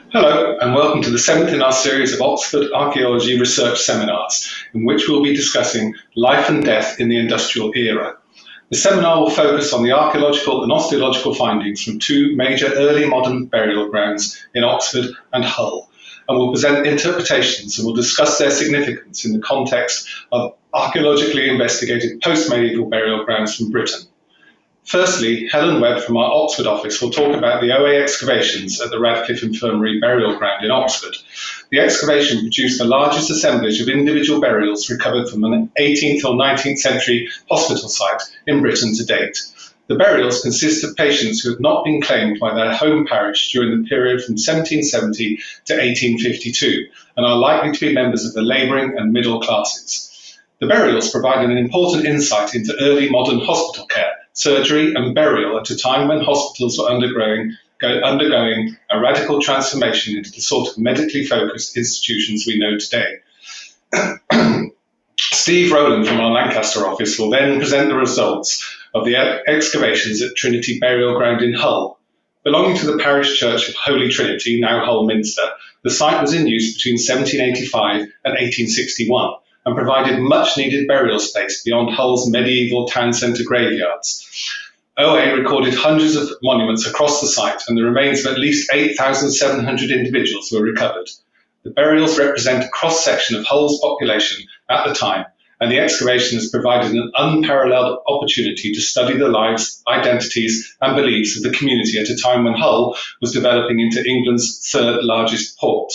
Hello and welcome to the seventh in our series of Oxford Archaeology research seminars, in which we'll be discussing life and death in the industrial era. The seminar will focus on the archaeological and osteological findings from two major early modern burial grounds in Oxford and Hull, and will present interpretations and will discuss their significance in the context of archaeologically investigated post-medieval burial grounds from Britain. Firstly, Helen Webb from our Oxford office will talk about the OA excavations at the Radcliffe Infirmary burial ground in Oxford. The excavation produced the largest assemblage of individual burials recovered from an 18th or 19th century hospital site in Britain to date. The burials consist of patients who had not been claimed by their home parish during the period from 1770 to 1852 and are likely to be members of the labouring and middle classes. The burials provide an important insight into early modern hospital care, surgery and burial at a time when hospitals were undergoing a radical transformation into the sort of medically focused institutions we know today. Steve Rowland from our Lancaster office will then present the results of the excavations at Trinity Burial Ground in Hull. Belonging to the parish church of Holy Trinity, now Hull Minster, the site was in use between 1785 and 1861. And provided much-needed burial space beyond Hull's medieval town centre graveyards. OA recorded hundreds of monuments across the site, and the remains of at least 8,700 individuals were recovered. The burials represent a cross-section of Hull's population at the time, and the excavation has provided an unparalleled opportunity to study the lives, identities, and beliefs of the community at a time when Hull was developing into England's third largest port.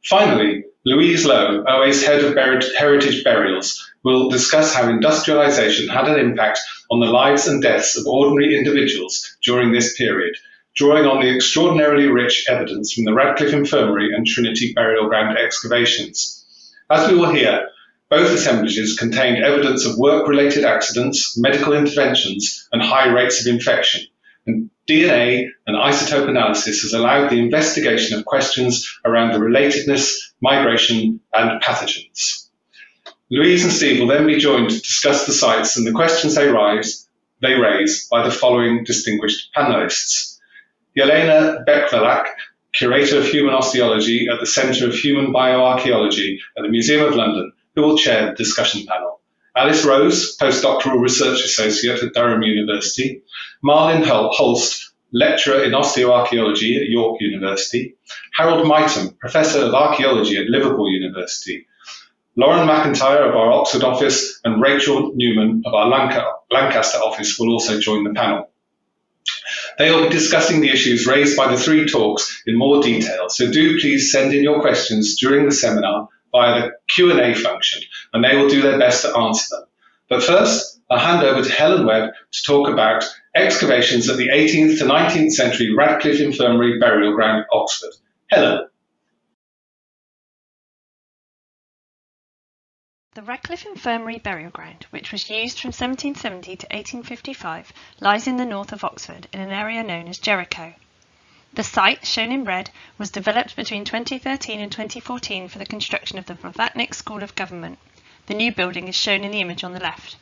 Finally, Louise Lowe, OA's head of heritage burials, will discuss how industrialisation had an impact on the lives and deaths of ordinary individuals during this period, drawing on the extraordinarily rich evidence from the Radcliffe Infirmary and Trinity Burial Ground excavations. As we will hear, both assemblages contained evidence of work-related accidents, medical interventions, and high rates of infection. And DNA and isotope analysis has allowed the investigation of questions around the relatedness, migration, and pathogens. Louise and Steve will then be joined to discuss the sites and the questions they raise by the following distinguished panellists. Jelena Bekvelak, Curator of Human Osteology at the Centre of Human Bioarchaeology at the Museum of London, who will chair the discussion panel. Alice Rose, Postdoctoral Research Associate at Durham University, Marlin Holst, Lecturer in Osteoarchaeology at York University, Harold Mighton, Professor of Archaeology at Liverpool University, Lauren McIntyre of our Oxford office, and Rachel Newman of our Lancaster office will also join the panel. They will be discussing the issues raised by the three talks in more detail, so do please send in your questions during the seminar via the Q&A function, and they will do their best to answer them. But first, I'll hand over to Helen Webb to talk about excavations at the 18th to 19th century Radcliffe Infirmary burial ground, Oxford. Helen. The Radcliffe Infirmary burial ground, which was used from 1770 to 1855, lies in the north of Oxford in an area known as Jericho. The site, shown in red, was developed between 2013 and 2014 for the construction of the Blavatnik School of Government. The new building is shown in the image on the left.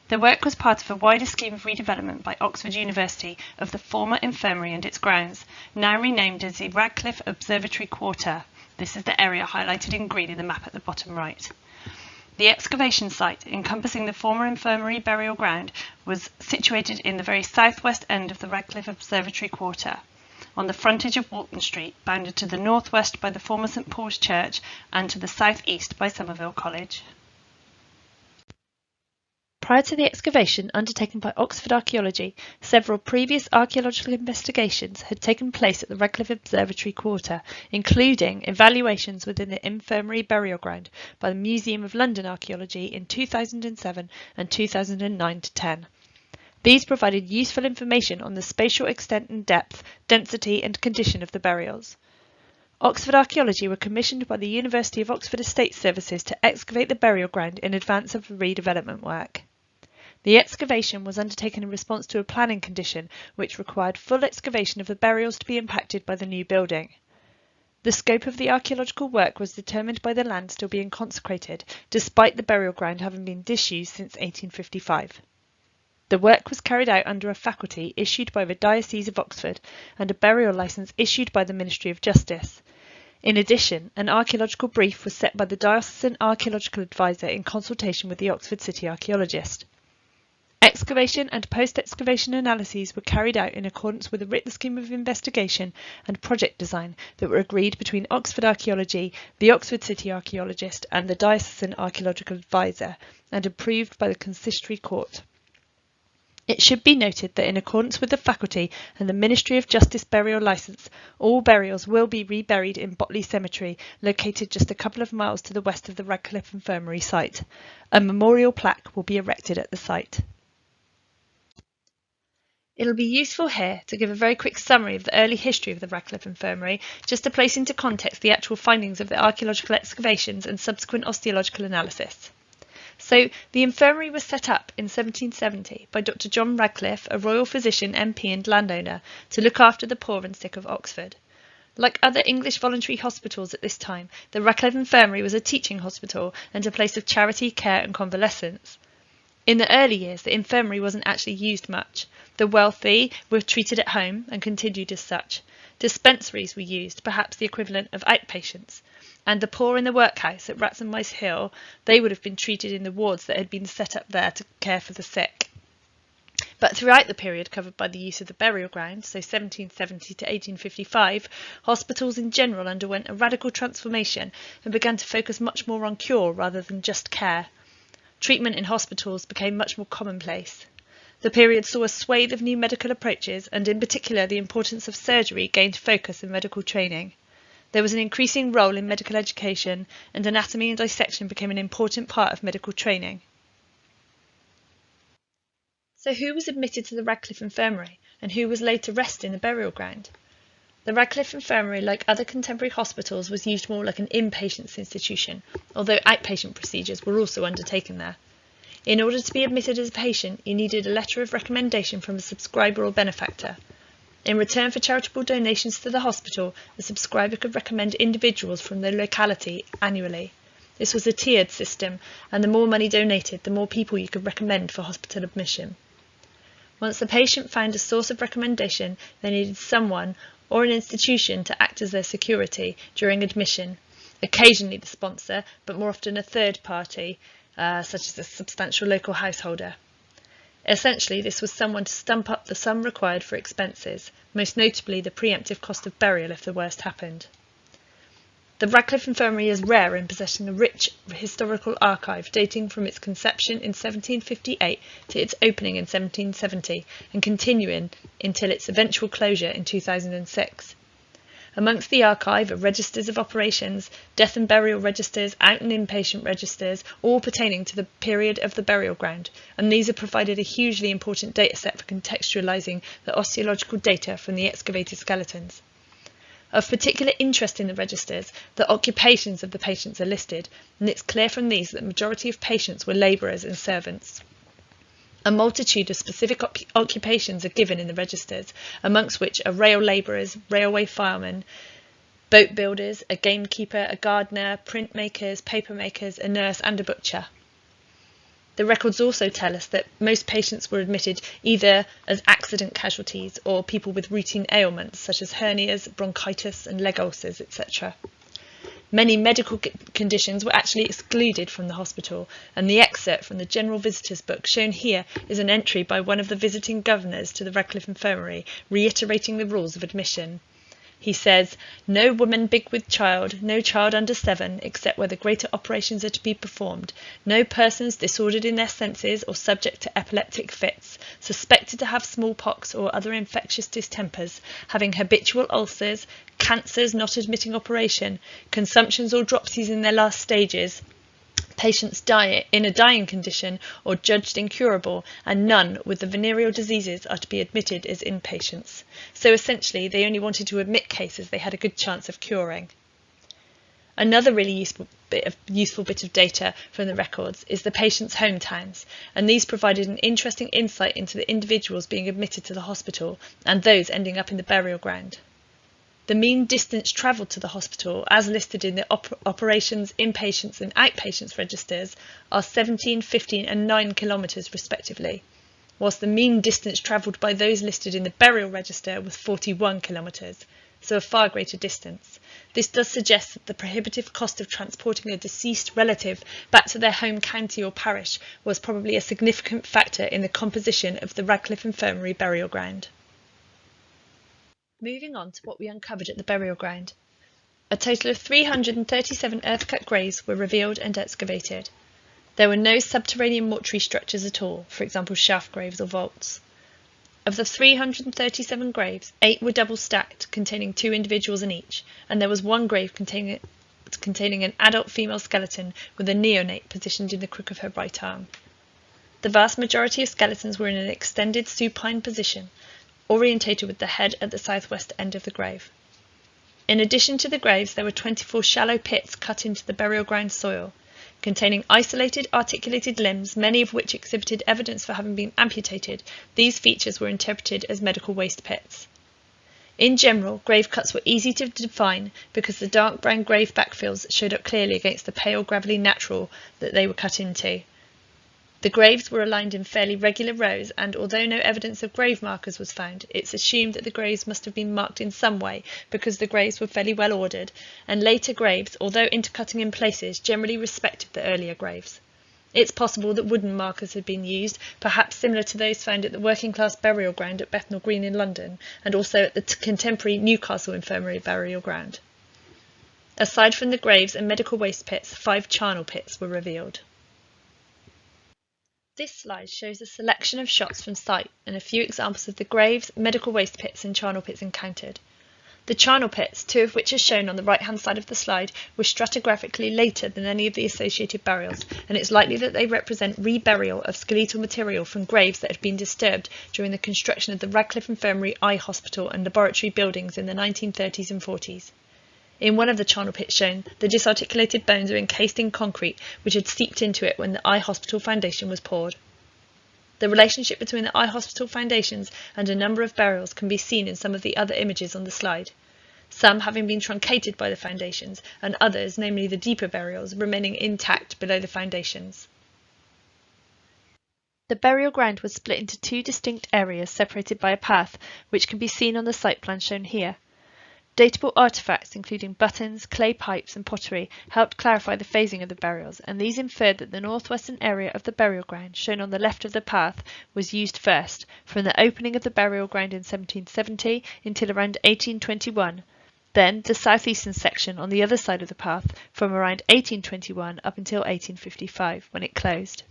The work was part of a wider scheme of redevelopment by Oxford University of the former infirmary and its grounds, now renamed as the Radcliffe Observatory Quarter. This is the area highlighted in green in the map at the bottom right. The excavation site, encompassing the former infirmary burial ground, was situated in the very southwest end of the Radcliffe Observatory Quarter, on the frontage of Walton Street, bounded to the northwest by the former St Paul's Church and to the southeast by Somerville College. Prior to the excavation undertaken by Oxford Archaeology, several previous archaeological investigations had taken place at the Radcliffe Observatory Quarter, including evaluations within the infirmary burial ground by the Museum of London Archaeology in 2007 and 2009-10. These provided useful information on the spatial extent and depth, density and condition of the burials. Oxford Archaeology were commissioned by the University of Oxford Estate Services to excavate the burial ground in advance of the redevelopment work. The excavation was undertaken in response to a planning condition which required full excavation of the burials to be impacted by the new building. The scope of the archaeological work was determined by the land still being consecrated, despite the burial ground having been disused since 1855. The work was carried out under a faculty issued by the Diocese of Oxford and a burial licence issued by the Ministry of Justice. In addition, an archaeological brief was set by the diocesan archaeological advisor in consultation with the Oxford City archaeologist. Excavation and post-excavation analyses were carried out in accordance with a written scheme of investigation and project design that were agreed between Oxford Archaeology, the Oxford City archaeologist and the diocesan archaeological advisor, and approved by the consistory court. It should be noted that in accordance with the faculty and the Ministry of Justice burial licence, all burials will be reburied in Botley Cemetery, located just a couple of miles to the west of the Radcliffe Infirmary site. A memorial plaque will be erected at the site. It'll be useful here to give a very quick summary of the early history of the Radcliffe Infirmary, just to place into context the actual findings of the archaeological excavations and subsequent osteological analysis. So, the infirmary was set up in 1770 by Dr. John Radcliffe, a royal physician, MP and landowner, to look after the poor and sick of Oxford. Like other English voluntary hospitals at this time, the Radcliffe Infirmary was a teaching hospital and a place of charity, care and convalescence. In the early years, the infirmary wasn't actually used much. The wealthy were treated at home and continued as such. Dispensaries were used, perhaps the equivalent of outpatients. And the poor in the workhouse at Rats and Mice Hill, they would have been treated in the wards that had been set up there to care for the sick. But throughout the period covered by the use of the burial ground, so 1770 to 1855, hospitals in general underwent a radical transformation and began to focus much more on cure rather than just care. Treatment in hospitals became much more commonplace. The period saw a swathe of new medical approaches, and in particular the importance of surgery gained focus in medical training. There was an increasing role in medical education, and anatomy and dissection became an important part of medical training. So who was admitted to the Radcliffe Infirmary, and who was laid to rest in the burial ground? The Radcliffe Infirmary, like other contemporary hospitals, was used more like an inpatients institution, although outpatient procedures were also undertaken there. In order to be admitted as a patient, you needed a letter of recommendation from a subscriber or benefactor. In return for charitable donations to the hospital, the subscriber could recommend individuals from their locality annually. This was a tiered system, and the more money donated, the more people you could recommend for hospital admission. Once the patient found a source of recommendation, they needed someone or an institution to act as their security during admission, occasionally the sponsor, but more often a third party, such as a substantial local householder. Essentially, this was someone to stump up the sum required for expenses, most notably the preemptive cost of burial if the worst happened. The Radcliffe Infirmary is rare in possessing a rich historical archive dating from its conception in 1758 to its opening in 1770 and continuing until its eventual closure in 2006. Amongst the archive are registers of operations, death and burial registers, out and inpatient registers, all pertaining to the period of the burial ground, and these have provided a hugely important dataset for contextualising the osteological data from the excavated skeletons. Of particular interest in the registers, the occupations of the patients are listed, and it's clear from these that the majority of patients were labourers and servants. A multitude of specific occupations are given in the registers, amongst which are rail labourers, railway firemen, boat builders, a gamekeeper, a gardener, printmakers, papermakers, a nurse and a butcher. The records also tell us that most patients were admitted either as accident casualties or people with routine ailments such as hernias, bronchitis and leg ulcers, etc. Many medical conditions were actually excluded from the hospital, and the excerpt from the General Visitors Book shown here is an entry by one of the visiting governors to the Radcliffe Infirmary, reiterating the rules of admission. He says, "No woman big with child, no child under 7, except where the greater operations are to be performed, no persons disordered in their senses or subject to epileptic fits, suspected to have smallpox or other infectious distempers, having habitual ulcers, cancers not admitting operation, consumptions or dropsies in their last stages, patients die in a dying condition or judged incurable, and none with the venereal diseases are to be admitted as inpatients." So essentially they only wanted to admit cases they had a good chance of curing. Another really useful bit of data from the records is the patients' hometowns, and these provided an interesting insight into the individuals being admitted to the hospital and those ending up in the burial ground. The mean distance travelled to the hospital, as listed in the operations, inpatients and outpatients registers, are 17, 15 and 9 kilometres respectively. whilst the mean distance travelled by those listed in the burial register was 41 kilometres, so a far greater distance. This does suggest that the prohibitive cost of transporting a deceased relative back to their home county or parish was probably a significant factor in the composition of the Radcliffe Infirmary burial ground. Moving on to what we uncovered at the burial ground. A total of 337 earth-cut graves were revealed and excavated. There were no subterranean mortuary structures at all, for example shaft graves or vaults. Of the 337 graves, 8 were double-stacked, containing 2 individuals in each, and there was one grave containing an adult female skeleton with a neonate positioned in the crook of her right arm. The vast majority of skeletons were in an extended supine position, orientated with the head at the southwest end of the grave. In addition to the graves, there were 24 shallow pits cut into the burial ground soil, containing isolated articulated limbs, many of which exhibited evidence for having been amputated. These features were interpreted as medical waste pits. In general, grave cuts were easy to define because the dark brown grave backfills showed up clearly against the pale gravelly natural that they were cut into. The graves were aligned in fairly regular rows, and although no evidence of grave markers was found, it's assumed that the graves must have been marked in some way because the graves were fairly well ordered, and later graves, although intercutting in places, generally respected the earlier graves. It's possible that wooden markers had been used, perhaps similar to those found at the working-class burial ground at Bethnal Green in London, and also at the contemporary Newcastle Infirmary burial ground. Aside from the graves and medical waste pits, 5 charnel pits were revealed. This slide shows a selection of shots from site and a few examples of the graves, medical waste pits and charnel pits encountered. The charnel pits, 2 of which are shown on the right-hand side of the slide, were stratigraphically later than any of the associated burials, and it's likely that they represent reburial of skeletal material from graves that had been disturbed during the construction of the Radcliffe Infirmary Eye Hospital and laboratory buildings in the 1930s and 40s. In one of the charnel pits shown, the disarticulated bones are encased in concrete which had seeped into it when the eye hospital foundation was poured. The relationship between the eye hospital foundations and a number of burials can be seen in some of the other images on the slide, some having been truncated by the foundations and others, namely the deeper burials, remaining intact below the foundations. The burial ground was split into 2 distinct areas separated by a path, which can be seen on the site plan shown here. Datable artefacts, including buttons, clay pipes and pottery, helped clarify the phasing of the burials, and these inferred that the northwestern area of the burial ground, shown on the left of the path, was used first, from the opening of the burial ground in 1770 until around 1821, then the southeastern section on the other side of the path from around 1821 up until 1855, when it closed.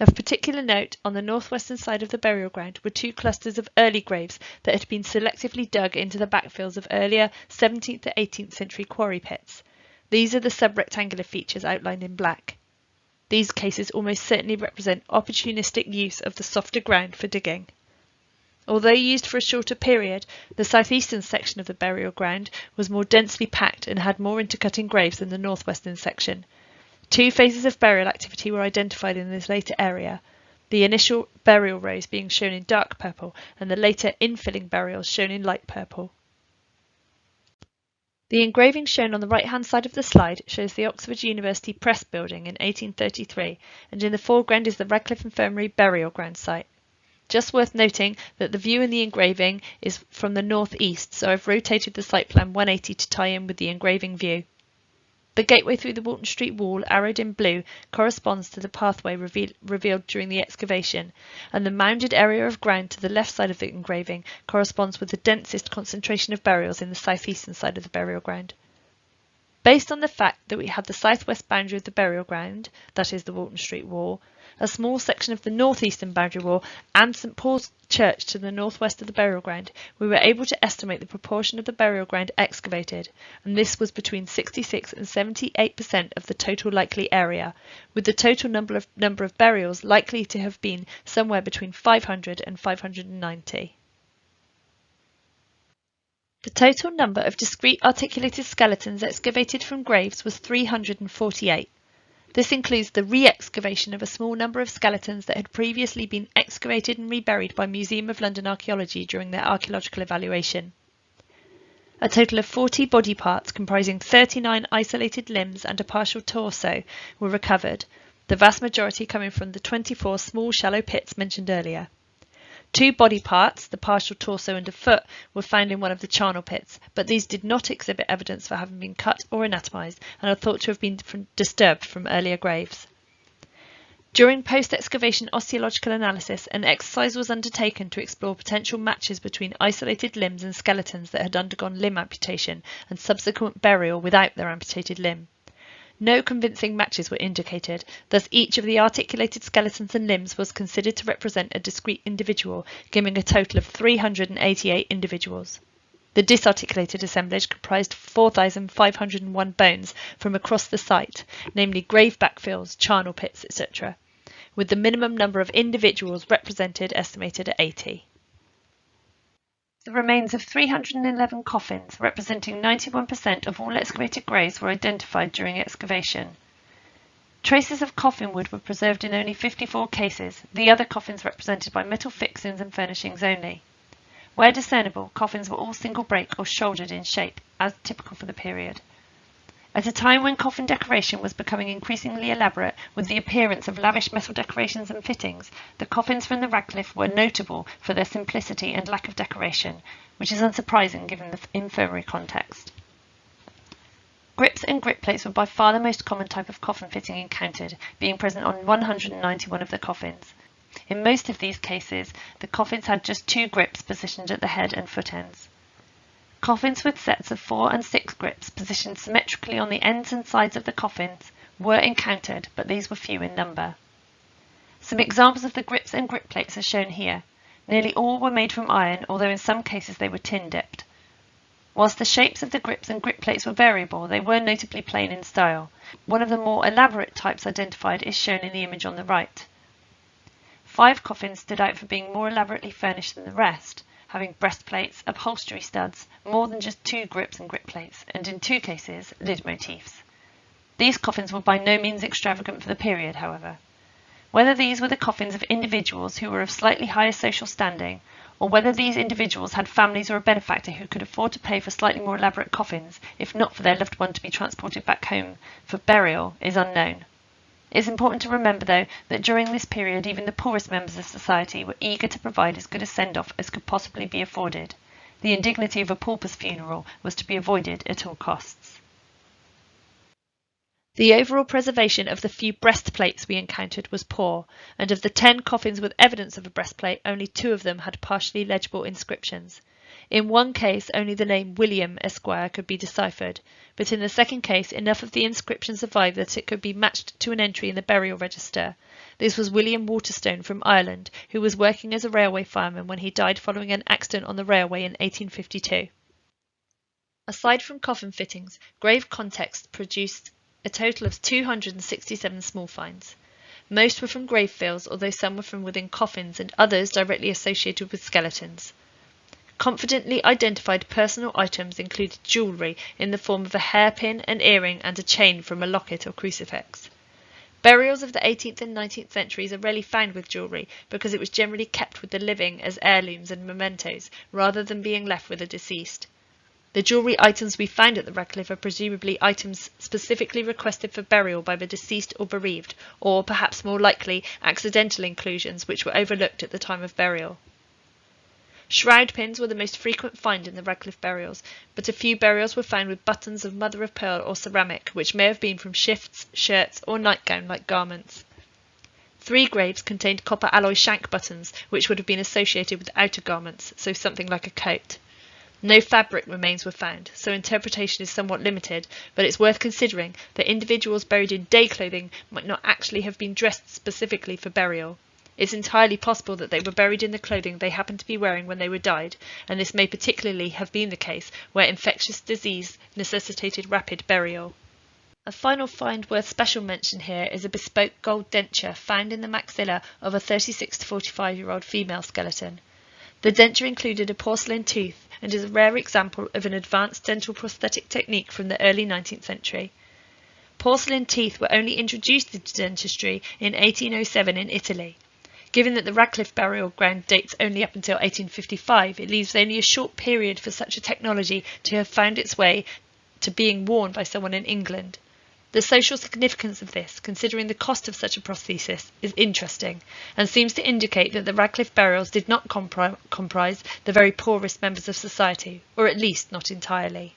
Of particular note, on the northwestern side of the burial ground were 2 clusters of early graves that had been selectively dug into the backfills of earlier 17th to 18th century quarry pits. These are the sub-rectangular features outlined in black. These cases almost certainly represent opportunistic use of the softer ground for digging. Although used for a shorter period, the southeastern section of the burial ground was more densely packed and had more intercutting graves than the northwestern section. 2 phases of burial activity were identified in this later area, the initial burial rows being shown in dark purple and the later infilling burials shown in light purple. The engraving shown on the right-hand side of the slide shows the Oxford University Press building in 1833, and in the foreground is the Radcliffe Infirmary burial ground site. Just worth noting that the view in the engraving is from the northeast, so I've rotated the site plan 180 to tie in with the engraving view. The gateway through the Walton Street wall, arrowed in blue, corresponds to the pathway revealed during the excavation, and the mounded area of ground to the left side of the engraving corresponds with the densest concentration of burials in the southeastern side of the burial ground. Based on the fact that we have the southwest boundary of the burial ground, that is the Walton Street wall, a small section of the northeastern boundary wall and St Paul's Church to the northwest of the burial ground, we were able to estimate the proportion of the burial ground excavated, and this was between 66 and 78% of the total likely area, with the total number of burials likely to have been somewhere between 500 and 590. The total number of discrete articulated skeletons excavated from graves was 348. This includes the re-excavation of a small number of skeletons that had previously been excavated and reburied by Museum of London Archaeology during their archaeological evaluation. A total of 40 body parts comprising 39 isolated limbs and a partial torso were recovered. the vast majority coming from the 24 small shallow pits mentioned earlier. 2 body parts, the partial torso and a foot, were found in one of the charnel pits, but these did not exhibit evidence for having been cut or anatomised and are thought to have been disturbed from earlier graves. During post-excavation osteological analysis, an exercise was undertaken to explore potential matches between isolated limbs and skeletons that had undergone limb amputation and subsequent burial without their amputated limb. No convincing matches were indicated, thus each of the articulated skeletons and limbs was considered to represent a discrete individual, giving a total of 388 individuals. The disarticulated assemblage comprised 4,501 bones from across the site, namely grave backfills, charnel pits, etc., with the minimum number of individuals represented estimated at 80. The remains of 311 coffins, representing 91% of all excavated graves, were identified during excavation. Traces of coffin wood were preserved in only 54 cases, the other coffins represented by metal fixings and furnishings only. Where discernible, coffins were all single break or shouldered in shape, as typical for the period. At a time when coffin decoration was becoming increasingly elaborate with the appearance of lavish metal decorations and fittings, the coffins from the Radcliffe were notable for their simplicity and lack of decoration, which is unsurprising given the infirmary context. Grips and grip plates were by far the most common type of coffin fitting encountered, being present on 191 of the coffins. In most of these cases, the coffins had just 2 grips positioned at the head and foot ends. Coffins with sets of 4 and 6 grips positioned symmetrically on the ends and sides of the coffins were encountered, but these were few in number. Some examples of the grips and grip plates are shown here. Nearly all were made from iron, although in some cases they were tin dipped. Whilst the shapes of the grips and grip plates were variable, they were notably plain in style. One of the more elaborate types identified is shown in the image on the right. 5 coffins stood out for being more elaborately furnished than the rest, having breastplates, upholstery studs, more than just 2 grips and grip plates, and in 2 cases, lid motifs. These coffins were by no means extravagant for the period, however. Whether these were the coffins of individuals who were of slightly higher social standing, or whether these individuals had families or a benefactor who could afford to pay for slightly more elaborate coffins, if not for their loved one to be transported back home for burial, is unknown. It's important to remember, though, that during this period even the poorest members of society were eager to provide as good a send-off as could possibly be afforded. The indignity of a pauper's funeral was to be avoided at all costs. The overall preservation of the few breastplates we encountered was poor, and of the 10 coffins with evidence of a breastplate, only 2 of them had partially legible inscriptions. In one case, only the name William Esquire could be deciphered, but in the second case, enough of the inscription survived that it could be matched to an entry in the burial register. This was William Waterstone from Ireland, who was working as a railway fireman when he died following an accident on the railway in 1852. Aside from coffin fittings, grave context produced a total of 267 small finds. Most were from grave fills, although some were from within coffins and others directly associated with skeletons. Confidently identified personal items included jewellery in the form of a hairpin, an earring and a chain from a locket or crucifix. Burials of the 18th and 19th centuries are rarely found with jewellery because it was generally kept with the living as heirlooms and mementos rather than being left with the deceased. The jewellery items we found at the Radcliffe are presumably items specifically requested for burial by the deceased or bereaved, or perhaps more likely accidental inclusions which were overlooked at the time of burial. Shroud pins were the most frequent find in the Radcliffe burials, but a few burials were found with buttons of mother of pearl or ceramic, which may have been from shifts, shirts or nightgown-like garments. 3 graves contained copper alloy shank buttons, which would have been associated with outer garments, so something like a coat. No fabric remains were found, so interpretation is somewhat limited, but it's worth considering that individuals buried in day clothing might not actually have been dressed specifically for burial. It's entirely possible that they were buried in the clothing they happened to be wearing when they were died, and this may particularly have been the case where infectious disease necessitated rapid burial. A final find worth special mention here is a bespoke gold denture found in the maxilla of a 36 to 45-year-old female skeleton. The denture included a porcelain tooth and is a rare example of an advanced dental prosthetic technique from the early 19th century. Porcelain teeth were only introduced into dentistry in 1807 in Italy. Given that the Radcliffe burial ground dates only up until 1855, it leaves only a short period for such a technology to have found its way to being worn by someone in England. The social significance of this, considering the cost of such a prosthesis, is interesting and seems to indicate that the Radcliffe burials did not comprise the very poorest members of society, or at least not entirely.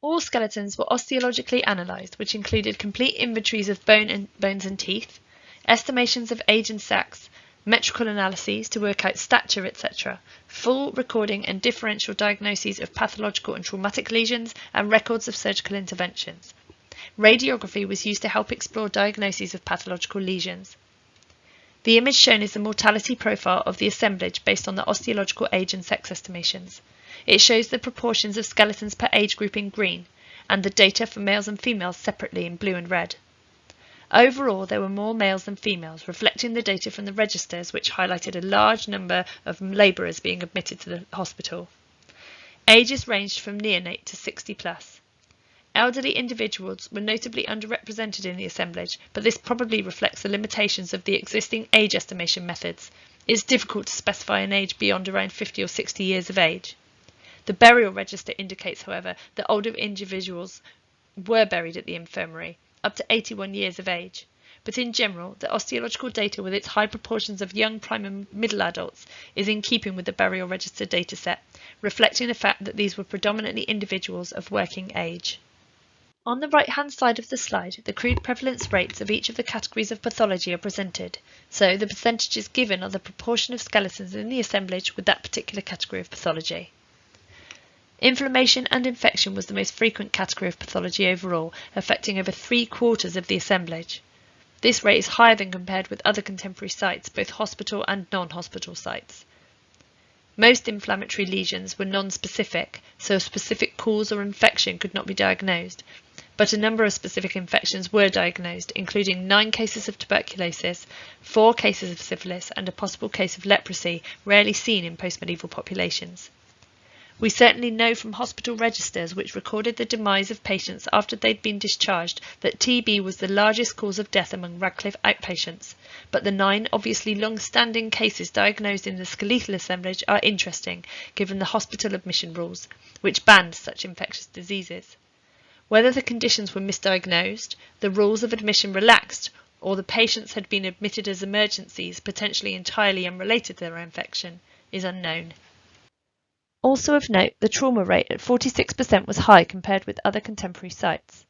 All skeletons were osteologically analysed, which included complete inventories of bones and teeth, estimations of age and sex, metrical analyses to work out stature, etc., full recording and differential diagnoses of pathological and traumatic lesions, and records of surgical interventions. Radiography was used to help explore diagnoses of pathological lesions. The image shown is the mortality profile of the assemblage based on the osteological age and sex estimations. It shows the proportions of skeletons per age group in green, and the data for males and females separately in blue and red. Overall, there were more males than females, reflecting the data from the registers, which highlighted a large number of labourers being admitted to the hospital. Ages ranged from neonate to 60 plus. Elderly individuals were notably underrepresented in the assemblage, but this probably reflects the limitations of the existing age estimation methods. It's difficult to specify an age beyond around 50 or 60 years of age. The burial register indicates, however, that older individuals were buried at the infirmary, up to 81 years of age. But in general, the osteological data with its high proportions of young prime and middle adults is in keeping with the burial register dataset, reflecting the fact that these were predominantly individuals of working age. On the right-hand side of the slide, the crude prevalence rates of each of the categories of pathology are presented, so the percentages given are the proportion of skeletons in the assemblage with that particular category of pathology. Inflammation and infection was the most frequent category of pathology overall, affecting over 3/4 of the assemblage. This rate is higher than compared with other contemporary sites, both hospital and non-hospital sites. Most inflammatory lesions were non-specific, so a specific cause or infection could not be diagnosed, but a number of specific infections were diagnosed, including 9 cases of tuberculosis, 4 cases of syphilis, and a possible case of leprosy, rarely seen in post-medieval populations. We certainly know from hospital registers which recorded the demise of patients after they'd been discharged that TB was the largest cause of death among Radcliffe outpatients, but the 9 obviously long-standing cases diagnosed in the skeletal assemblage are interesting, given the hospital admission rules, which banned such infectious diseases. Whether the conditions were misdiagnosed, the rules of admission relaxed, or the patients had been admitted as emergencies, potentially entirely unrelated to their infection, is unknown. Also of note, the trauma rate at 46% was high compared with other contemporary sites.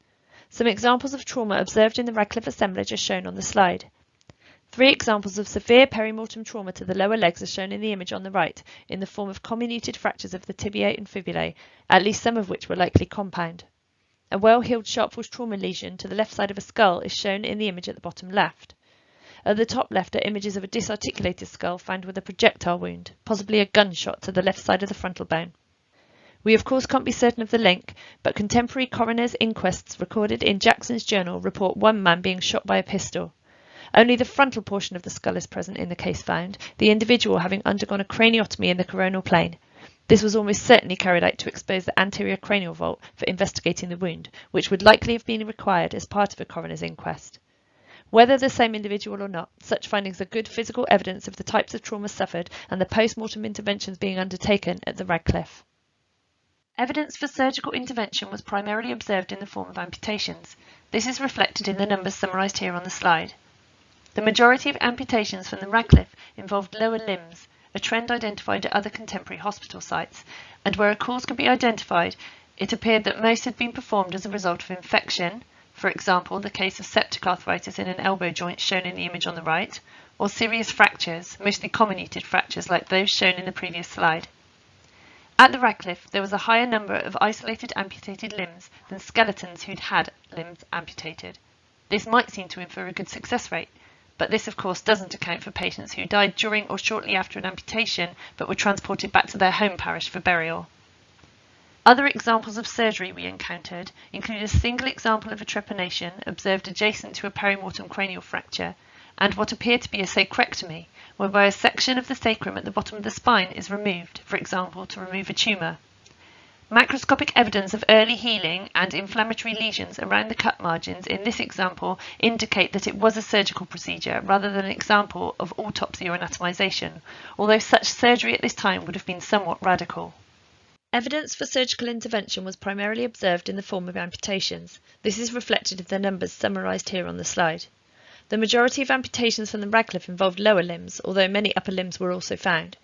Some examples of trauma observed in the Radcliffe assemblage are shown on the slide. 3 examples of severe perimortem trauma to the lower legs are shown in the image on the right, in the form of comminuted fractures of the tibiae and fibulae, at least some of which were likely compound. A well-healed sharp force trauma lesion to the left side of a skull is shown in the image at the bottom left. At the top left are images of a disarticulated skull found with a projectile wound, possibly a gunshot to the left side of the frontal bone. We of course can't be certain of the link, but contemporary coroner's inquests recorded in Jackson's journal report one man being shot by a pistol. Only the frontal portion of the skull is present in the case found, the individual having undergone a craniotomy in the coronal plane. This was almost certainly carried out to expose the anterior cranial vault for investigating the wound, which would likely have been required as part of a coroner's inquest. Whether the same individual or not, such findings are good physical evidence of the types of trauma suffered and the post-mortem interventions being undertaken at the Radcliffe. Evidence for surgical intervention was primarily observed in the form of amputations. This is reflected in the numbers summarised here on the slide. The majority of amputations from the Radcliffe involved lower limbs, a trend identified at other contemporary hospital sites, and where a cause could be identified, it appeared that most had been performed as a result of infection, for example, the case of septic arthritis in an elbow joint shown in the image on the right, or serious fractures, mostly comminuted fractures like those shown in the previous slide. At the Radcliffe, there was a higher number of isolated amputated limbs than skeletons who'd had limbs amputated. This might seem to infer a good success rate, but this of course doesn't account for patients who died during or shortly after an amputation but were transported back to their home parish for burial. Other examples of surgery we encountered include a single example of a trepanation observed adjacent to a perimortem cranial fracture, and what appeared to be a sacrectomy, whereby a section of the sacrum at the bottom of the spine is removed, for example, to remove a tumour. Macroscopic evidence of early healing and inflammatory lesions around the cut margins in this example indicate that it was a surgical procedure rather than an example of autopsy or anatomization, although such surgery at this time would have been somewhat radical. Evidence for surgical intervention was primarily observed in the form of amputations. This is reflected in the numbers summarised here on the slide. The majority of amputations from the Radcliffe involved lower limbs, although many upper limbs were also found.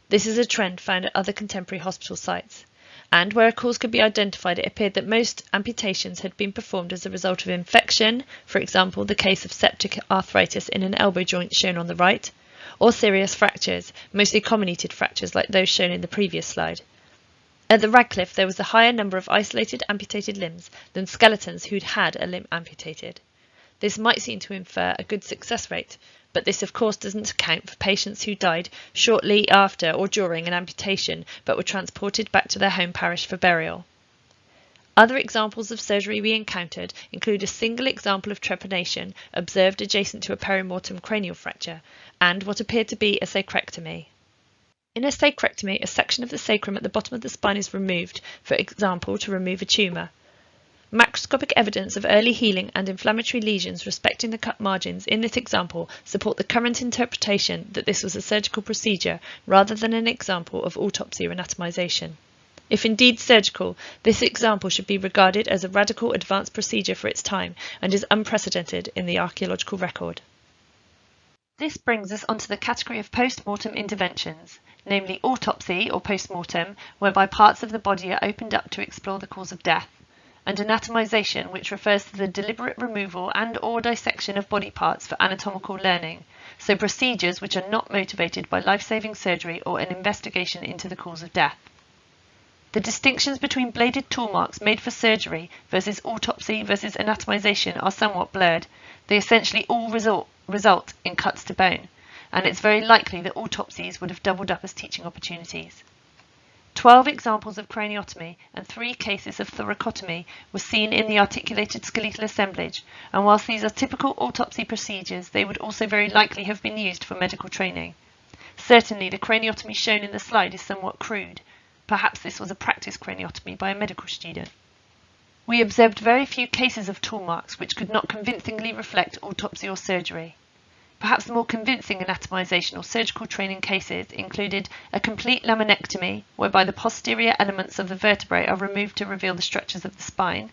This is a trend found at other contemporary hospital sites. And where a cause could be identified, it appeared that most amputations had been performed as a result of infection, for example, the case of septic arthritis in an elbow joint shown on the right, or serious fractures, mostly comminuted fractures like those shown in the previous slide. At the Radcliffe, there was a higher number of isolated amputated limbs than skeletons who'd had a limb amputated. This might seem to infer a good success rate, but this of course doesn't account for patients who died shortly after or during an amputation but were transported back to their home parish for burial. Other examples of surgery we encountered include a single example of trepanation observed adjacent to a perimortem cranial fracture and what appeared to be a sacrectomy. In a sacrectomy, a section of the sacrum at the bottom of the spine is removed, for example, to remove a tumour. Macroscopic evidence of early healing and inflammatory lesions respecting the cut margins in this example support the current interpretation that this was a surgical procedure rather than an example of autopsy or anatomization. If indeed surgical, this example should be regarded as a radical advanced procedure for its time and is unprecedented in the archaeological record. This brings us onto the category of post-mortem interventions, namely autopsy or post-mortem, whereby parts of the body are opened up to explore the cause of death, and anatomization, which refers to the deliberate removal and/or dissection of body parts for anatomical learning, so procedures which are not motivated by life-saving surgery or an investigation into the cause of death. The distinctions between bladed tool marks made for surgery versus autopsy versus anatomization are somewhat blurred. They essentially all result in cuts to bone, and it's very likely that autopsies would have doubled up as teaching opportunities. 12 examples of craniotomy and 3 cases of thoracotomy were seen in the articulated skeletal assemblage, and whilst these are typical autopsy procedures, they would also very likely have been used for medical training. Certainly the craniotomy shown in the slide is somewhat crude. Perhaps this was a practice craniotomy by a medical student. We observed very few cases of tool marks which could not convincingly reflect autopsy or surgery. Perhaps the more convincing anatomization or surgical training cases included a complete laminectomy, whereby the posterior elements of the vertebrae are removed to reveal the structures of the spine,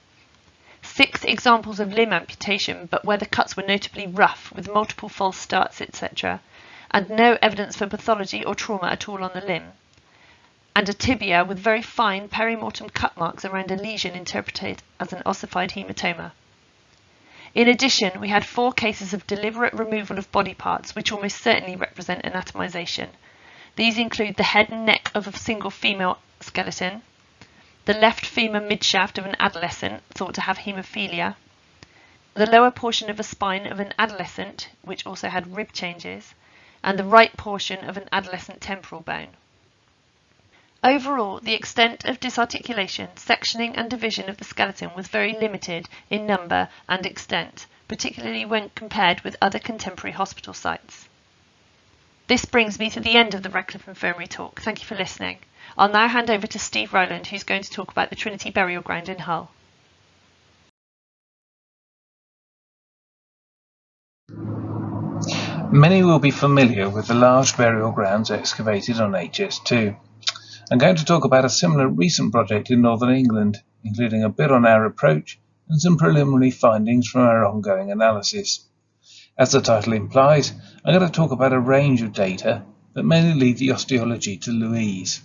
6 examples of limb amputation, but where the cuts were notably rough, with multiple false starts, etc., and no evidence for pathology or trauma at all on the limb, and a tibia with very fine perimortem cut marks around a lesion interpreted as an ossified hematoma. In addition, we had 4 cases of deliberate removal of body parts, which almost certainly represent anatomization. These include the head and neck of a single female skeleton, the left femur midshaft of an adolescent thought to have haemophilia, the lower portion of a spine of an adolescent, which also had rib changes, and the right portion of an adolescent temporal bone. Overall, the extent of disarticulation, sectioning and division of the skeleton was very limited in number and extent, particularly when compared with other contemporary hospital sites. This brings me to the end of the Radcliffe Infirmary talk. Thank you for listening. I'll now hand over to Steve Rowland, who's going to talk about the Trinity burial ground in Hull. Many will be familiar with the large burial grounds excavated on HS2. I'm going to talk about a similar recent project in Northern England, including a bit on our approach and some preliminary findings from our ongoing analysis. As the title implies, I'm going to talk about a range of data that mainly lead the osteology to Louise.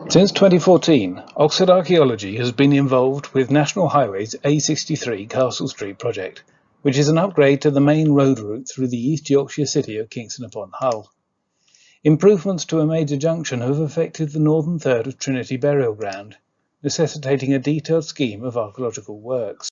Since 2014, Oxford Archaeology has been involved with National Highway's A63 Castle Street project, which is an upgrade to the main road route through the East Yorkshire city of Kingston upon Hull. Improvements to a major junction have affected the northern third of Trinity burial ground, necessitating a detailed scheme of archaeological works.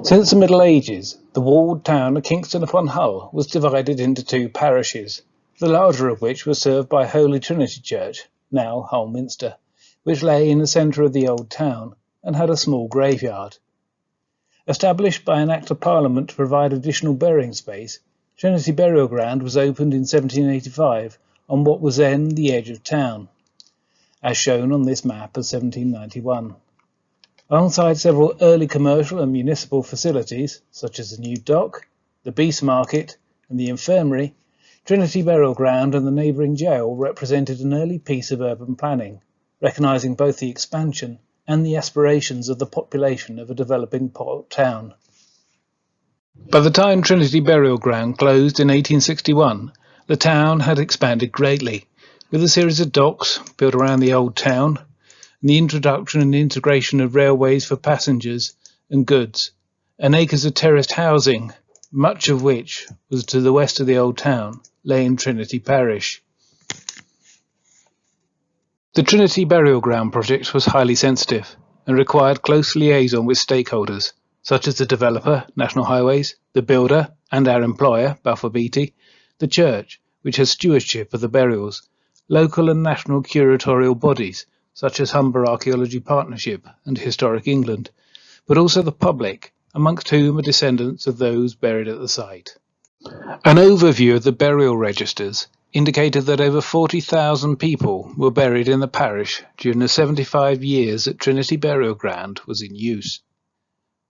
Since the Middle Ages, the walled town of Kingston upon Hull was divided into 2 parishes, the larger of which was served by Holy Trinity Church, now Hull Minster, which lay in the centre of the old town and had a small graveyard. Established by an Act of Parliament to provide additional burying space, Trinity burial ground was opened in 1785 on what was then the edge of town, as shown on this map of 1791. Alongside several early commercial and municipal facilities, such as the new dock, the beast market and the infirmary, Trinity burial ground and the neighbouring jail represented an early piece of urban planning, recognising both the expansion and the aspirations of the population of a developing port town. By the time Trinity Burial Ground closed in 1861, the town had expanded greatly, with a series of docks built around the old town, and the introduction and integration of railways for passengers and goods, and acres of terraced housing, much of which was to the west of the old town, lay in Trinity parish. The Trinity Burial Ground project was highly sensitive and required close liaison with stakeholders, such as the developer, National Highways, the builder and our employer, Balfour Beatty, the church, which has stewardship of the burials, local and national curatorial bodies, such as Humber Archaeology Partnership and Historic England, but also the public, amongst whom are descendants of those buried at the site. An overview of the burial registers indicated that over 40,000 people were buried in the parish during the 75 years that Trinity Burial Ground was in use.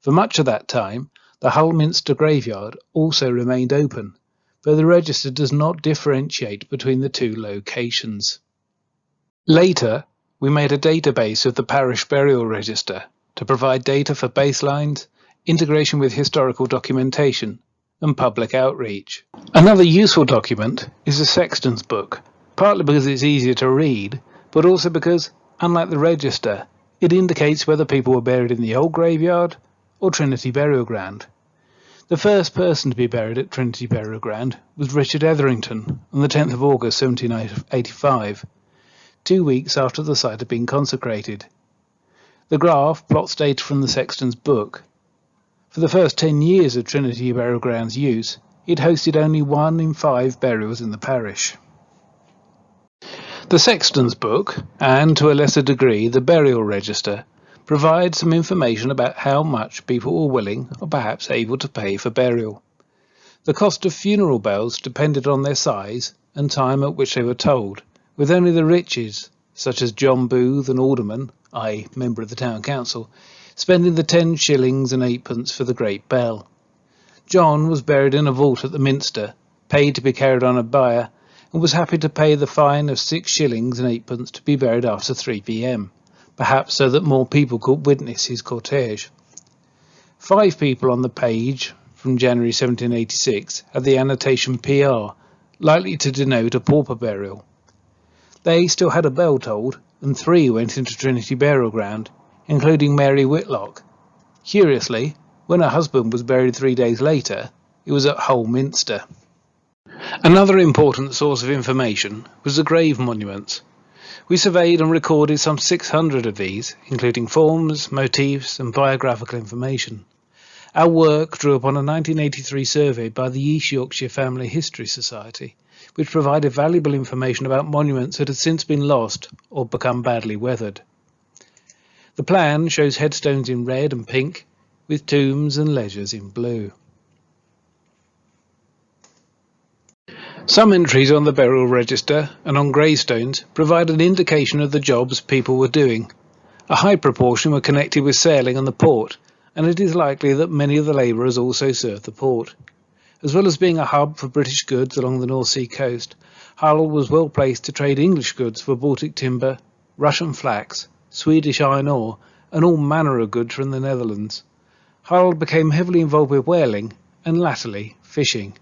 For much of that time, the Hull Minster graveyard also remained open, but the register does not differentiate between the two locations. Later, we made a database of the parish burial register to provide data for baselines, integration with historical documentation, and public outreach. Another useful document is the Sexton's Book, partly because it's easier to read, but also because, unlike the register, it indicates whether people were buried in the old graveyard or Trinity Burial Ground. The first person to be buried at Trinity Burial Ground was Richard Etherington on the 10th of August 1785, 2 weeks after the site had been consecrated. The graph plots data from the Sexton's Book. For the first 10 years of Trinity Burial Ground's use, it hosted only 1 in 5 burials in the parish. The Sexton's Book, and to a lesser degree the Burial Register, provide some information about how much people were willing or perhaps able to pay for burial. The cost of funeral bells depended on their size and time at which they were tolled, with only the riches, such as John Booth, an alderman, i.e. member of the town council, spending the 10 shillings and 8pence for the great bell. John was buried in a vault at the Minster, paid to be carried on a bier, and was happy to pay the fine of 6 shillings and 8pence to be buried after 3 p.m, perhaps so that more people could witness his cortege. 5 people on the page from January 1786 had the annotation PR, likely to denote a pauper burial. They still had a bell tolled, and 3 went into Trinity Burial Ground, including Mary Whitlock. Curiously, when her husband was buried 3 days later, it was at Hull Minster. Another important source of information was the grave monuments. We surveyed and recorded some 600 of these, including forms, motifs and biographical information. Our work drew upon a 1983 survey by the East Yorkshire Family History Society, which provided valuable information about monuments that had since been lost or become badly weathered. The plan shows headstones in red and pink, with tombs and ledgers in blue. Some entries on the burial register and on gravestones provide an indication of the jobs people were doing. A high proportion were connected with sailing and the port, and it is likely that many of the labourers also served the port. As well as being a hub for British goods along the North Sea coast, Hull was well placed to trade English goods for Baltic timber, Russian flax, Swedish iron ore, and all manner of goods from the Netherlands. Hull became heavily involved with whaling and latterly fishing.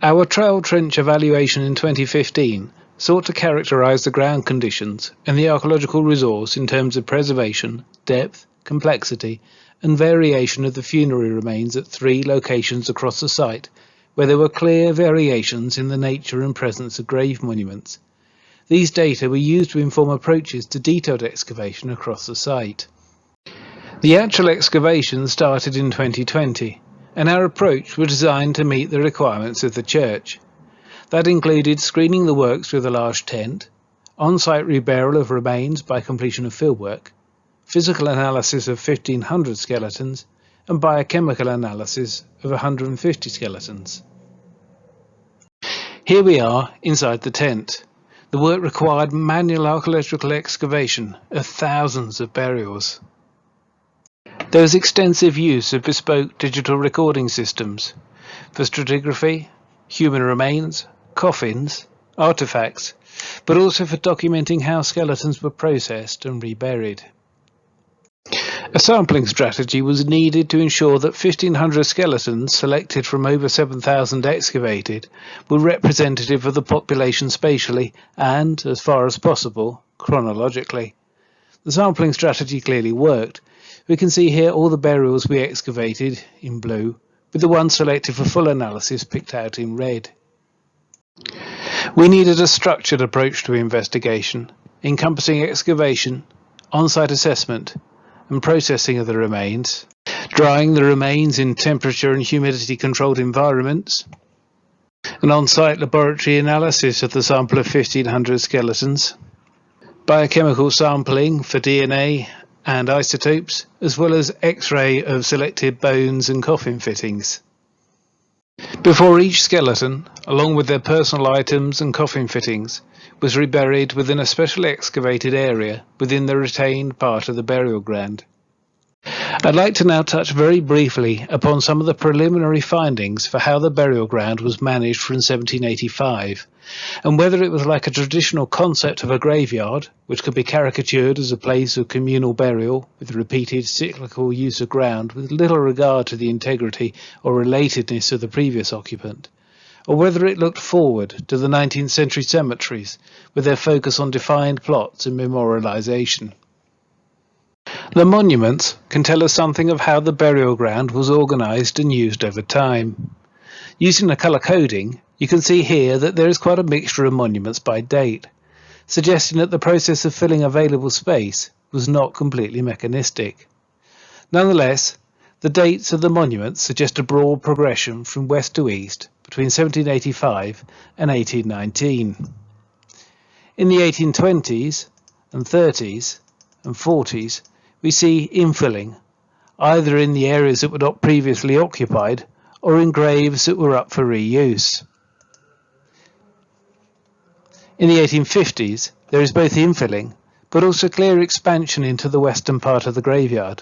Our trail trench evaluation in 2015 sought to characterise the ground conditions and the archaeological resource in terms of preservation, depth, complexity and variation of the funerary remains at 3 locations across the site, where there were clear variations in the nature and presence of grave monuments. These data were used to inform approaches to detailed excavation across the site. The actual excavation started in 2020, and our approach was designed to meet the requirements of the church. That included screening the works with a large tent, on-site reburial of remains by completion of fieldwork, physical analysis of 1,500 skeletons, and biochemical analysis of 150 skeletons. Here we are inside the tent. The work required manual archaeological excavation of thousands of burials. There was extensive use of bespoke digital recording systems for stratigraphy, human remains, coffins, artefacts, but also for documenting how skeletons were processed and reburied. A sampling strategy was needed to ensure that 1,500 skeletons selected from over 7,000 excavated were representative of the population spatially and, as far as possible, chronologically. The sampling strategy clearly worked. We can see here all the burials we excavated in blue, with the ones selected for full analysis picked out in red. We needed a structured approach to investigation, encompassing excavation, on-site assessment, and processing of the remains, drying the remains in temperature and humidity controlled environments, an on-site laboratory analysis of the sample of 1,500 skeletons, biochemical sampling for DNA and isotopes, as well as X-ray of selected bones and coffin fittings. Before each skeleton, along with their personal items and coffin fittings, was reburied within a specially excavated area within the retained part of the burial ground. I'd like to now touch very briefly upon some of the preliminary findings for how the burial ground was managed from 1785, and whether it was like a traditional concept of a graveyard, which could be caricatured as a place of communal burial with repeated cyclical use of ground with little regard to the integrity or relatedness of the previous occupant, or whether it looked forward to the 19th century cemeteries with their focus on defined plots and memorialization. The monuments can tell us something of how the burial ground was organised and used over time. Using the colour coding, you can see here that there is quite a mixture of monuments by date, suggesting that the process of filling available space was not completely mechanistic. Nonetheless, the dates of the monuments suggest a broad progression from west to east between 1785 and 1819. In the 1820s and 30s and 40s, we see infilling, either in the areas that were not previously occupied or in graves that were up for reuse. In the 1850s, there is both infilling, but also clear expansion into the western part of the graveyard.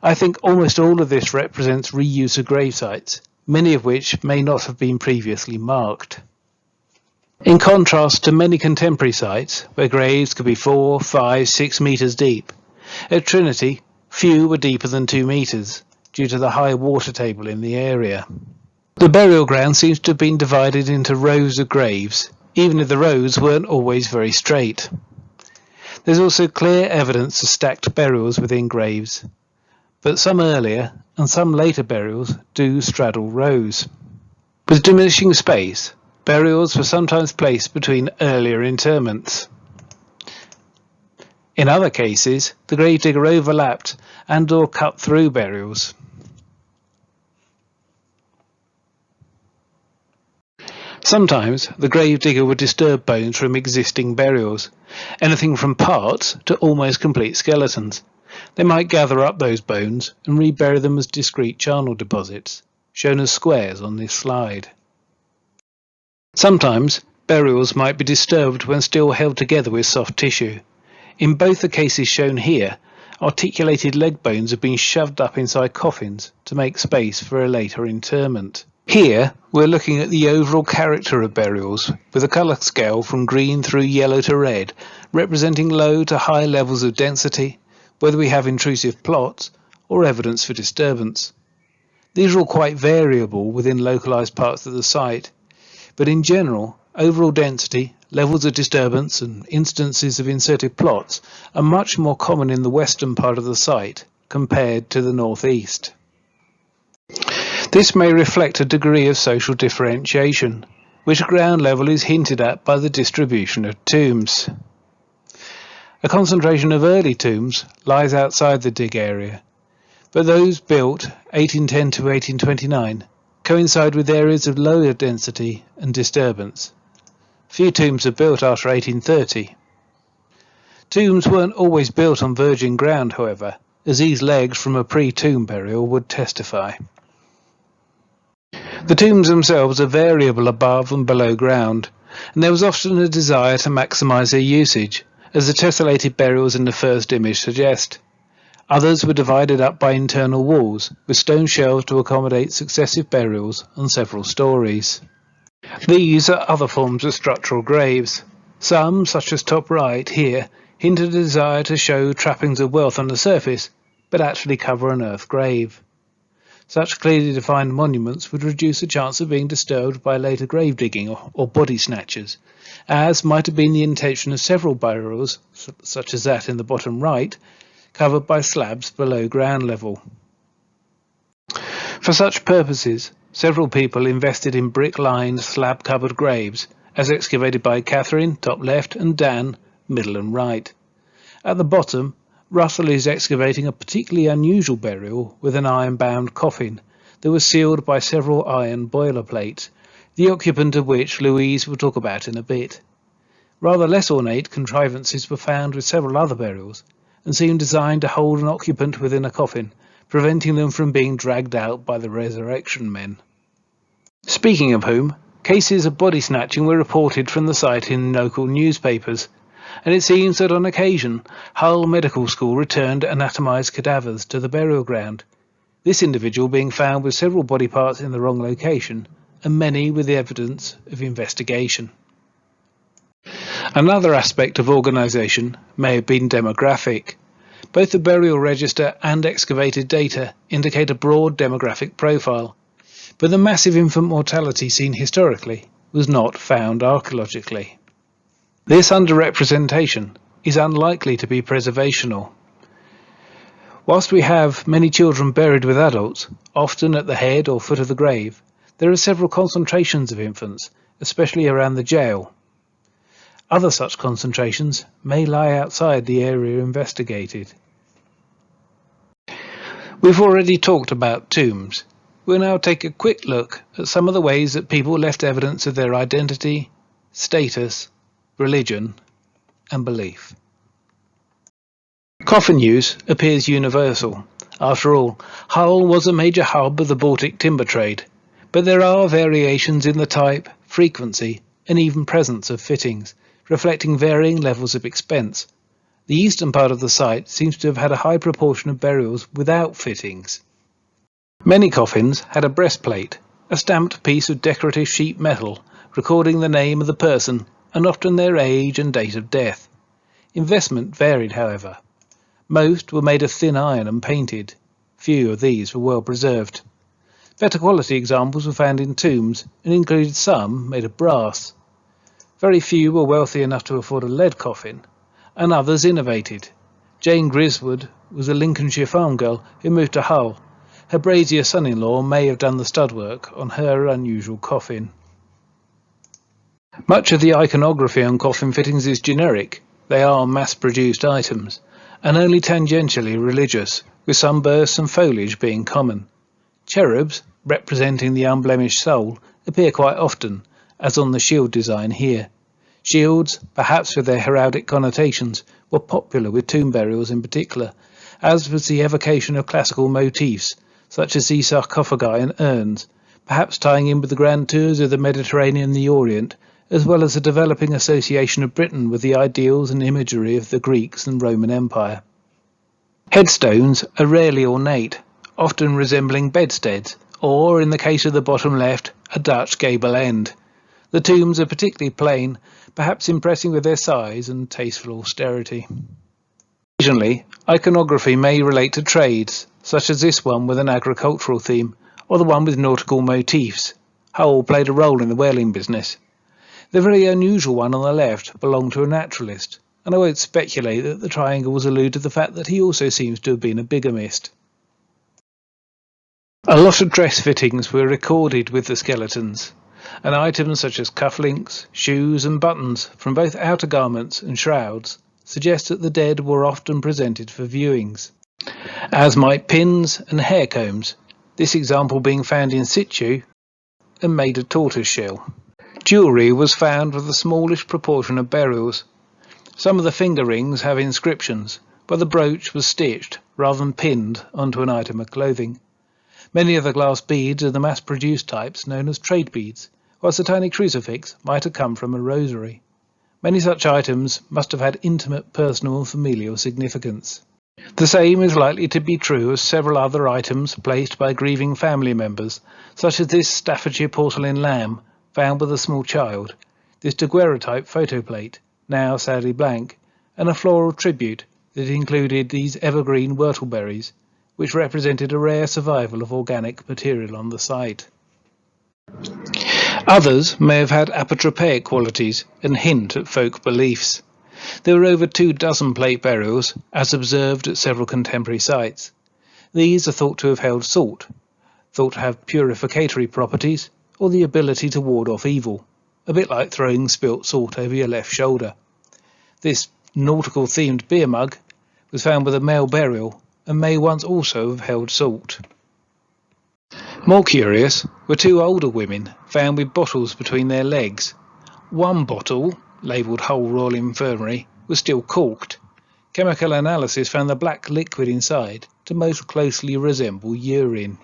I think almost all of this represents reuse of grave sites, many of which may not have been previously marked. In contrast to many contemporary sites, where graves could be 4, 5, 6 metres deep, at Trinity, few were deeper than 2 metres, due to the high water table in the area. The burial ground seems to have been divided into rows of graves, even if the rows weren't always very straight. There's also clear evidence of stacked burials within graves, but some earlier and some later burials do straddle rows. With diminishing space, burials were sometimes placed between earlier interments. In other cases, the gravedigger overlapped and/or cut through burials. Sometimes the gravedigger would disturb bones from existing burials, anything from parts to almost complete skeletons. They might gather up those bones and rebury them as discrete charnel deposits, shown as squares on this slide. Sometimes burials might be disturbed when still held together with soft tissue. In both the cases shown here, articulated leg bones have been shoved up inside coffins to make space for a later interment. Here we're looking at the overall character of burials, with a colour scale from green through yellow to red, representing low to high levels of density, whether we have intrusive plots or evidence for disturbance. These are all quite variable within localised parts of the site, but in general, overall density, levels of disturbance and instances of inserted plots are much more common in the western part of the site compared to the northeast. This may reflect a degree of social differentiation, which at ground level is hinted at by the distribution of tombs. A concentration of early tombs lies outside the dig area, but those built 1810 to 1829 coincide with areas of lower density and disturbance. Few tombs are built after 1830. Tombs weren't always built on virgin ground, however, as these legs from a pre-tomb burial would testify. The tombs themselves are variable above and below ground, and there was often a desire to maximise their usage, as the tessellated burials in the first image suggest. Others were divided up by internal walls, with stone shelves to accommodate successive burials on several stories. These are other forms of structural graves. Some, such as top right here, hint at a desire to show trappings of wealth on the surface, but actually cover an earth grave. Such clearly defined monuments would reduce the chance of being disturbed by later grave digging or body snatchers, as might have been the intention of several burials, such as that in the bottom right, covered by slabs below ground level. For such purposes, several people invested in brick-lined, slab-covered graves, as excavated by Catherine, top left, and Dan, middle and right. At the bottom, Russell is excavating a particularly unusual burial with an iron-bound coffin that was sealed by several iron boiler plates, the occupant of which Louise will talk about in a bit. Rather less ornate contrivances were found with several other burials, and seemed designed to hold an occupant within a coffin, preventing them from being dragged out by the resurrection men. Speaking of whom, cases of body snatching were reported from the site in local newspapers, and it seems that on occasion Hull Medical School returned anatomised cadavers to the burial ground, this individual being found with several body parts in the wrong location, and many with the evidence of investigation. Another aspect of organisation may have been demographic. Both the burial register and excavated data indicate a broad demographic profile, but the massive infant mortality seen historically was not found archaeologically. This underrepresentation is unlikely to be preservational. Whilst we have many children buried with adults, often at the head or foot of the grave, there are several concentrations of infants, especially around the jail. Other such concentrations may lie outside the area investigated. We've already talked about tombs. We'll now take a quick look at some of the ways that people left evidence of their identity, status, religion, and belief. Coffin use appears universal. After all, Hull was a major hub of the Baltic timber trade, but there are variations in the type, frequency, and even presence of fittings, reflecting varying levels of expense. The eastern part of the site seems to have had a high proportion of burials without fittings. Many coffins had a breastplate, a stamped piece of decorative sheet metal recording the name of the person and often their age and date of death. Investment varied, however. Most were made of thin iron and painted. Few of these were well preserved. Better quality examples were found in tombs and included some made of brass. Very few were wealthy enough to afford a lead coffin, and others innovated. Jane Griswood was a Lincolnshire farm girl who moved to Hull. Her brazier son-in-law may have done the stud work on her unusual coffin. Much of the iconography on coffin fittings is generic. They are mass-produced items, and only tangentially religious, with some bursts and foliage being common. Cherubs, representing the unblemished soul, appear quite often, as on the shield design here. Shields, perhaps with their heraldic connotations, were popular with tomb burials in particular, as was the evocation of classical motifs, such as these sarcophagi and urns, perhaps tying in with the grand tours of the Mediterranean and the Orient, as well as a developing association of Britain with the ideals and imagery of the Greeks and Roman Empire. Headstones are rarely ornate, often resembling bedsteads, or, in the case of the bottom left, a Dutch gable end. The tombs are particularly plain, perhaps impressing with their size and tasteful austerity. Occasionally, iconography may relate to trades, such as this one with an agricultural theme, or the one with nautical motifs. Hull played a role in the whaling business. The very unusual one on the left belonged to a naturalist, and I won't speculate that the triangles allude to the fact that he also seems to have been a bigamist. A lot of dress fittings were recorded with the skeletons, and items such as cufflinks, shoes and buttons from both outer garments and shrouds suggest that the dead were often presented for viewings, as might pins and hair combs, this example being found in situ and made of tortoiseshell. Jewellery was found with a smallish proportion of burials. Some of the finger rings have inscriptions, but the brooch was stitched rather than pinned onto an item of clothing. Many of the glass beads are the mass-produced types known as trade beads, whilst the tiny crucifix might have come from a rosary. Many such items must have had intimate personal and familial significance. The same is likely to be true of several other items placed by grieving family members, such as this Staffordshire porcelain lamb found with a small child, this daguerreotype photo plate, now sadly blank, and a floral tribute that included these evergreen whortleberries, which represented a rare survival of organic material on the site. Others may have had apotropaic qualities and hint at folk beliefs. There were over 24 plate burials, as observed at several contemporary sites. These are thought to have held salt, thought to have purificatory properties, or the ability to ward off evil, a bit like throwing spilt salt over your left shoulder. This nautical-themed beer mug was found with a male burial and may once also have held salt. More curious were 2 older women found with bottles between their legs. One bottle, labelled Hull Royal Infirmary, was still corked. Chemical analysis found the black liquid inside to most closely resemble urine.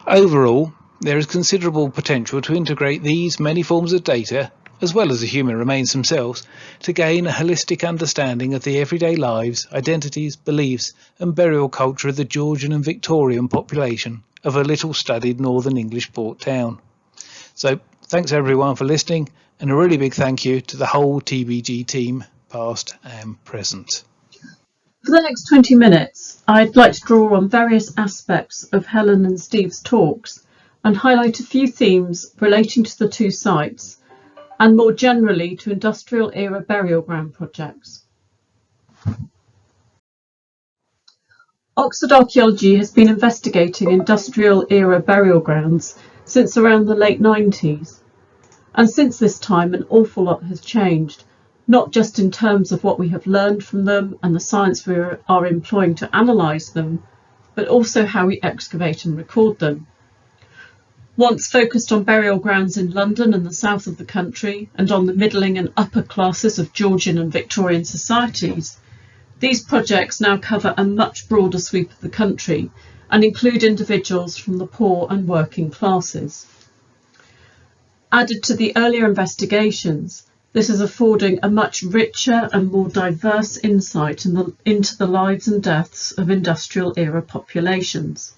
Overall, there is considerable potential to integrate these many forms of data, as well as the human remains themselves, to gain a holistic understanding of the everyday lives, identities, beliefs and burial culture of the Georgian and Victorian population of a little studied northern English port town. So thanks everyone for listening, and a really big thank you to the whole TBG team, past and present. For the next 20 minutes, I'd like to draw on various aspects of Helen and Steve's talks and highlight a few themes relating to the 2 sites and more generally to industrial era burial ground projects. Oxford Archaeology has been investigating industrial era burial grounds since around the late 90s. And since this time, an awful lot has changed, not just in terms of what we have learned from them and the science we are employing to analyse them, but also how we excavate and record them. Once focused on burial grounds in London and the south of the country and on the middling and upper classes of Georgian and Victorian societies, these projects now cover a much broader sweep of the country and include individuals from the poor and working classes. Added to the earlier investigations, this is affording a much richer and more diverse insight into the lives and deaths of industrial era populations.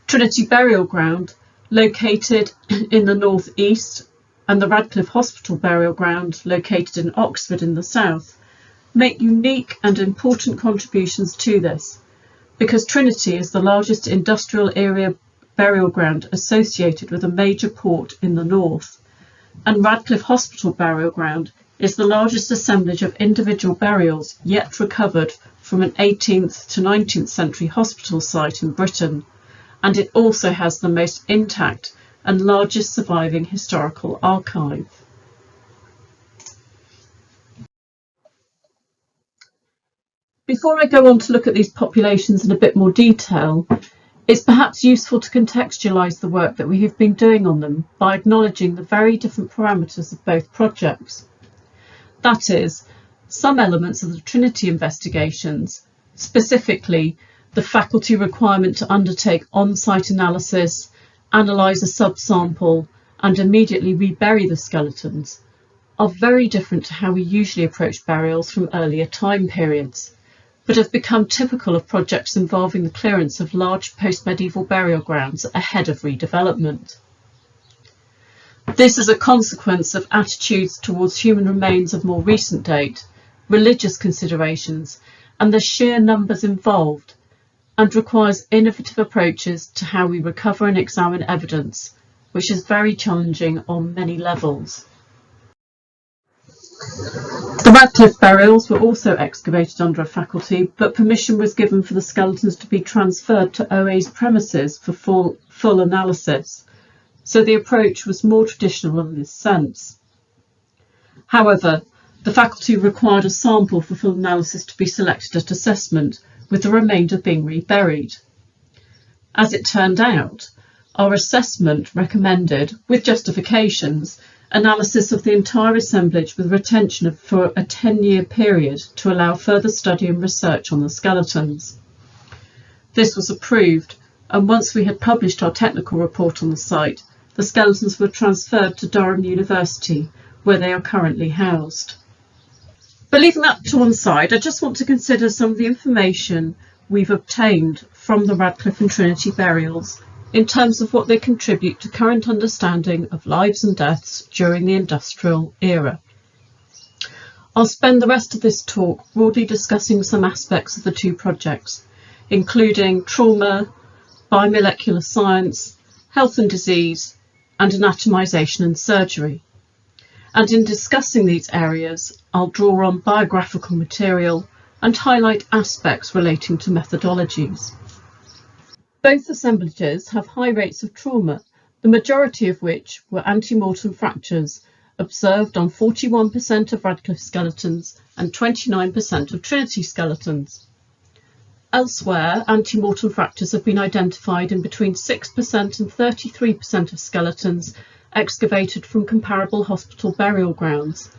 Trinity Burial Ground, located in the north east, and the Radcliffe Hospital Burial Ground, located in Oxford in the south, make unique and important contributions to this, because Trinity is the largest industrial area burial ground associated with a major port in the north, and Radcliffe Hospital Burial Ground is the largest assemblage of individual burials yet recovered from an 18th to 19th century hospital site in Britain, and it also has the most intact and largest surviving historical archive. Before I go on to look at these populations in a bit more detail, it's perhaps useful to contextualise the work that we have been doing on them by acknowledging the very different parameters of both projects. That is, some elements of the Trinity investigations, specifically the faculty requirement to undertake on-site analysis, analyse a subsample and immediately rebury the skeletons, are very different to how we usually approach burials from earlier time periods, but have become typical of projects involving the clearance of large post-medieval burial grounds ahead of redevelopment. This is a consequence of attitudes towards human remains of more recent date, religious considerations, and the sheer numbers involved, and requires innovative approaches to how we recover and examine evidence, which is very challenging on many levels. The Radcliffe burials were also excavated under a faculty, but permission was given for the skeletons to be transferred to OA's premises for full analysis, so the approach was more traditional in this sense. However, the faculty required a sample for full analysis to be selected at assessment, with the remainder being reburied. As it turned out, our assessment recommended, with justifications, analysis of the entire assemblage with retention for a 10-year period to allow further study and research on the skeletons. This was approved, and once we had published our technical report on the site, the skeletons were transferred to Durham University, where they are currently housed. But leaving that to one side, I just want to consider some of the information we've obtained from the Radcliffe and Trinity burials in terms of what they contribute to current understanding of lives and deaths during the industrial era. I'll spend the rest of this talk broadly discussing some aspects of the two projects, including trauma, biomolecular science, health and disease, and anatomization and surgery. And in discussing these areas, I'll draw on biographical material and highlight aspects relating to methodologies. Both assemblages have high rates of trauma, the majority of which were ante-mortem fractures, observed on 41% of Radcliffe skeletons and 29% of Trinity skeletons. Elsewhere, ante-mortem fractures have been identified in between 6% and 33% of skeletons excavated from comparable hospital burial grounds,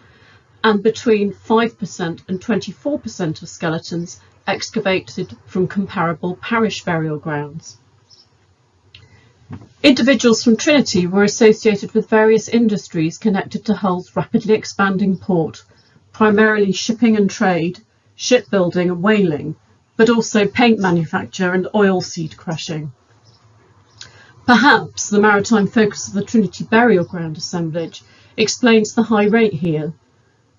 and between 5% and 24% of skeletons excavated from comparable parish burial grounds. Individuals from Trinity were associated with various industries connected to Hull's rapidly expanding port, primarily shipping and trade, shipbuilding and whaling, but also paint manufacture and oilseed crushing. Perhaps the maritime focus of the Trinity burial ground assemblage explains the high rate here,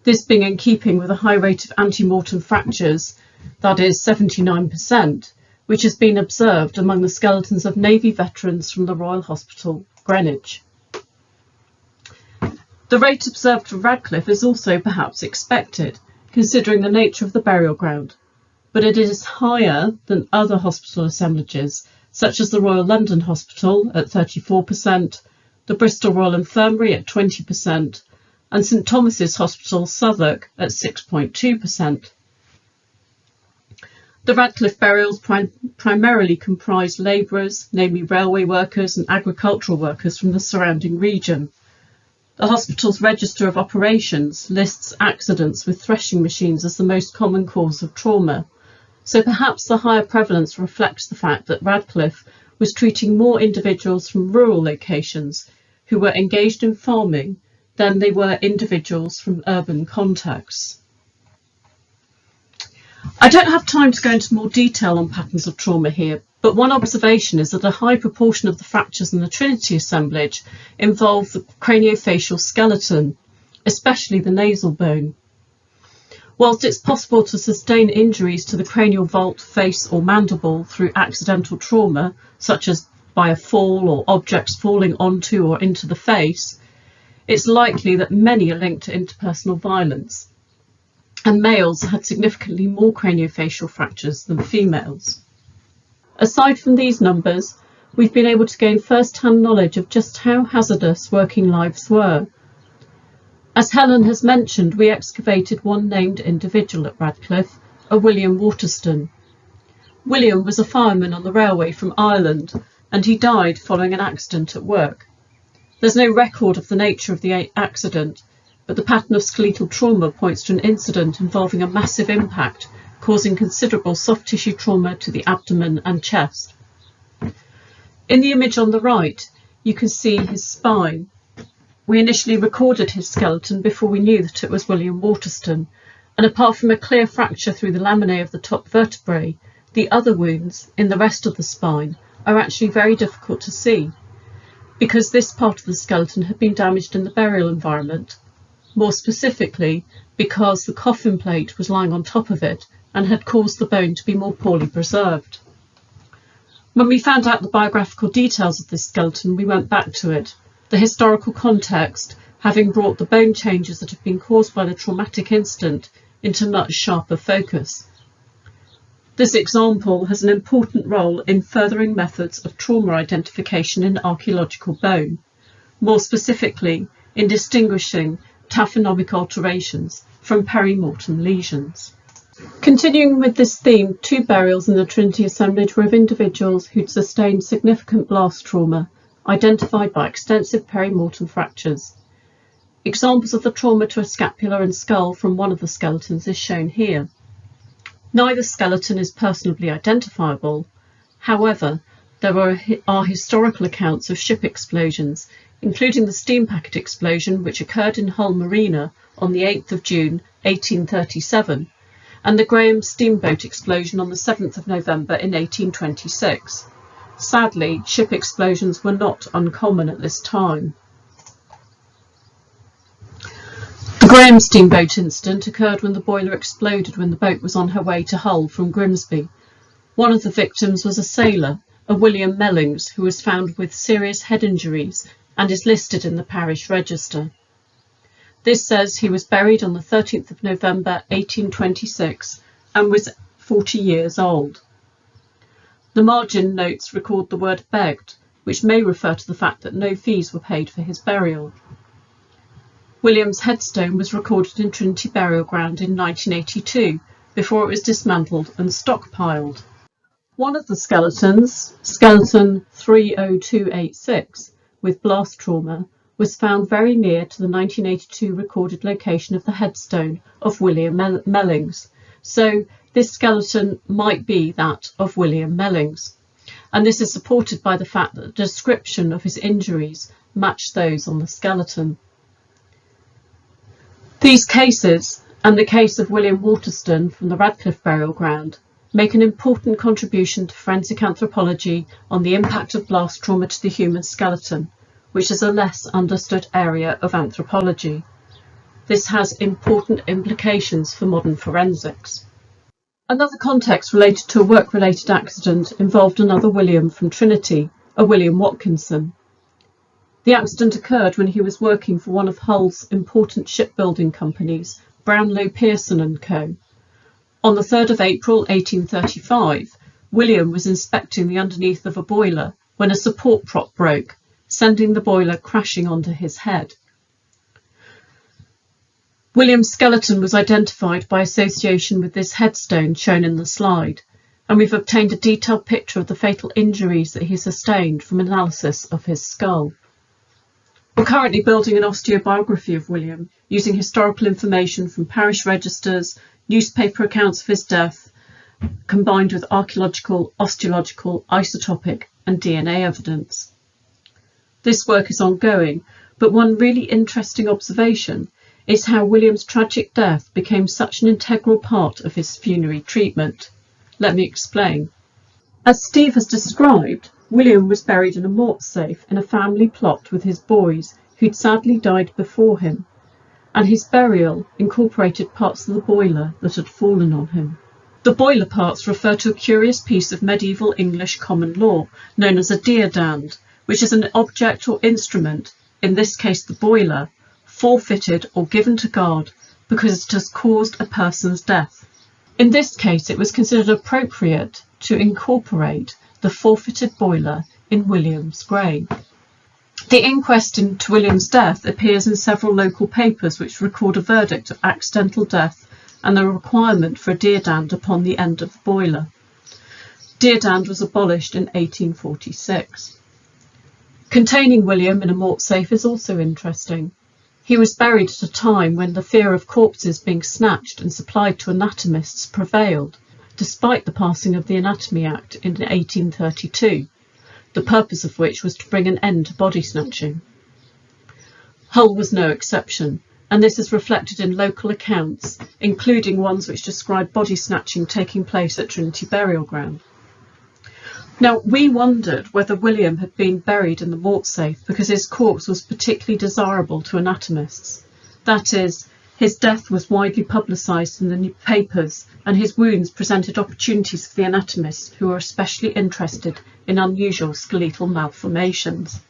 this being in keeping with a high rate of ante-mortem fractures, that is 79%, which has been observed among the skeletons of Navy veterans from the Royal Hospital, Greenwich. The rate observed for Radcliffe is also perhaps expected, considering the nature of the burial ground, but it is higher than other hospital assemblages, such as the Royal London Hospital at 34%, the Bristol Royal Infirmary at 20%, and St Thomas's Hospital, Southwark at 6.2%. The Radcliffe burials primarily comprised labourers, namely railway workers and agricultural workers from the surrounding region. The hospital's Register of Operations lists accidents with threshing machines as the most common cause of trauma, so perhaps the higher prevalence reflects the fact that Radcliffe was treating more individuals from rural locations who were engaged in farming than they were individuals from urban contexts. I don't have time to go into more detail on patterns of trauma here, but one observation is that a high proportion of the fractures in the Trinity assemblage involve the craniofacial skeleton, especially the nasal bone. Whilst it's possible to sustain injuries to the cranial vault, face or mandible through accidental trauma, such as by a fall or objects falling onto or into the face, it's likely that many are linked to interpersonal violence, and males had significantly more craniofacial fractures than females. Aside from these numbers, we've been able to gain first-hand knowledge of just how hazardous working lives were. As Helen has mentioned, we excavated one named individual at Radcliffe, a William Waterston. William was a fireman on the railway from Ireland, and he died following an accident at work. There's no record of the nature of the accident, but the pattern of skeletal trauma points to an incident involving a massive impact, causing considerable soft tissue trauma to the abdomen and chest. In the image on the right, you can see his spine. We initially recorded his skeleton before we knew that it was William Waterston, and apart from a clear fracture through the laminae of the top vertebrae, the other wounds in the rest of the spine are actually very difficult to see, because this part of the skeleton had been damaged in the burial environment, more specifically because the coffin plate was lying on top of it and had caused the bone to be more poorly preserved. When we found out the biographical details of this skeleton, we went back to it, the historical context having brought the bone changes that have been caused by the traumatic incident into much sharper focus. This example has an important role in furthering methods of trauma identification in archaeological bone, more specifically in distinguishing taphonomic alterations from perimortem lesions. Continuing with this theme, two burials in the Trinity assemblage were of individuals who'd sustained significant blast trauma, identified by extensive perimortem fractures. Examples of the trauma to a scapula and skull from one of the skeletons is shown here. Neither skeleton is personally identifiable. However, there are historical accounts of ship explosions, including the steam packet explosion which occurred in Hull Marina on the 8th of June 1837, and the Graham steamboat explosion on the 7th of November in 1826. Sadly, ship explosions were not uncommon at this time. The Graham steamboat incident occurred when the boiler exploded when the boat was on her way to Hull from Grimsby. One of the victims was a sailor, a William Mellings, who was found with serious head injuries and is listed in the parish register. This says he was buried on the 13th of November 1826 and was 40 years old. The margin notes record the word begged, which may refer to the fact that no fees were paid for his burial. William's headstone was recorded in Trinity Burial Ground in 1982, before it was dismantled and stockpiled. One of the skeletons, skeleton 30286, with blast trauma, was found very near to the 1982 recorded location of the headstone of William Mellings. So this skeleton might be that of William Mellings. And this is supported by the fact that the description of his injuries matched those on the skeleton. These cases, and the case of William Waterston from the Radcliffe Burial Ground, make an important contribution to forensic anthropology on the impact of blast trauma to the human skeleton, which is a less understood area of anthropology. This has important implications for modern forensics. Another context related to a work-related accident involved another William from Trinity, a William Watkinson. The accident occurred when he was working for one of Hull's important shipbuilding companies, Brownlow Pearson & Co. On the 3rd of April 1835, William was inspecting the underneath of a boiler when a support prop broke, sending the boiler crashing onto his head. William's skeleton was identified by association with this headstone shown in the slide, and we've obtained a detailed picture of the fatal injuries that he sustained from analysis of his skull. We're currently building an osteobiography of William, using historical information from parish registers, newspaper accounts of his death, combined with archaeological, osteological, isotopic and DNA evidence. This work is ongoing, but one really interesting observation is how William's tragic death became such an integral part of his funerary treatment. Let me explain. As Steve has described, William was buried in a mort safe in a family plot with his boys, who'd sadly died before him, and his burial incorporated parts of the boiler that had fallen on him. The boiler parts refer to a curious piece of medieval English common law known as a deerdand, which is an object or instrument, in this case the boiler, forfeited or given to guard because it has caused a person's death. In this case, it was considered appropriate to incorporate the forfeited boiler in William's grave. The inquest into William's death appears in several local papers which record a verdict of accidental death and the requirement for a deerdand upon the end of the boiler. Deerdand was abolished in 1846. Containing William in a mort safe is also interesting. He was buried at a time when the fear of corpses being snatched and supplied to anatomists prevailed, despite the passing of the Anatomy Act in 1832, the purpose of which was to bring an end to body snatching. Hull was no exception, and this is reflected in local accounts, including ones which describe body snatching taking place at Trinity Burial Ground. Now, we wondered whether William had been buried in the mort safe because his corpse was particularly desirable to anatomists. That is, his death was widely publicised in the papers, and his wounds presented opportunities for the anatomists who were especially interested in unusual skeletal malformations.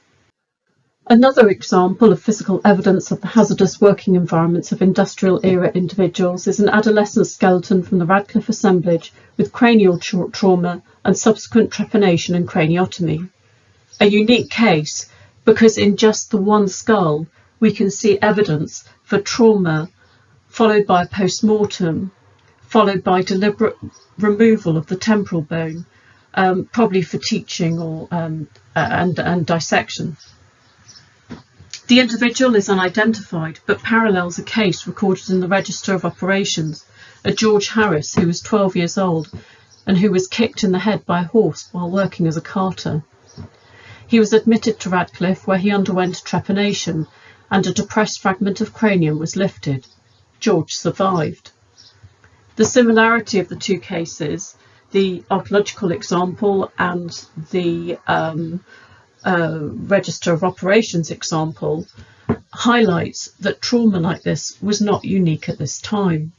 Another example of physical evidence of the hazardous working environments of industrial-era individuals is an adolescent skeleton from the Radcliffe assemblage with cranial trauma and subsequent trepanation and craniotomy. A unique case because in just the one skull we can see evidence for trauma followed by a post-mortem, followed by deliberate removal of the temporal bone, probably for teaching or and dissection. The individual is unidentified, but parallels a case recorded in the Register of Operations, a George Harris who was 12 years old and who was kicked in the head by a horse while working as a carter. He was admitted to Radcliffe, where he underwent trepanation, and a depressed fragment of cranium was lifted. George survived. The similarity of the two cases the archaeological example and the Register of Operations example highlights that trauma like this was not unique at this time.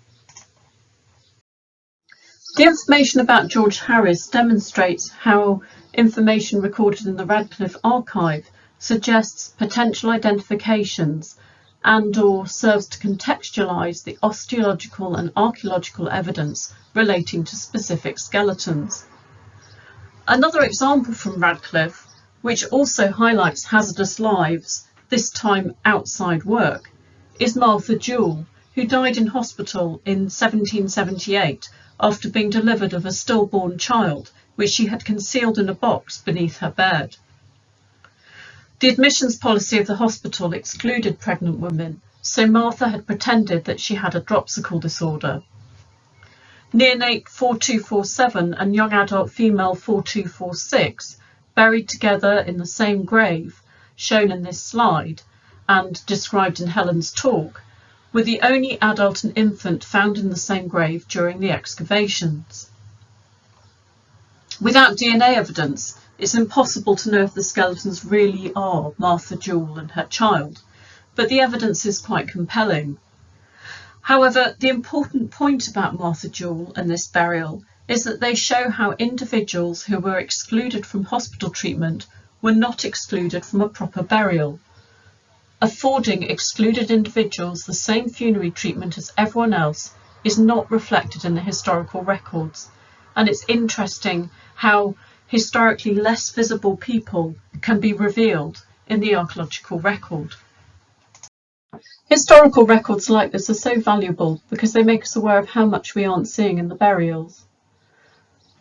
The information about George Harris demonstrates how information recorded in the Radcliffe archive suggests potential identifications and/or serves to contextualise the osteological and archaeological evidence relating to specific skeletons. Another example from Radcliffe, which also highlights hazardous lives, this time outside work, is Martha Jewell, who died in hospital in 1778 after being delivered of a stillborn child, which she had concealed in a box beneath her bed. The admissions policy of the hospital excluded pregnant women, so Martha had pretended that she had a dropsical disorder. Neonate 4247 and young adult female 4246, buried together in the same grave, shown in this slide and described in Helen's talk, were the only adult and infant found in the same grave during the excavations. Without DNA evidence, it's impossible to know if the skeletons really are Martha Jewell and her child, but the evidence is quite compelling. However, the important point about Martha Jewell and this burial is that they show how individuals who were excluded from hospital treatment were not excluded from a proper burial. Affording excluded individuals the same funerary treatment as everyone else is not reflected in the historical records, and it's interesting how historically less visible people can be revealed in the archaeological record. Historical records like this are so valuable because they make us aware of how much we aren't seeing in the burials.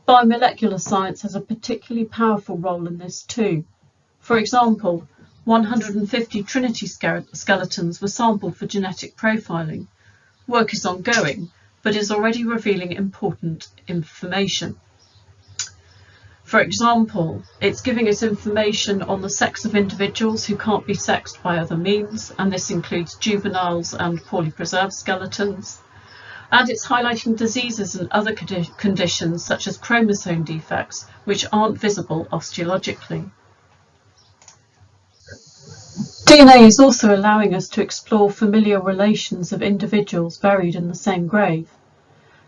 Biomolecular science has a particularly powerful role in this too. For example, 150 Trinity skeletons were sampled for genetic profiling. Work is ongoing, but is already revealing important information. For example, it's giving us information on the sex of individuals who can't be sexed by other means, and this includes juveniles and poorly preserved skeletons. And it's highlighting diseases and other conditions such as chromosome defects, which aren't visible osteologically. DNA is also allowing us to explore familiar relations of individuals buried in the same grave.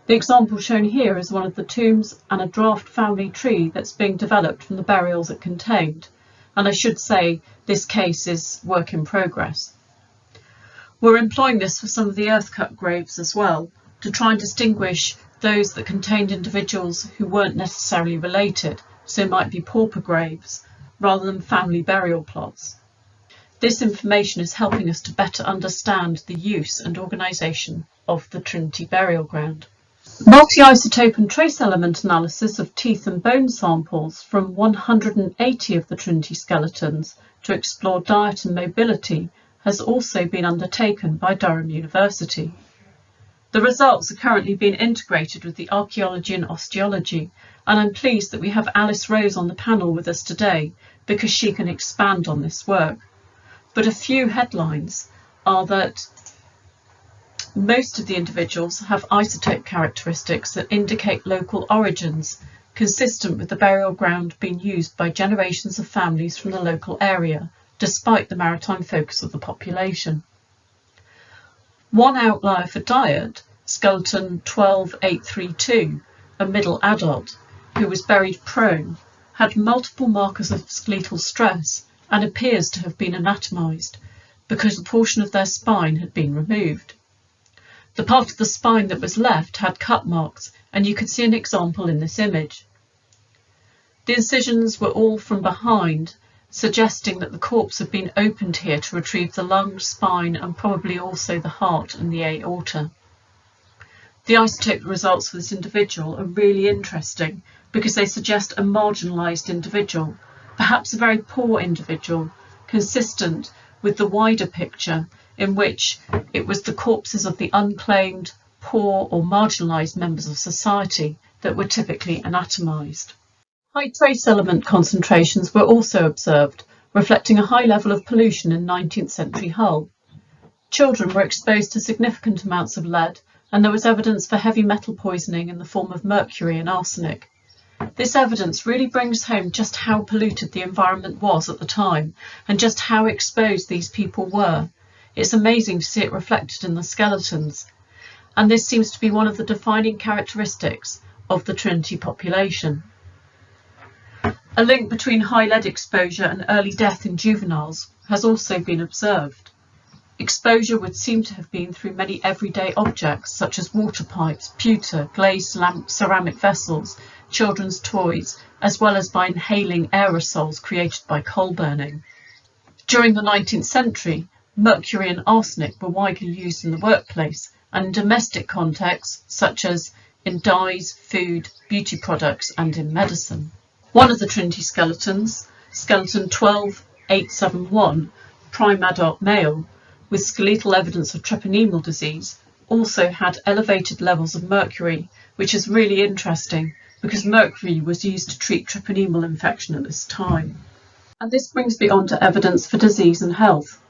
The example shown here is one of the tombs and a draft family tree that's being developed from the burials it contained, and I should say this case is work in progress. We're employing this for some of the earth-cut graves as well, to try and distinguish those that contained individuals who weren't necessarily related, so might be pauper graves, rather than family burial plots. This information is helping us to better understand the use and organisation of the Trinity burial ground. Multi-isotope and trace element analysis of teeth and bone samples from 180 of the Trinity skeletons to explore diet and mobility has also been undertaken by Durham University. The results are currently being integrated with the archaeology and osteology, and I'm pleased that we have Alice Rose on the panel with us today because she can expand on this work. But a few headlines are that most of the individuals have isotope characteristics that indicate local origins, consistent with the burial ground being used by generations of families from the local area, despite the maritime focus of the population. One outlier for diet, skeleton 12832, a middle adult, who was buried prone, had multiple markers of skeletal stress and appears to have been anatomised because a portion of their spine had been removed. The part of the spine that was left had cut marks, and you can see an example in this image. The incisions were all from behind, suggesting that the corpse had been opened here to retrieve the lungs, spine, and probably also the heart and the aorta. The isotope results for this individual are really interesting because they suggest a marginalised individual, perhaps a very poor individual, consistent with the wider picture in which it was the corpses of the unclaimed, poor or marginalised members of society that were typically anatomised. High trace element concentrations were also observed, reflecting a high level of pollution in 19th century Hull. Children were exposed to significant amounts of lead, and there was evidence for heavy metal poisoning in the form of mercury and arsenic. This evidence really brings home just how polluted the environment was at the time and just how exposed these people were. It's amazing to see it reflected in the skeletons, and this seems to be one of the defining characteristics of the Trinity population. A link between high lead exposure and early death in juveniles has also been observed. Exposure would seem to have been through many everyday objects such as water pipes, pewter, glazed ceramic vessels, children's toys, as well as by inhaling aerosols created by coal burning. During the 19th century, mercury and arsenic were widely used in the workplace and in domestic contexts such as in dyes, food, beauty products and in medicine. One of the Trinity skeletons, skeleton 12871, prime adult male, with skeletal evidence of treponemal disease, also had elevated levels of mercury, which is really interesting because mercury was used to treat treponemal infection at this time. And this brings me on to evidence for disease and health.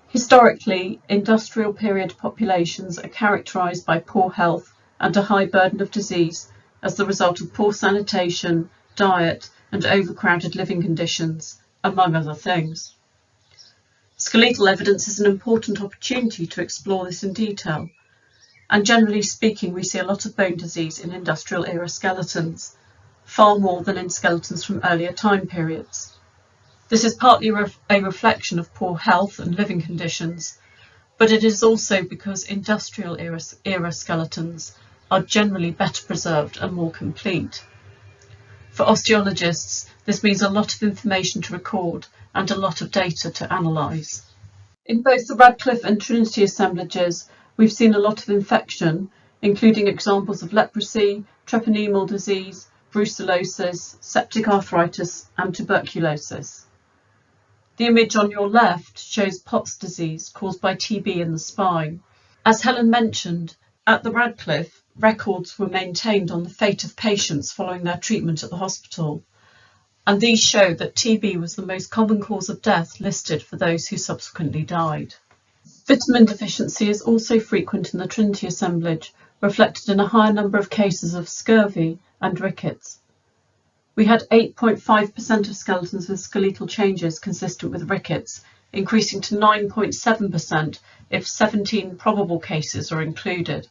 Historically, industrial period populations are characterised by poor health and a high burden of disease as the result of poor sanitation, diet and overcrowded living conditions, among other things. Skeletal evidence is an important opportunity to explore this in detail, and generally speaking we see a lot of bone disease in industrial era skeletons, far more than in skeletons from earlier time periods. This is partly a reflection of poor health and living conditions, but it is also because industrial era skeletons are generally better preserved and more complete. For osteologists, this means a lot of information to record and a lot of data to analyse. In both the Radcliffe and Trinity assemblages, we've seen a lot of infection, including examples of leprosy, treponemal disease, brucellosis, septic arthritis and tuberculosis. The image on your left shows Pott's disease caused by TB in the spine. As Helen mentioned, at the Radcliffe, records were maintained on the fate of patients following their treatment at the hospital, and these show that TB was the most common cause of death listed for those who subsequently died. Vitamin deficiency is also frequent in the Trinity assemblage, reflected in a higher number of cases of scurvy and rickets. We had 8.5% of skeletons with skeletal changes consistent with rickets, increasing to 9.7% if 17 probable cases are included.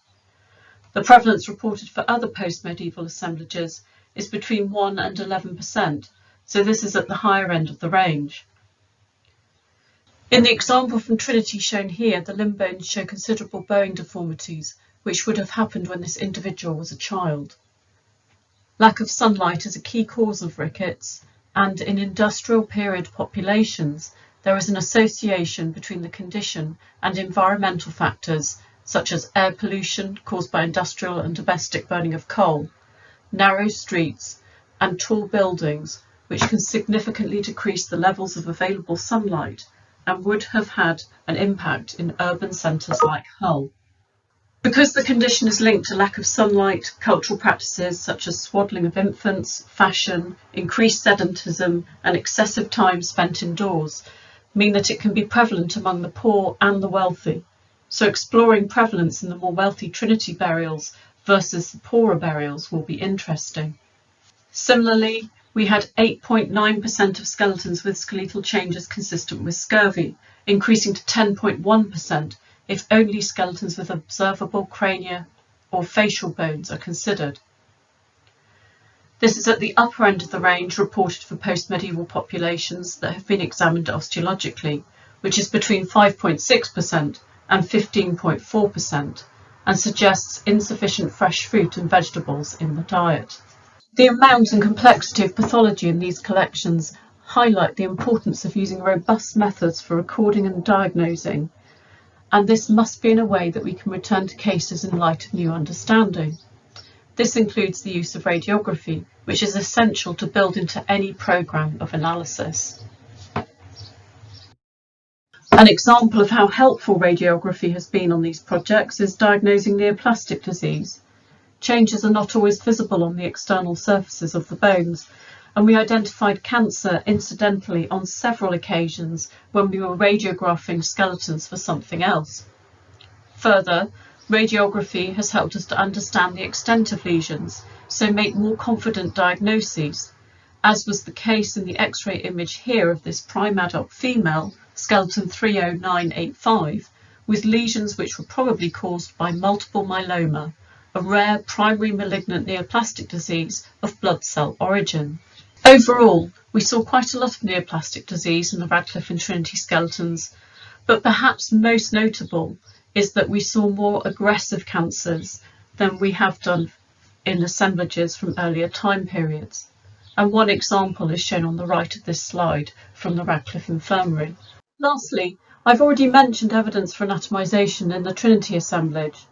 The prevalence reported for other post-medieval assemblages is between 1 and 11%, so this is at the higher end of the range. In the example from Trinity shown here, the limb bones show considerable bowing deformities, which would have happened when this individual was a child. Lack of sunlight is a key cause of rickets, and in industrial period populations, there is an association between the condition and environmental factors such as air pollution caused by industrial and domestic burning of coal, narrow streets, and tall buildings, which can significantly decrease the levels of available sunlight and would have had an impact in urban centres like Hull. Because the condition is linked to lack of sunlight, cultural practices such as swaddling of infants, fashion, increased sedentism, and excessive time spent indoors mean that it can be prevalent among the poor and the wealthy. So exploring prevalence in the more wealthy Trinity burials versus the poorer burials will be interesting. Similarly, we had 8.9% of skeletons with skeletal changes consistent with scurvy, increasing to 10.1% if only skeletons with observable crania or facial bones are considered. This is at the upper end of the range reported for post-medieval populations that have been examined osteologically, which is between 5.6% and 15.4%, and suggests insufficient fresh fruit and vegetables in the diet. The amount and complexity of pathology in these collections highlight the importance of using robust methods for recording and diagnosing, and this must be in a way that we can return to cases in light of new understanding. This includes the use of radiography, which is essential to build into any programme of analysis. An example of how helpful radiography has been on these projects is diagnosing neoplastic disease. Changes are not always visible on the external surfaces of the bones, and we identified cancer incidentally on several occasions when we were radiographing skeletons for something else. Further, Radiography has helped us to understand the extent of lesions, so make more confident diagnoses, as was the case in the X-ray image here of this prime adult female, skeleton 30985, with lesions which were probably caused by multiple myeloma, a rare primary malignant neoplastic disease of blood cell origin. Overall, we saw quite a lot of neoplastic disease in the Radcliffe and Trinity skeletons, but perhaps most notable is that we saw more aggressive cancers than we have done in assemblages from earlier time periods. And one example is shown on the right of this slide from the Radcliffe Infirmary. Lastly, I've already mentioned evidence for anatomization in the Trinity assemblage.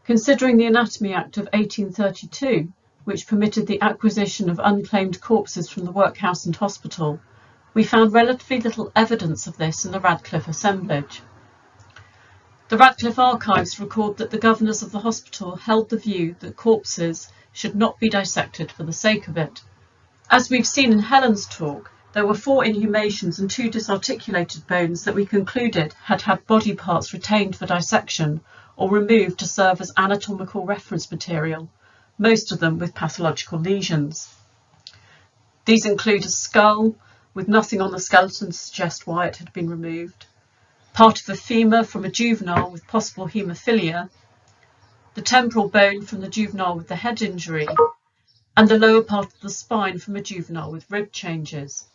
Considering the Anatomy Act of 1832, which permitted the acquisition of unclaimed corpses from the workhouse and hospital, we found relatively little evidence of this in the Radcliffe assemblage. The Radcliffe archives record that the governors of the hospital held the view that corpses should not be dissected for the sake of it. As we've seen in Helen's talk, there were 4 inhumations and 2 disarticulated bones that we concluded had had body parts retained for dissection or removed to serve as anatomical reference material, most of them with pathological lesions. These include a skull with nothing on the skeleton to suggest why it had been removed, part of a femur from a juvenile with possible haemophilia, the temporal bone from the juvenile with the head injury, and the lower part of the spine from a juvenile with rib changes.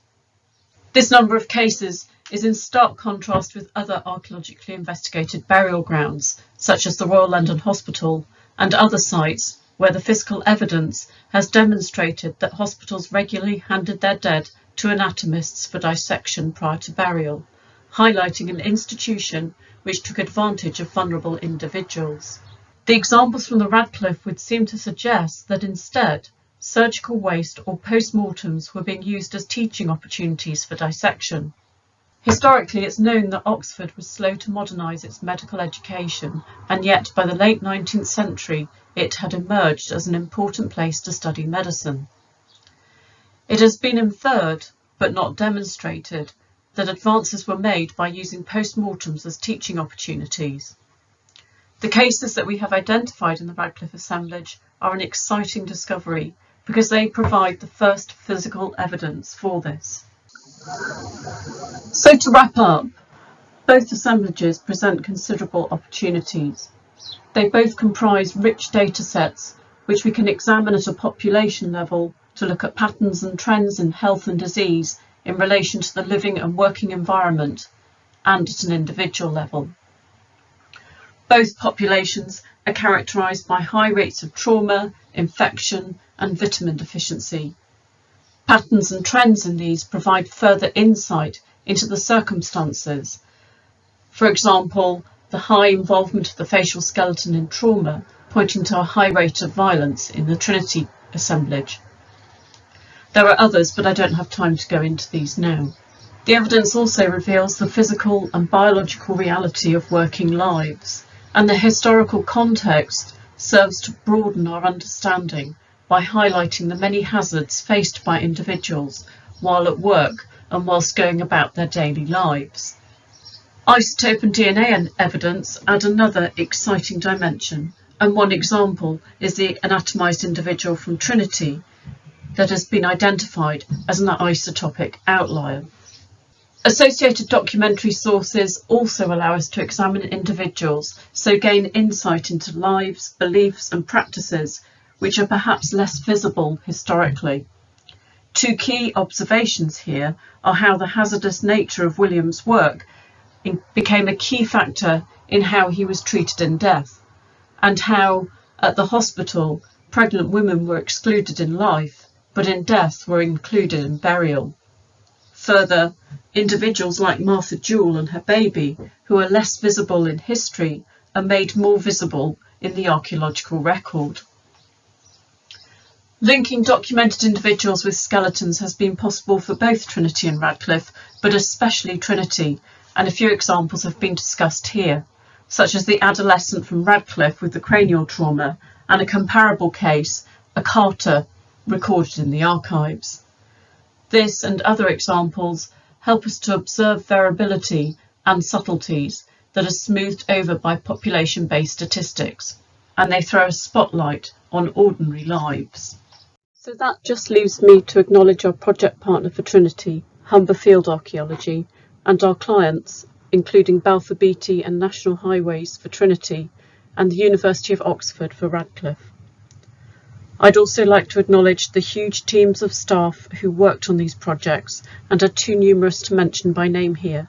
This number of cases is in stark contrast with other archaeologically investigated burial grounds, such as the Royal London Hospital and other sites where the physical evidence has demonstrated that hospitals regularly handed their dead to anatomists for dissection prior to burial, highlighting an institution which took advantage of vulnerable individuals. The examples from the Radcliffe would seem to suggest that instead, surgical waste or post-mortems were being used as teaching opportunities for dissection. Historically, it's known that Oxford was slow to modernise its medical education, and yet by the late 19th century it had emerged as an important place to study medicine. It has been inferred, but not demonstrated, that advances were made by using post-mortems as teaching opportunities. The cases that we have identified in the Radcliffe assemblage are an exciting discovery because they provide the first physical evidence for this. So to wrap up, both assemblages present considerable opportunities. They both comprise rich data sets which we can examine at a population level to look at patterns and trends in health and disease in relation to the living and working environment and at an individual level. Both populations are characterised by high rates of trauma, infection and vitamin deficiency. Patterns and trends in these provide further insight into the circumstances. For example, the high involvement of the facial skeleton in trauma, pointing to a high rate of violence in the Trinity assemblage. There are others, but I don't have time to go into these now. The evidence also reveals the physical and biological reality of working lives, and the historical context serves to broaden our understanding by highlighting the many hazards faced by individuals while at work and whilst going about their daily lives. Isotope and DNA evidence add another exciting dimension, and one example is the anatomised individual from Trinity that has been identified as an isotopic outlier. Associated documentary sources also allow us to examine individuals, so gain insight into lives, beliefs and practices which are perhaps less visible historically. 2 key observations here are how the hazardous nature of William's work became a key factor in how he was treated in death, and how at the hospital pregnant women were excluded in life, but in death were included in burial. Further, individuals like Martha Jewell and her baby, who are less visible in history, are made more visible in the archaeological record. Linking documented individuals with skeletons has been possible for both Trinity and Radcliffe, but especially Trinity, and a few examples have been discussed here, such as the adolescent from Radcliffe with the cranial trauma, and a comparable case, a Carter, recorded in the archives. This and other examples help us to observe variability and subtleties that are smoothed over by population-based statistics, and they throw a spotlight on ordinary lives. So that just leaves me to acknowledge our project partner for Trinity, Humber Field Archaeology, and our clients, including Balfour Beatty and National Highways for Trinity, and the University of Oxford for Radcliffe. I'd also like to acknowledge the huge teams of staff who worked on these projects and are too numerous to mention by name here.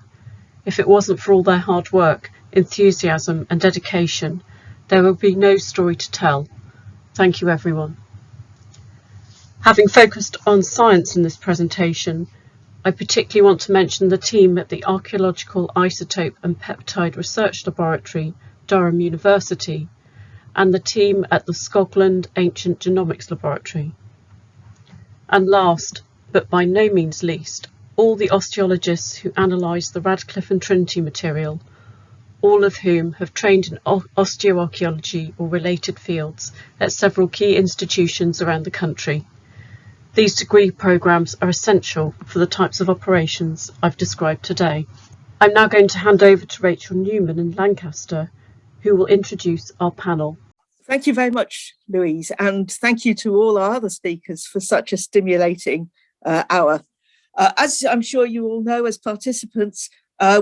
If it wasn't for all their hard work, enthusiasm and dedication, there would be no story to tell. Thank you, everyone. Having focused on science in this presentation, I particularly want to mention the team at the Archaeological Isotope and Peptide Research Laboratory, Durham University, and the team at the Scotland Ancient Genomics Laboratory. And last, but by no means least, all the osteologists who analysed the Radcliffe and Trinity material, all of whom have trained in osteoarchaeology or related fields at several key institutions around the country. These degree programmes are essential for the types of operations I've described today. I'm now going to hand over to Rachel Newman in Lancaster, who will introduce our panel. Thank you very much, Louise, and thank you to all our other speakers for such a stimulating hour. As I'm sure you all know, as participants,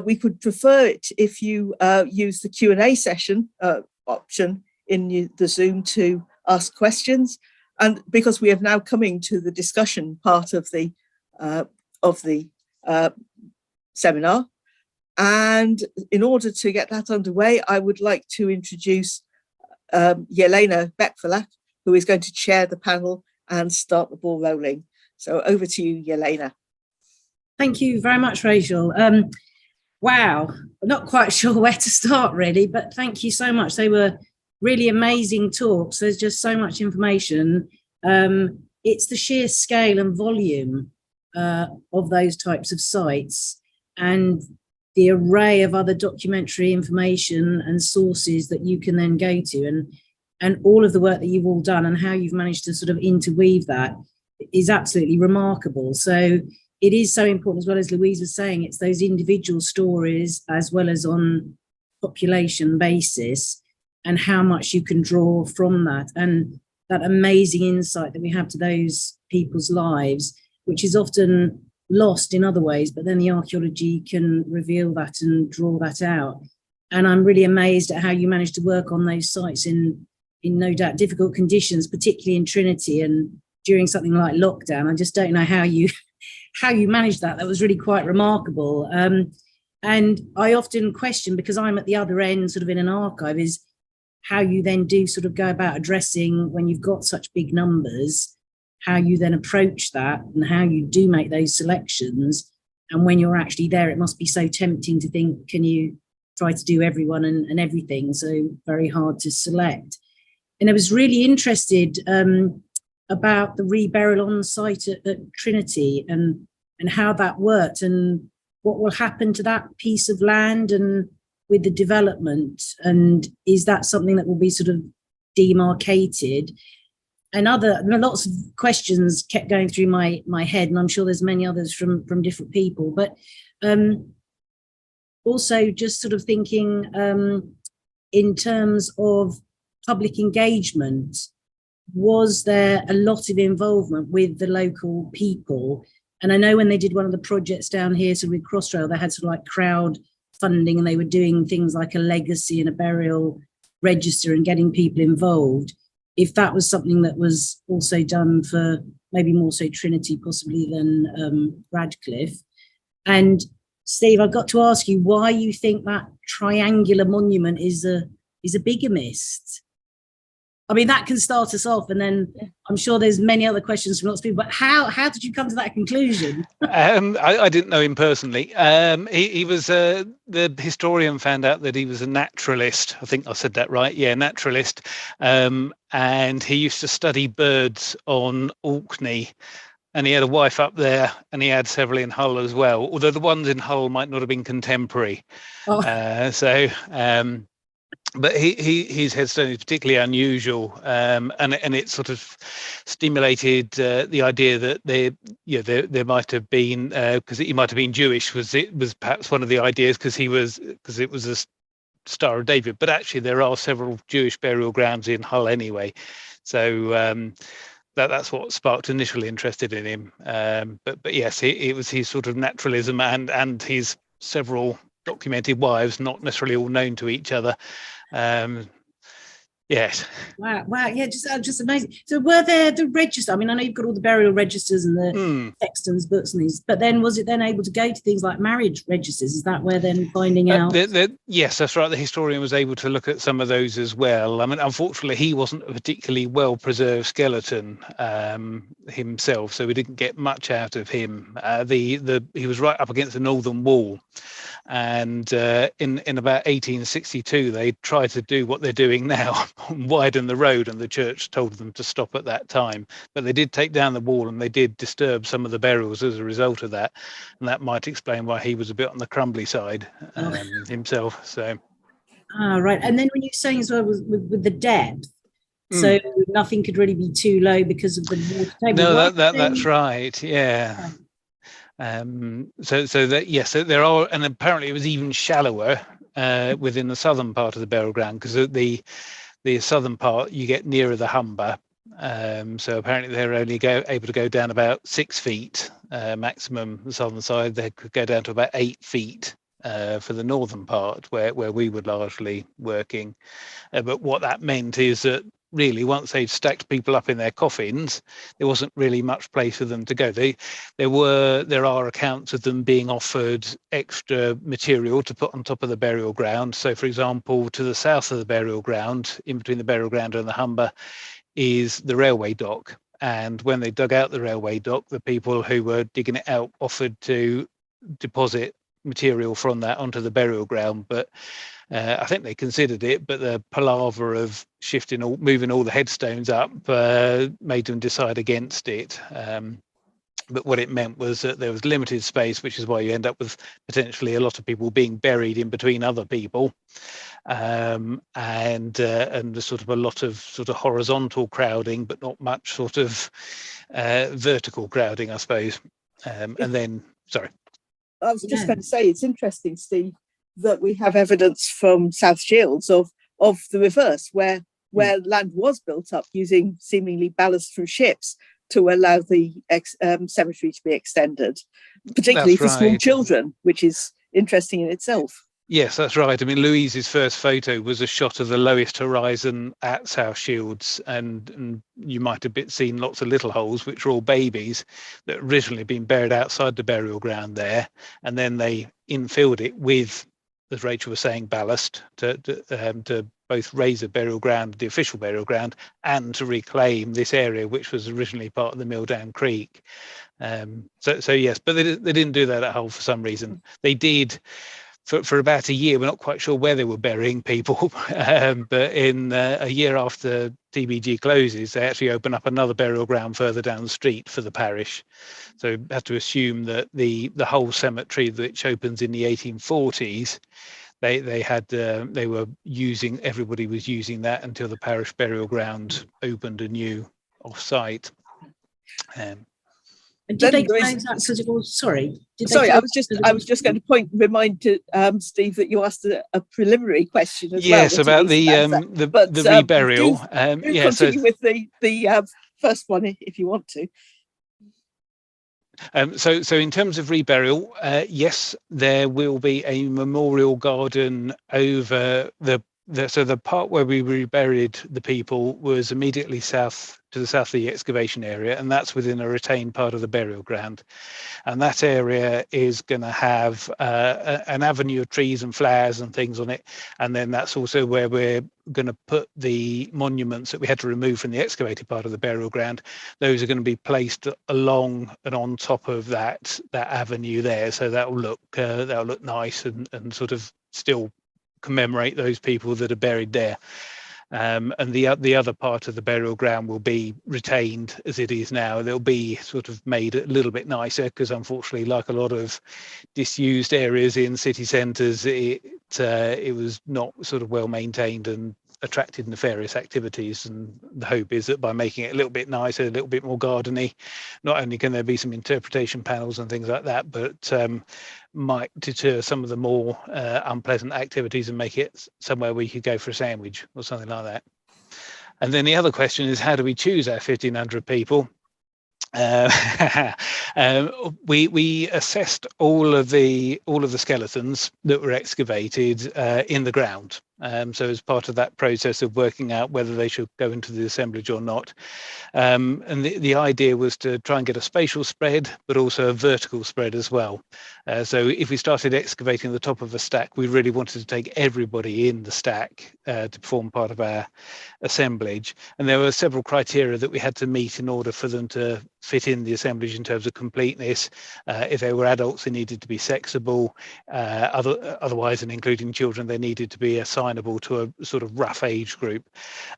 we could prefer it if you use the Q&A session option in the Zoom to ask questions. And because we are now coming to the discussion part of the seminar, and in order to get that underway, I would like to introduce Jelena Bekvalak, who is going to chair the panel and start the ball rolling. So over to you, Jelena. Thank you very much, Rachel. Wow, I'm not quite sure where to start really, but thank you so much. They were really amazing talks. There's just so much information. It's the sheer scale and volume of those types of sites and the array of other documentary information and sources that you can then go to, and all of the work that you've all done and how you've managed to sort of interweave that is absolutely remarkable. So it is so important, as well as Louise was saying, it's those individual stories as well as on population basis and how much you can draw from that, and that amazing insight that we have to those people's lives, which is often lost in other ways, but then the archaeology can reveal that and draw that out. And I'm really amazed at how you managed to work on those sites in no doubt difficult conditions, particularly in Trinity and during something like lockdown. I just don't know how you managed that. That was really quite remarkable. And I often question, because I'm at the other end, sort of in an archive, is how you then do sort of go about addressing when you've got such big numbers, how you then approach that and how you do make those selections. And when you're actually there, it must be so tempting to think, can you try to do everyone and everything? So very hard to select. And I was really interested about the reburial on site at Trinity and how that worked and what will happen to that piece of land and with the development, and is that something that will be sort of demarcated? And lots of questions kept going through my head, and I'm sure there's many others from different people, but also just sort of thinking in terms of public engagement, was there a lot of involvement with the local people? And I know when they did one of the projects down here, so with Crossrail, they had sort of like crowd funding, and they were doing things like a legacy and a burial register and getting people involved. If that was something that was also done for maybe more so Trinity possibly than Radcliffe. And Steve, I've got to ask you why you think that triangular monument is a bigamist. I mean, that can start us off, and then I'm sure there's many other questions from lots of people, but how did you come to that conclusion? I didn't know him personally. He was, the historian found out that he was a naturalist. I think I said that right. Yeah, naturalist. And he used to study birds on Orkney, and he had a wife up there, and he had several in Hull as well, although the ones in Hull might not have been contemporary. Oh. But his headstone is particularly unusual, and it sort of stimulated the idea that there might have been, because he might have been Jewish, was perhaps one of the ideas, because it was Star of David, but actually there are several Jewish burial grounds in Hull anyway. So that's what sparked initial interest in him. But yes, it was his sort of naturalism and his several documented wives, not necessarily all known to each other. Yes. Wow. Yeah, just amazing. So were there the register? I mean, I know you've got all the burial registers and the sextons books and these, but then was it then able to go to things like marriage registers? Is that where then finding out? Yes, that's right. The historian was able to look at some of those as well. I mean, unfortunately, he wasn't a particularly well-preserved skeleton himself, so we didn't get much out of him. He was right up against the northern wall. And in about 1862, they tried to do what they're doing now, widen the road, and the church told them to stop at that time. But they did take down the wall, and they did disturb some of the burials as a result of that. And that might explain why he was a bit on the crumbly side himself. So. Right. And then when you're saying as well with the depth, so nothing could really be too low because of the water table. No, that's right. Yeah. So there are, and apparently it was even shallower within the southern part of the burial ground, because the southern part you get nearer the Humber. So apparently they're only able to go down about 6 feet maximum. The southern side they could go down to about 8 feet for the northern part, where we were largely working. But what that meant is that really, once they'd stacked people up in their coffins, there wasn't really much place for them to go. There are accounts of them being offered extra material to put on top of the burial ground. So, for example, to the south of the burial ground, in between the burial ground and the Humber, is the railway dock. And when they dug out the railway dock, the people who were digging it out offered to deposit material from that onto the burial ground, but I think they considered it, but the palaver of moving all the headstones up made them decide against it. But what it meant was that there was limited space, which is why you end up with potentially a lot of people being buried in between other people, and sort of a lot of sort of horizontal crowding, but not much sort of vertical crowding, I suppose. And then, sorry. I was just going to say, it's interesting, Steve, that we have evidence from South Shields of the reverse, where land was built up using seemingly ballast from ships to allow the cemetery to be extended, particularly for small children, which is interesting in itself. Yes, that's right. I mean, Louise's first photo was a shot of the lowest horizon at South Shields, and you might have seen lots of little holes, which were all babies that originally had been buried outside the burial ground there, and then they infilled it with, as Rachel was saying, ballast to both raise the burial ground, the official burial ground, and to reclaim this area, which was originally part of the Milldown Creek. So yes, but they didn't do that at Hull for some reason. They did. For about a year, we're not quite sure where they were burying people, but in a year after TBG closes, they actually open up another burial ground further down the street for the parish. So you have to assume that the whole cemetery, which opens in the 1840s, everybody was using that until the parish burial ground opened anew off-site. And did they close that because it was sorry? I was just going to remind Steve that you asked a preliminary question as well. Yes, about the reburial. Continue with the first one if you want to. So in terms of reburial, yes, there will be a memorial garden over the part where we reburied the people was immediately to the south of the excavation area, and that's within a retained part of the burial ground. And that area is going to have an avenue of trees and flowers and things on it. And then that's also where we're going to put the monuments that we had to remove from the excavated part of the burial ground. Those are going to be placed along and on top of that avenue there. So that'll look nice and sort of still commemorate those people that are buried there. And the other part of the burial ground will be retained as it is now. They'll be sort of made a little bit nicer because, unfortunately, like a lot of disused areas in city centres, it was not sort of well maintained, and attracted nefarious activities. And the hope is that by making it a little bit nicer, a little bit more gardeny, not only can there be some interpretation panels and things like that, but might deter some of the more unpleasant activities and make it somewhere where you could go for a sandwich or something like that. And then the other question is, how do we choose our 1,500 people? We assessed all of the skeletons that were excavated in the ground. So as part of that process of working out whether they should go into the assemblage or not, and the idea was to try and get a spatial spread, but also a vertical spread as well. So if we started excavating the top of a stack, we really wanted to take everybody in the stack to form part of our assemblage. And there were several criteria that we had to meet in order for them to fit in the assemblage in terms of completeness. If they were adults, they needed to be sexable. Otherwise, and including children, they needed to be assignable to a sort of rough age group.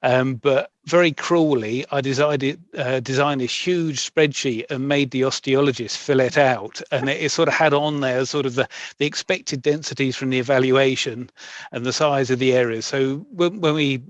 But very cruelly, I designed this huge spreadsheet and made the osteologist fill it out. And it sort of had on there sort of the expected densities from the evaluation and the size of the areas. So when we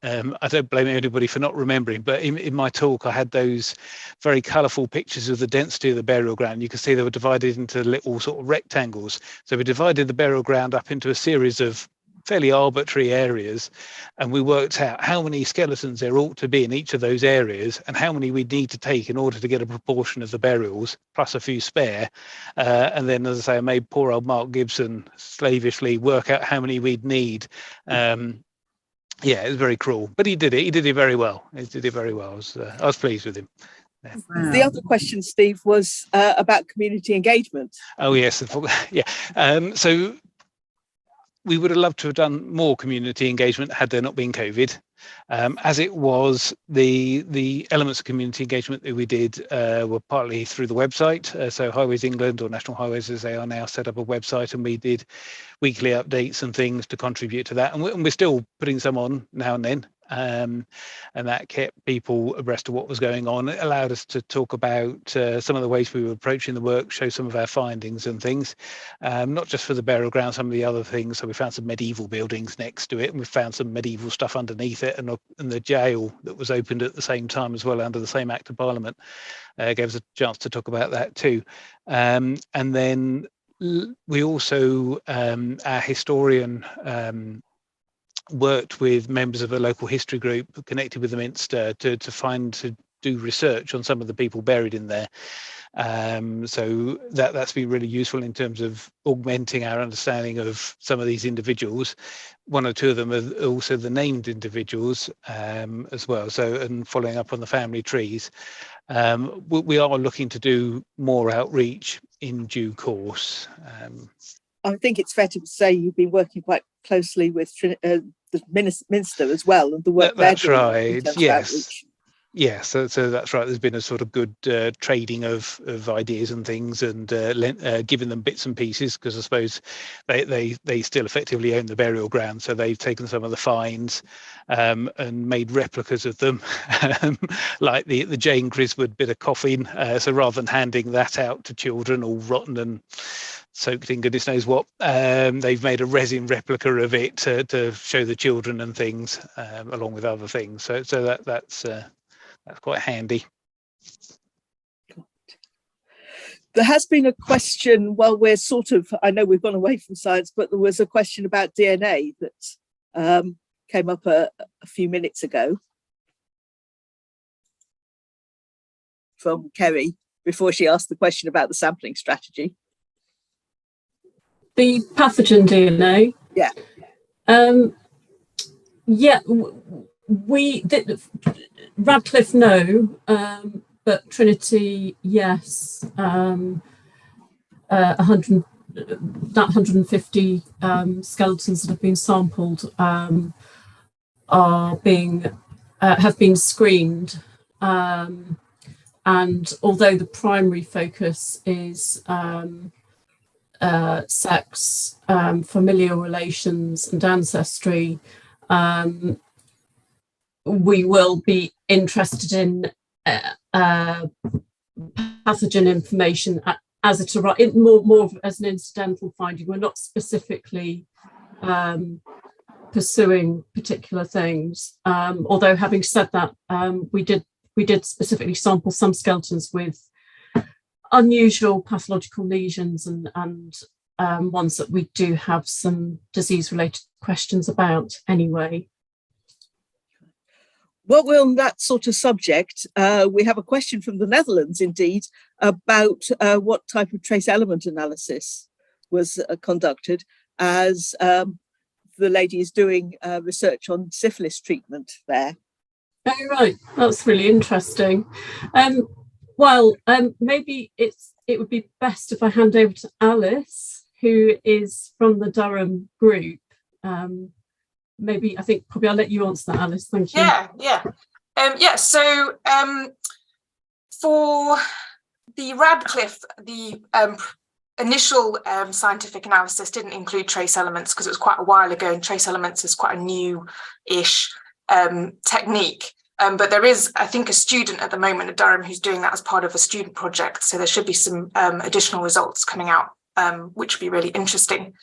I don't blame anybody for not remembering, but in my talk, I had those very colourful pictures of the density of the burial ground. You can see they were divided into little sort of rectangles. So we divided the burial ground up into a series of fairly arbitrary areas, and we worked out how many skeletons there ought to be in each of those areas and how many we'd need to take in order to get a proportion of the burials, plus a few spare. And then, as I say, I made poor old Mark Gibson slavishly work out how many we'd need. Yeah, it was very cruel, but he did it. He did it very well. He did it very well. I was pleased with him. Yeah. Wow. The other question, Steve, was about community engagement. Oh yes, yeah. So we would have loved to have done more community engagement had there not been COVID. As it was, the elements of community engagement that we did were partly through the website. So Highways England, or National Highways as they are now, set up a website, and we did weekly updates and things to contribute to that. And we're still putting some on now and then. And that kept people abreast of what was going on. It allowed us to talk about some of the ways we were approaching the work, show some of our findings and things, not just for the burial ground, some of the other things. So we found some medieval buildings next to it, and we found some medieval stuff underneath it, and the jail that was opened at the same time as well under the same Act of Parliament gave us a chance to talk about that too. And then we also, our historian worked with members of a local history group connected with the Minster to do research on some of the people buried in there. So that's been really useful in terms of augmenting our understanding of some of these individuals. One or two of them are also the named individuals as well. So, and following up on the family trees, we are looking to do more outreach in due course. I think it's fair to say you've been working quite closely with the Minster as well, and the work that's they're doing right. in terms Yes. of outreach. Yeah, so that's right. There's been a sort of good trading of ideas and things, and giving them bits and pieces, because I suppose they still effectively own the burial ground. So they've taken some of the finds and made replicas of them, like the Jane Griswold bit of coffin. So rather than handing that out to children all rotten and soaked in goodness knows what, they've made a resin replica of it to show the children and things, along with other things. So that's quite handy. There has been a question, well, I know we've gone away from science, but there was a question about DNA that came up a few minutes ago from Kerry before she asked the question about the sampling strategy. The pathogen DNA? Yeah. Radcliffe, no, but Trinity, yes. 150 skeletons that have been sampled have been screened, and although the primary focus is sex, familial relations and ancestry, we will be interested in pathogen information as it arrives, more as an incidental finding. We're not specifically pursuing particular things. Although having said that, we did specifically sample some skeletons with unusual pathological lesions and ones that we do have some disease-related questions about anyway. Well, we're on that sort of subject. We have a question from the Netherlands, indeed, about what type of trace element analysis was conducted as the lady is doing research on syphilis treatment there. Oh, right. That's really interesting. Maybe it would be best if I hand over to Alice, who is from the Durham group. I think probably I'll let you answer that, Alice. Thank you. So for the Radcliffe, the initial scientific analysis didn't include trace elements because it was quite a while ago, and trace elements is quite a new-ish technique. But there is, I think, a student at the moment at Durham who's doing that as part of a student project. So there should be some additional results coming out, which would be really interesting.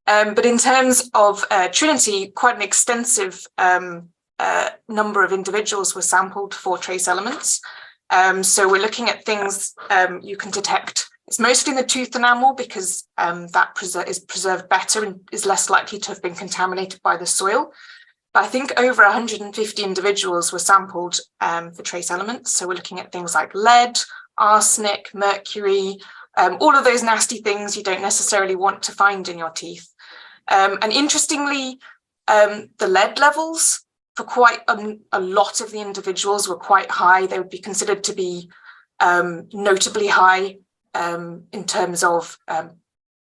But in terms of Trinity, quite an extensive number of individuals were sampled for trace elements. So we're looking at things you can detect. It's mostly in the tooth enamel because that is preserved better and is less likely to have been contaminated by the soil. But I think over 150 individuals were sampled for trace elements. So we're looking at things like lead, arsenic, mercury, all of those nasty things you don't necessarily want to find in your teeth. And interestingly, the lead levels for quite a lot of the individuals were quite high. They would be considered to be notably high in terms of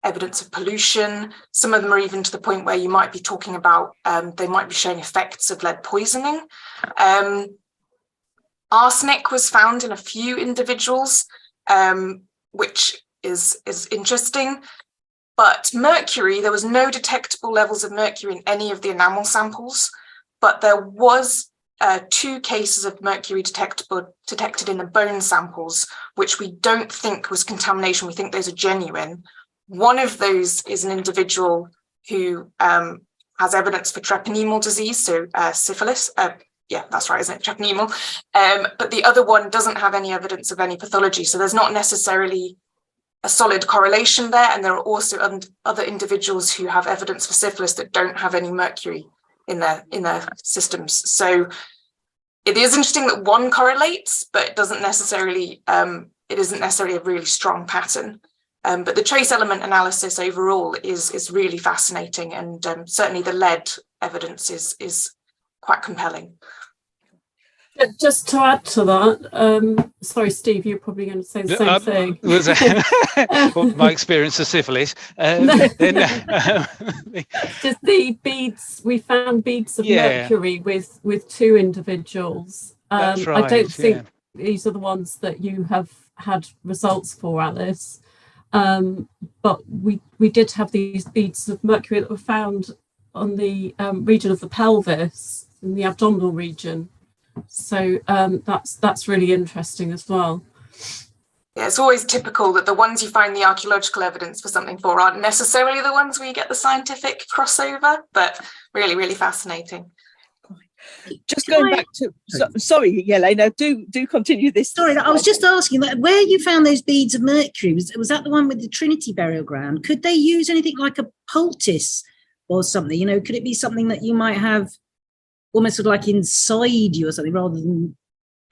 evidence of pollution. Some of them are even to the point where you might be talking about, they might be showing effects of lead poisoning. Arsenic was found in a few individuals, which is interesting. But mercury, there was no detectable levels of mercury in any of the enamel samples, but there was 2 cases of mercury detected in the bone samples, which we don't think was contamination. We think those are genuine. One of those is an individual who has evidence for treponemal disease, so syphilis. Yeah, that's right, isn't it? Treponemal. But the other one doesn't have any evidence of any pathology. So there's not necessarily a solid correlation there. And there are also other individuals who have evidence for syphilis that don't have any mercury in their systems. So it is interesting that one correlates, but it isn't necessarily a really strong pattern. But the trace element analysis overall is really fascinating, and certainly the lead evidence is quite compelling. Just to add to that, sorry, Steve, you're probably going to say the same thing. Well, my experience of syphilis. Just the beads, we found beads of mercury with 2 individuals. That's right, I don't think these are the ones that you have had results for, Alice. But we did have these beads of mercury that were found on the region of the pelvis, in the abdominal region. So that's really interesting as well. Yeah, it's always typical that the ones you find the archaeological evidence for something for aren't necessarily the ones where you get the scientific crossover, but really, really fascinating. Just going back to, sorry, Yelena, do continue this. Sorry, I was just asking that where you found those beads of mercury, was that the one with the Trinity burial ground? Could they use anything like a poultice or something? Could it be something that you might have almost sort of like inside you or something, rather than,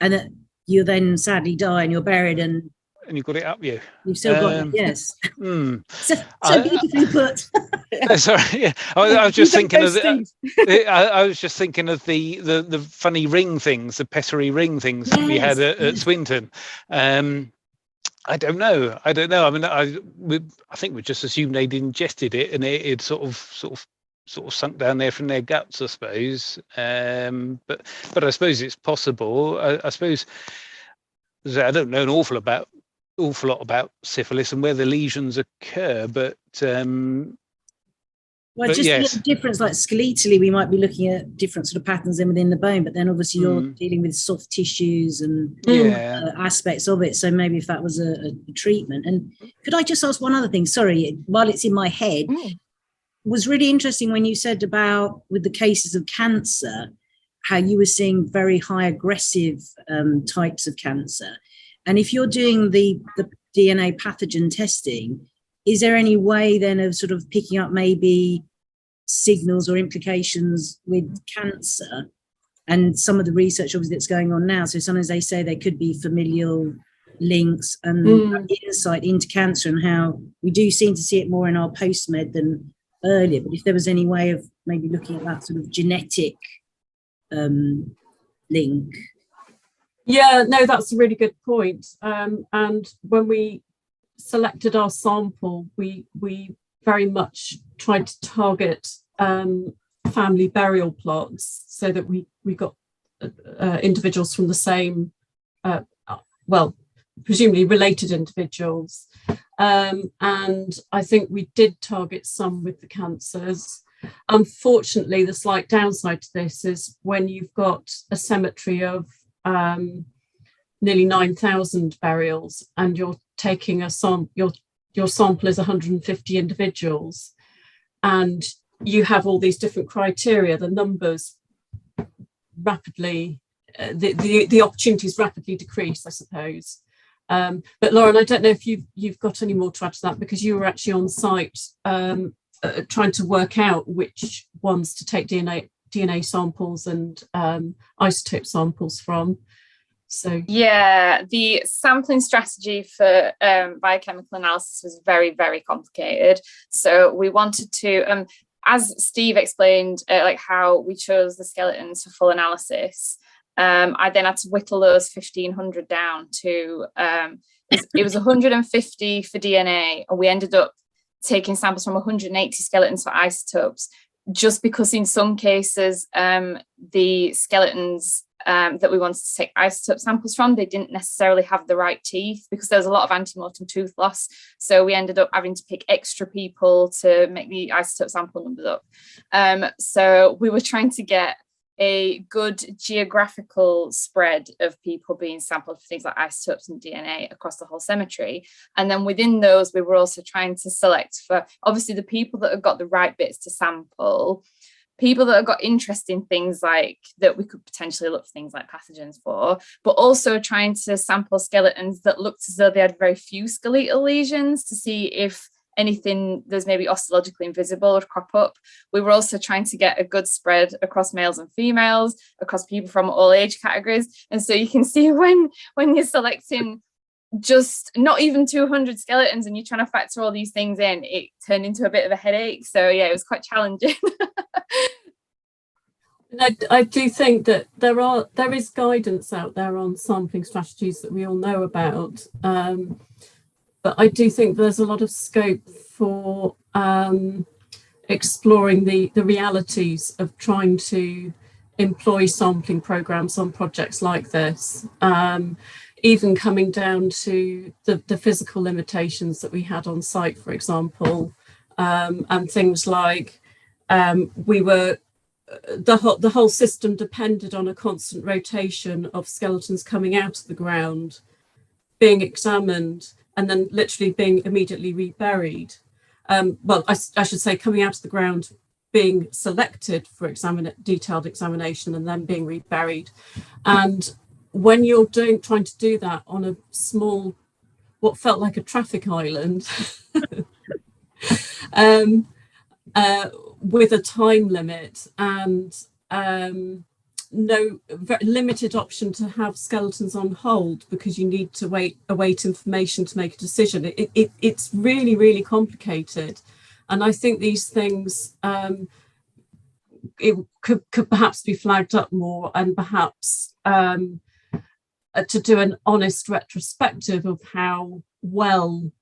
and that you then sadly die and you're buried and you've got it up you. You've still got it, yes. So beautifully put. Sorry, yeah. I was just thinking of the funny ring things, the pessary ring things we had at Swinton. I don't know. I mean, I think we just assumed they'd ingested it and it sort of sunk down there from their guts, I suppose. But I suppose it's possible. I suppose I don't know an awful lot about syphilis and where the lesions occur, but well, just yes. The difference, like skeletally, we might be looking at different sort of patterns within the bone, but then obviously you're dealing with soft tissues and aspects of it. So maybe if that was a treatment. And could I just ask one other thing? Sorry, while it's in my head, was really interesting when you said about with the cases of cancer, how you were seeing very high aggressive types of cancer. And if you're doing the DNA pathogen testing, is there any way then of sort of picking up maybe signals or implications with cancer and some of the research obviously that's going on now? So sometimes they say there could be familial links and insight into cancer, and how we do seem to see it more in our post-med than earlier. But if there was any way of maybe looking at that sort of genetic link. Yeah, no, that's a really good point. And when we selected our sample, we very much tried to target family burial plots so that we got individuals from the same, presumably related individuals. And I think we did target some with the cancers. Unfortunately, the slight downside to this is when you've got a cemetery of nearly 9,000 burials and you're taking your sample is 150 individuals, and you have all these different criteria, the numbers rapidly, the opportunities rapidly decrease, I suppose. But Lauren, I don't know if you've got any more to add to that, because you were actually on site trying to work out which ones to take DNA samples and isotope samples from. So yeah, the sampling strategy for biochemical analysis was very, very complicated. So we wanted to, as Steve explained, like how we chose the skeletons for full analysis. I then had to whittle those 1,500 down to, it was 150 for DNA, and we ended up taking samples from 180 skeletons for isotopes, just because in some cases, the skeletons that we wanted to take isotope samples from, they didn't necessarily have the right teeth, because there was a lot of antemortem tooth loss. So we ended up having to pick extra people to make the isotope sample numbers up. So we were trying to get a good geographical spread of people being sampled for things like isotopes and DNA across the whole cemetery. And then within those, we were also trying to select for obviously the people that have got the right bits to sample, people that have got interesting things like that we could potentially look for things like pathogens for, but also trying to sample skeletons that looked as though they had very few skeletal lesions to see if anything there's maybe osteologically invisible would crop up. We were also trying to get a good spread across males and females, across people from all age categories. And so you can see when you're selecting just not even 200 skeletons and you're trying to factor all these things in, it turned into a bit of a headache. So yeah, it was quite challenging. I do think that there is guidance out there on sampling strategies that we all know about. But I do think there's a lot of scope for exploring the realities of trying to employ sampling programs on projects like this, even coming down to the physical limitations that we had on site, for example, and things like the whole system depended on a constant rotation of skeletons coming out of the ground, being examined, and then literally being immediately reburied. I should say coming out of the ground, being selected for detailed examination, and then being reburied. And when you're trying to do that on a small, what felt like a traffic island, with a time limit and no very limited option to have skeletons on hold because you need to await information to make a decision. It's really, really complicated. And I think these things it could perhaps be flagged up more, and perhaps to do an honest retrospective of how well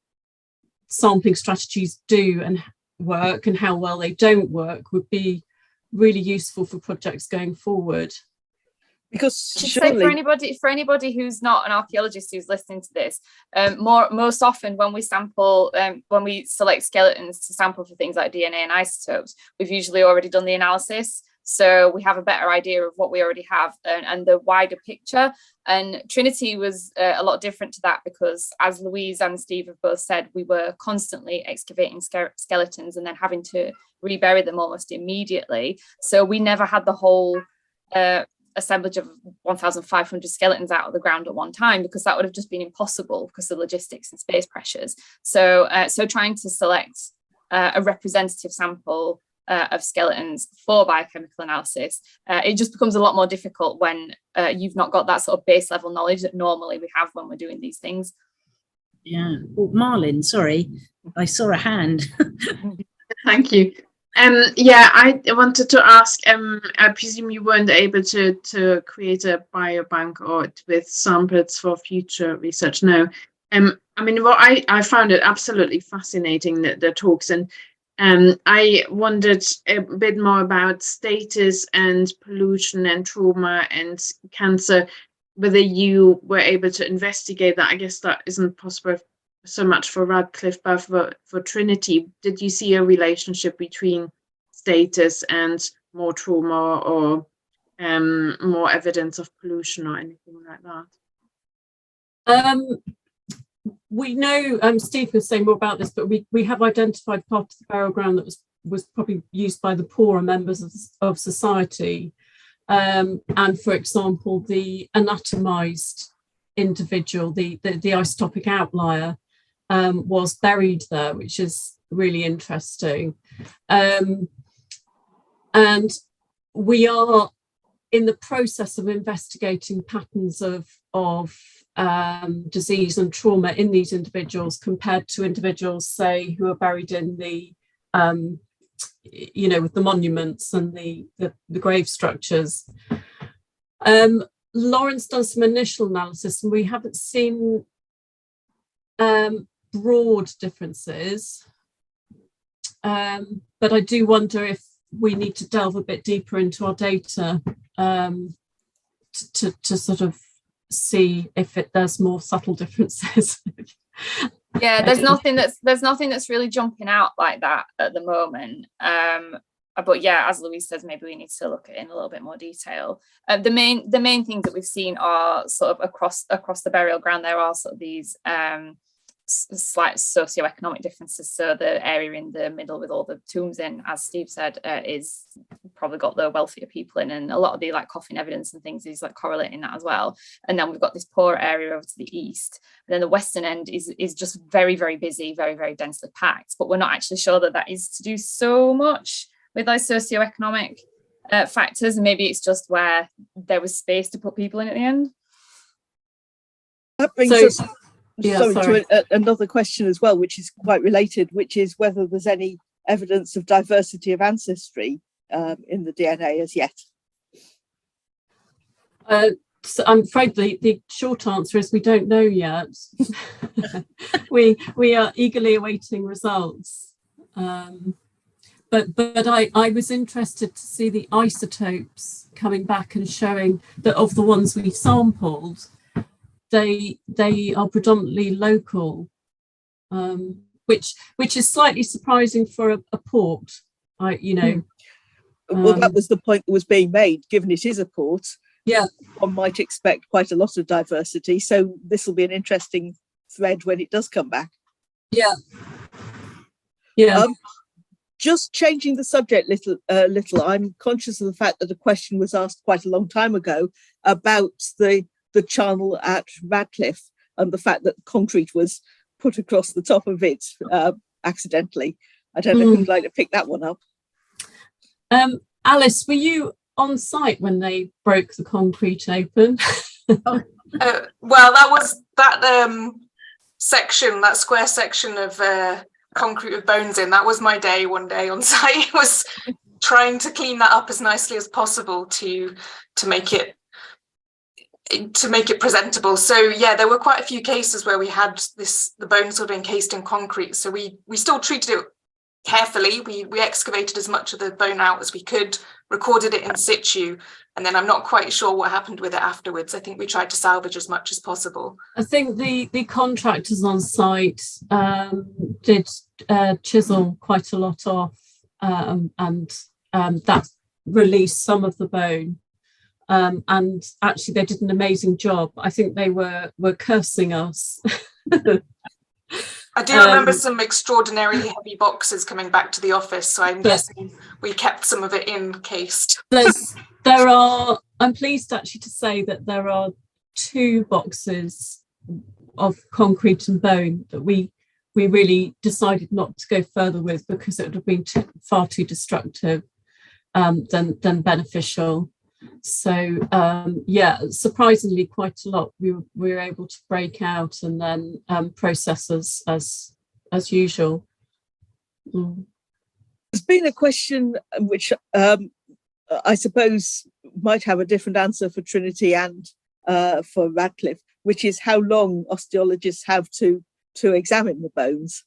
sampling strategies do and work and how well they don't work would be really useful for projects going forward. Because surely, for anybody who's not an archaeologist who's listening to this, most often when we sample, when we select skeletons to sample for things like DNA and isotopes, we've usually already done the analysis. So we have a better idea of what we already have and the wider picture. And Trinity was a lot different to that because, as Louise and Steve have both said, we were constantly excavating skeletons and then having to rebury them almost immediately. So we never had the whole assemblage of 1,500 skeletons out of the ground at one time, because that would have just been impossible because of logistics and space pressures. So trying to select a representative sample of skeletons for biochemical analysis, it just becomes a lot more difficult when you've not got that sort of base level knowledge that normally we have when we're doing these things. Yeah. Well, Marlin, sorry, I saw a hand. Thank you. Yeah, I wanted to ask, I presume you weren't able to create a biobank or with samples for future research. No. I mean, what I found it absolutely fascinating, the talks, and I wondered a bit more about status and pollution and trauma and cancer, whether you were able to investigate that. I guess that isn't possible so much for Radcliffe, but for Trinity. Did you see a relationship between status and more trauma or more evidence of pollution or anything like that? We know, Steve was saying more about this, but we have identified part of the burial ground that was probably used by the poorer members of society. And for example, the anatomized individual, the isotopic outlier, was buried there, which is really interesting. And we are in the process of investigating patterns of disease and trauma in these individuals compared to individuals, say, who are buried in the, with the monuments and the grave structures. Lauren's done some initial analysis, and we haven't seen broad differences, but I do wonder if we need to delve a bit deeper into our data to sort of see if there's more subtle differences. Yeah, there's nothing that's really jumping out like that at the moment. But yeah, as Louise says, maybe we need to look at it in a little bit more detail. The main things that we've seen are sort of across the burial ground. There are sort of these slight socioeconomic differences. So the area in the middle with all the tombs in, as Steve said, is probably got the wealthier people in, and a lot of the like coffin evidence and things is like correlating that as well. And then we've got this poor area over to the east, and then the western end is just very, very busy, very, very densely packed, but we're not actually sure that is to do so much with those socioeconomic factors. Maybe it's just where there was space to put people in at the end. That brings us to another question as well, which is quite related, which is whether there's any evidence of diversity of ancestry in the DNA as yet. So I'm afraid the short answer is we don't know yet. we are eagerly awaiting results. But I was interested to see the isotopes coming back and showing that of the ones we sampled, they are predominantly local, which is slightly surprising for a port. Well, that was the point that was being made. Given it is a port, yeah, one might expect quite a lot of diversity. So this will be an interesting thread when it does come back. Yeah. Just changing the subject little, I'm conscious of the fact that a question was asked quite a long time ago about the channel at Radcliffe and the fact that concrete was put across the top of it accidentally. I don't know if you'd like to pick that one up. Alice, were you on site when they broke the concrete open? Well, that was that section, that square section of concrete with bones in. That was my day one day on site. Was trying to clean that up as nicely as possible to make it presentable. So yeah, there were quite a few cases where we had the bones sort of encased in concrete. So we still treated it carefully. We excavated as much of the bone out as we could, recorded it in situ, and then I'm not quite sure what happened with it afterwards. I think we tried to salvage as much as possible. I think the contractors on site did chisel quite a lot off, and release some of the bone. And actually they did an amazing job. I think they were cursing us. I do remember some extraordinarily heavy boxes coming back to the office, so I'm guessing we kept some of it encased. I'm pleased actually to say that there are 2 boxes of concrete and bone that we really decided not to go further with, because it would have been far too destructive than beneficial. So surprisingly quite a lot we were able to break out and then process as usual. There's been a question which I suppose might have a different answer for Trinity and for Radcliffe, which is how long osteologists have to examine the bones.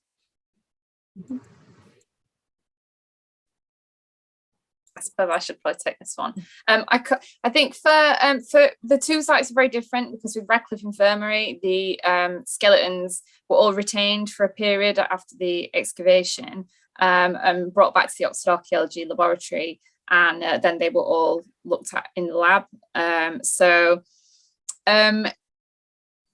I suppose I should probably take this one. I think for the 2 sites are very different, because with Radcliffe Infirmary, the skeletons were all retained for a period after the excavation and brought back to the Oxford Archaeology laboratory, and then they were all looked at in the lab.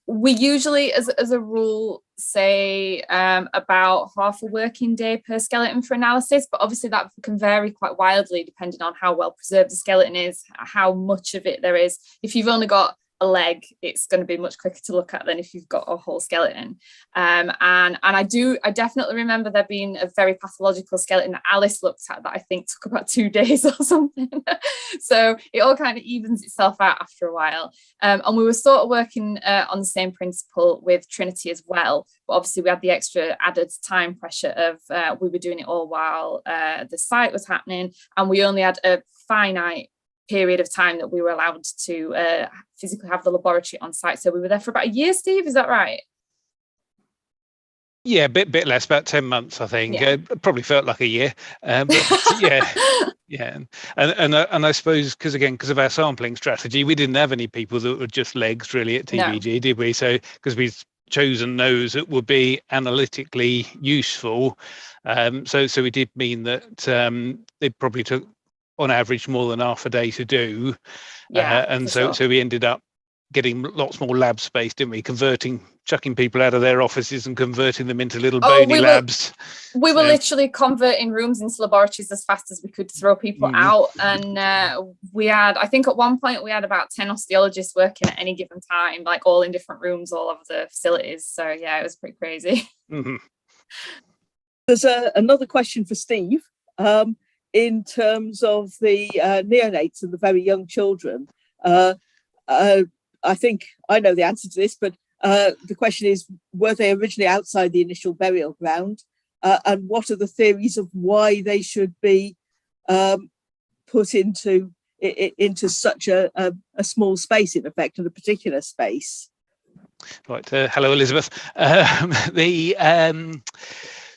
We usually, as a rule, say about half a working day per skeleton for analysis, but obviously that can vary quite wildly depending on how well preserved the skeleton is, how much of it there is. If you've only got a leg, it's going to be much quicker to look at than if you've got a whole skeleton. And I definitely remember there being a very pathological skeleton that Alice looked at that I think took about 2 days or something. So it all kind of evens itself out after a while. And we were sort of working on the same principle with Trinity as well, but obviously we had the extra added time pressure of we were doing it all while the site was happening, and we only had a finite period of time that we were allowed to physically have the laboratory on site. So we were there for about a year, Steve, is that right? Yeah, a bit less, about 10 months, I think. Yeah. Probably felt like a year. But yeah. And I suppose because of our sampling strategy, we didn't have any people that were just legs really at TBG, did we? So because we've chosen those that would be analytically useful. So it did mean that it probably took on average more than half a day to do. And so we ended up getting lots more lab space, didn't we? Chucking people out of their offices and converting them into little bony labs. We were literally converting rooms into laboratories as fast as we could throw people out. And I think at one point we had about 10 osteologists working at any given time, like all in different rooms all over the facilities. So yeah, it was pretty crazy. Mm-hmm. There's another question for Steve. In terms of the neonates and the very young children, I think I know the answer to this, but the question is, were they originally outside the initial burial ground? And what are the theories of why they should be put into such a small space, in effect, in a particular space? Right. Hello, Elizabeth.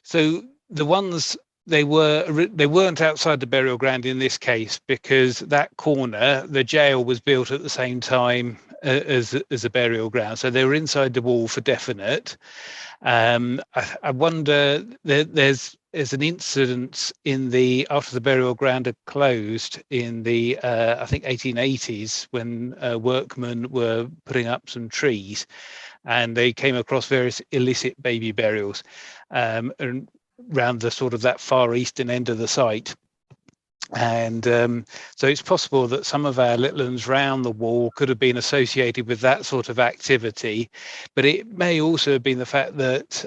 So the ones... They weren't outside the burial ground in this case, because that corner, the jail, was built at the same time as a burial ground. So they were inside the wall for definite. I wonder, there's an incident after the burial ground had closed in the I think 1880s, when workmen were putting up some trees, and they came across various illicit baby burials. And around the sort of that far eastern end of the site. And so it's possible that some of our little ones round the wall could have been associated with that sort of activity, but it may also have been the fact that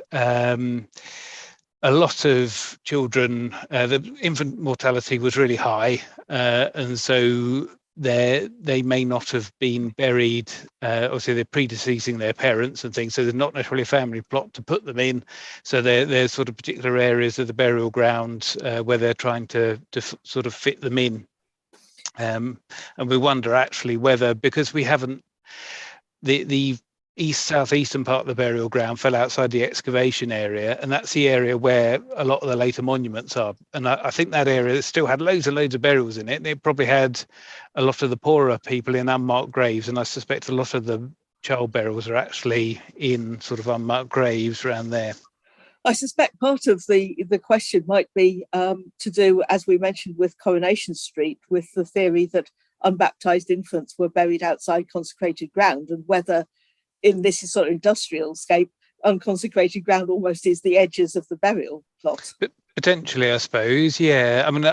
a lot of children, the infant mortality was really high, and so they may not have been buried, obviously they're predeceasing their parents and things, so there's not necessarily a family plot to put them in. So there's sort of particular areas of the burial ground where they're trying to sort of fit them in. And we wonder actually whether, because we haven't, the southeastern part of the burial ground fell outside the excavation area, and that's the area where a lot of the later monuments are. And I think that area still had loads and loads of burials in it, and it probably had a lot of the poorer people in unmarked graves, and I suspect a lot of the child burials are actually in sort of unmarked graves around there. I suspect part of the question might be to do, as we mentioned, with Coronation Street, with the theory that unbaptized infants were buried outside consecrated ground, and whether in this sort of industrial scape, unconsecrated ground almost is the edges of the burial plot. Potentially, I suppose. Yeah. I mean,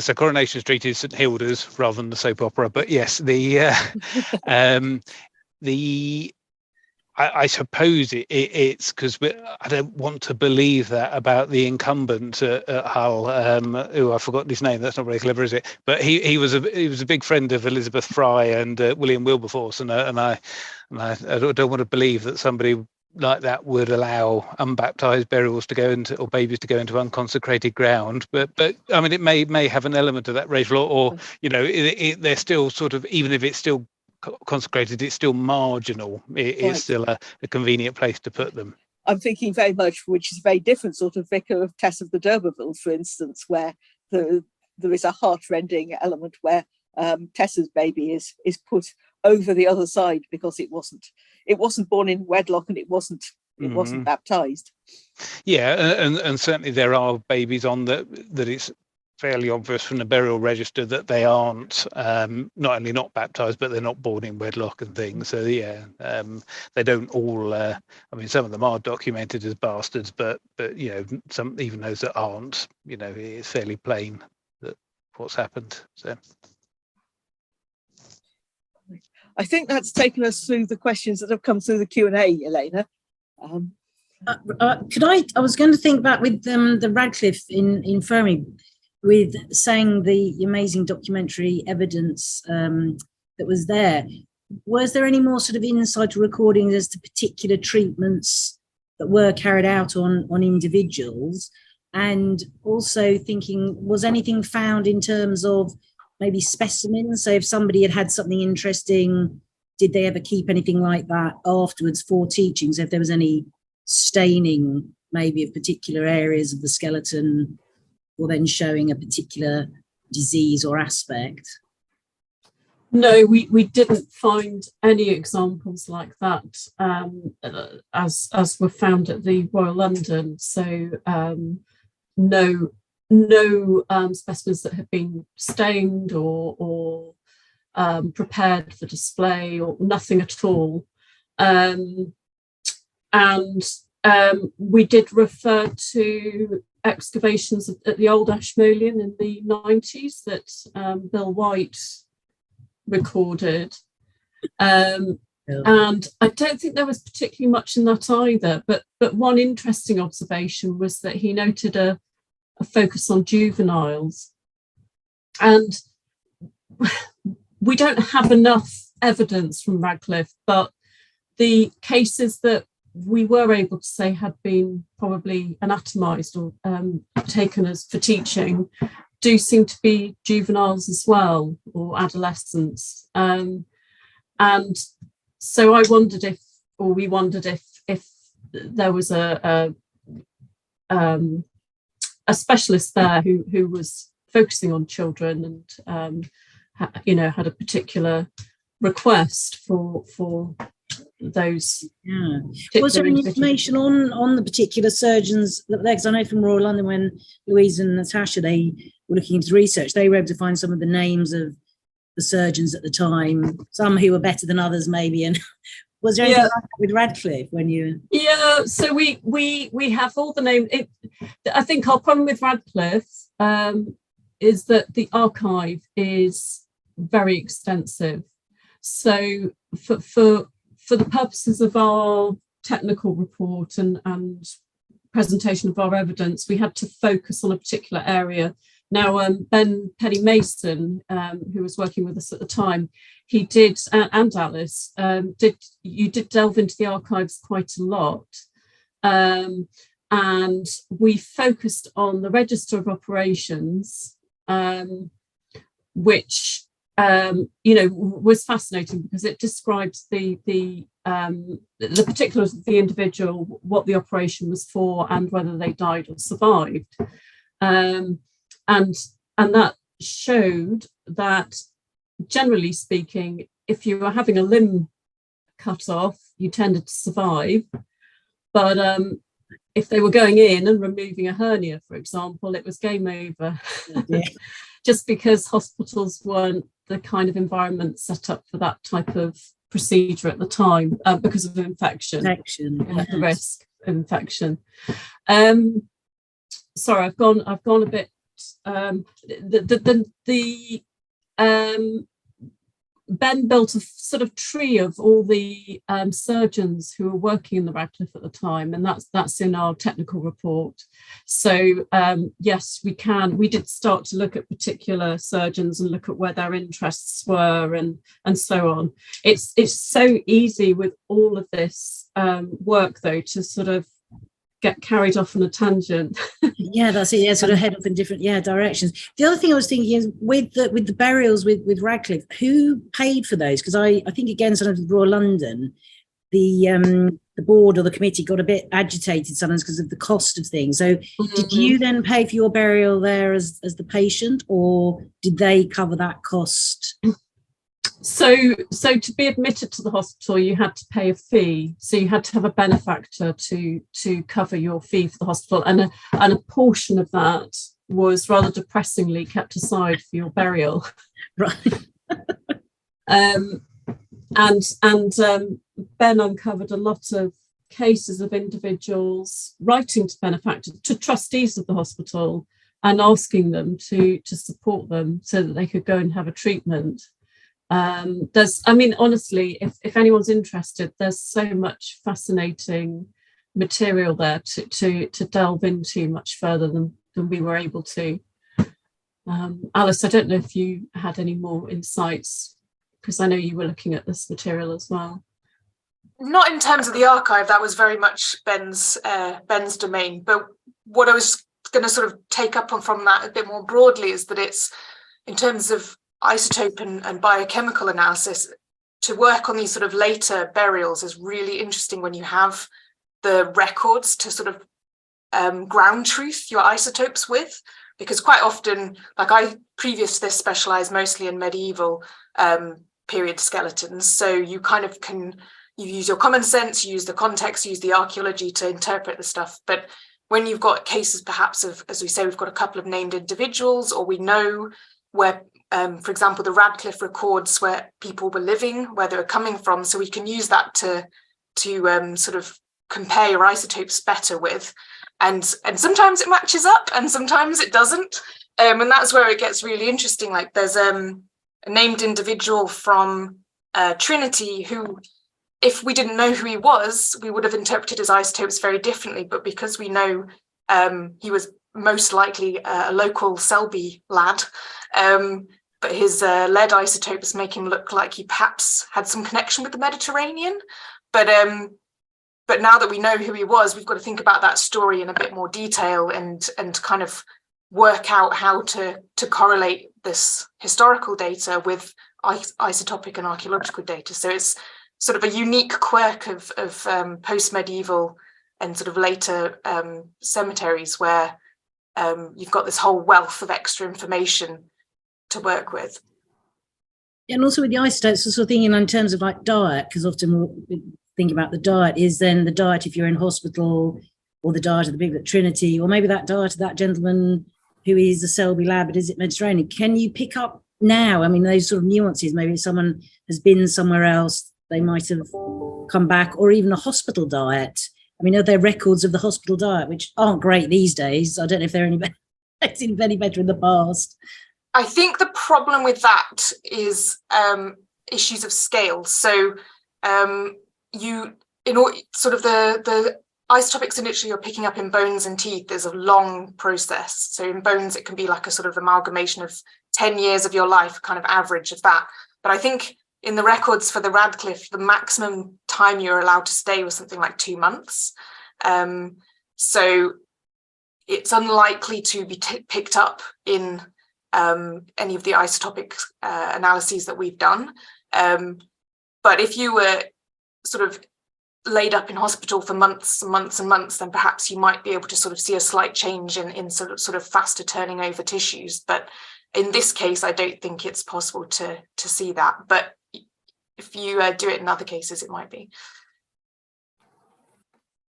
so Coronation Street is St Hilda's rather than the soap opera, but yes, I suppose it's because I don't want to believe that about the incumbent at Hull. Who I've forgotten his name. That's not very clever, is it? But he was a big friend of Elizabeth Fry and William Wilberforce, and I don't want to believe that somebody like that would allow unbaptized burials to go into, or babies to go into unconsecrated ground. But I mean, it may have an element of that, Rachel, or they're still sort of, even if it's still consecrated, it's still marginal. It's still a convenient place to put them. I'm thinking very much, which is a very different sort of vicar of Tess of the D'Urberville, for instance, where there is a heart-rending element where Tessa's baby is put over the other side because it wasn't born in wedlock and it wasn't baptized. Yeah, and certainly there are babies on that it's fairly obvious from the burial register that they aren't not only not baptized, but they're not born in wedlock and things. So yeah, they don't all. I mean, some of them are documented as bastards, but some, even those that aren't, it's fairly plain that what's happened. So I think that's taken us through the questions that have come through the Q&A, Elena. Could I was going to think back with the Radcliffe Infirmary, with saying the amazing documentary evidence that was there. Was there any more sort of insight or recordings as to particular treatments that were carried out on individuals? And also thinking, was anything found in terms of maybe specimens? So if somebody had something interesting, did they ever keep anything like that afterwards for teaching? So if there was any staining maybe of particular areas of the skeleton, or then showing a particular disease or aspect? No, we didn't find any examples like that as were found at the Royal London. So no specimens that have been stained or prepared for display, or nothing at all. And we did refer to excavations at the Old Ashmolean in the 90s that Bill White recorded. And I don't think there was particularly much in that either, but one interesting observation was that he noted a focus on juveniles. And we don't have enough evidence from Radcliffe, but the cases that we were able to say had been probably anatomized or taken as for teaching do seem to be juveniles as well, or adolescents. And so we wondered if there was a specialist there who was focusing on children and had a particular request for those. Yeah. Was there any information on the particular surgeons that were there? Because I know from Royal London, when Louise and Natasha, they were looking into research, they were able to find some of the names of the surgeons at the time, some who were better than others maybe. And was there anything like that with Radcliffe when you? Yeah, so we have all the names. I think our problem with Radcliffe is that the archive is very extensive. So for the purposes of our technical report and presentation of our evidence, we had to focus on a particular area. Now, Ben Penny Mason, who was working with us at the time, he did, and Alice, you did delve into the archives quite a lot. And we focused on the Register of Operations, which was fascinating because it describes the particulars of the individual, what the operation was for, and whether they died or survived. And that showed that, generally speaking, if you were having a limb cut off, you tended to survive. But if they were going in and removing a hernia, for example, it was game over. Yeah. Just because hospitals weren't the kind of environment set up for that type of procedure at the time, because of infection. The risk of infection. Sorry, I've gone a bit. Ben built a sort of tree of all the surgeons who were working in the Radcliffe at the time, and that's in our technical report. So yes, we did start to look at particular surgeons and look at where their interests were and so on. It's so easy with all of this work, though, to sort of get carried off on a tangent. Yeah, that's it. Yeah, sort of head off in different directions. The other thing I was thinking is with the burials with Radcliffe, who paid for those? Because I think again, sort of Royal London, the board or the committee got a bit agitated sometimes because of the cost of things. So did you then pay for your burial there as the patient, or did they cover that cost? So to be admitted to the hospital, you had to pay a fee. So you had to have a benefactor to cover your fee for the hospital, and a portion of that was rather depressingly kept aside for your burial. Right. And Ben uncovered a lot of cases of individuals writing to benefactors, to trustees of the hospital, and asking them to support them so that they could go and have a treatment. Honestly, if anyone's interested, there's so much fascinating material there to delve into much further than we were able to. Alice, I don't know if you had any more insights, because I know you were looking at this material as well. Not in terms of the archive, that was very much Ben's domain. But what I was going to sort of take up on from that a bit more broadly is that it's, in terms of isotope and biochemical analysis, to work on these sort of later burials is really interesting when you have the records to sort of ground truth your isotopes with, because quite often, like I previous to this specialized mostly in medieval period skeletons, so you kind of you use your common sense, you use the context, use the archaeology to interpret the stuff. But when you've got cases perhaps of, as we say, we've got a couple of named individuals, or we know where for example, the Radcliffe records where people were living, where they were coming from, so we can use that to sort of compare your isotopes better with, and sometimes it matches up and sometimes it doesn't, and that's where it gets really interesting. Like there's a named individual from Trinity who, if we didn't know who he was, we would have interpreted his isotopes very differently, but because we know he was most likely a local Selby lad, but his lead isotopes make him look like he perhaps had some connection with the Mediterranean. But now that we know who he was, we've got to think about that story in a bit more detail and kind of work out how to correlate this historical data with isotopic and archaeological data. So it's sort of a unique quirk of post-medieval and sort of later cemeteries where you've got this whole wealth of extra information to work with. And also with the isotopes, sort of thinking in terms of like diet, because often we think about the diet, is then the diet if you're in hospital, or the diet of the people at Trinity, or maybe that diet of that gentleman who is a Selby lad, but is it Mediterranean? Can you pick up now? I mean, those sort of nuances, maybe if someone has been somewhere else, they might have come back, or even a hospital diet. I mean, are there records of the hospital diet, which aren't great these days? I don't know if they're any better, any better in the past. I think the problem with that is issues of scale. So sort of the isotopics initially you're picking up in bones and teeth is a long process. So in bones, it can be like a sort of amalgamation of 10 years of your life, kind of average of that. But I think in the records for the Radcliffe, the maximum time you're allowed to stay was something like 2 months. So it's unlikely to be picked up in any of the isotopic analyses that we've done. But if you were sort of laid up in hospital for months and months and months, then perhaps you might be able to sort of see a slight change in sort of faster turning over tissues. But in this case, I don't think it's possible to see that. But if you do it in other cases, it might be.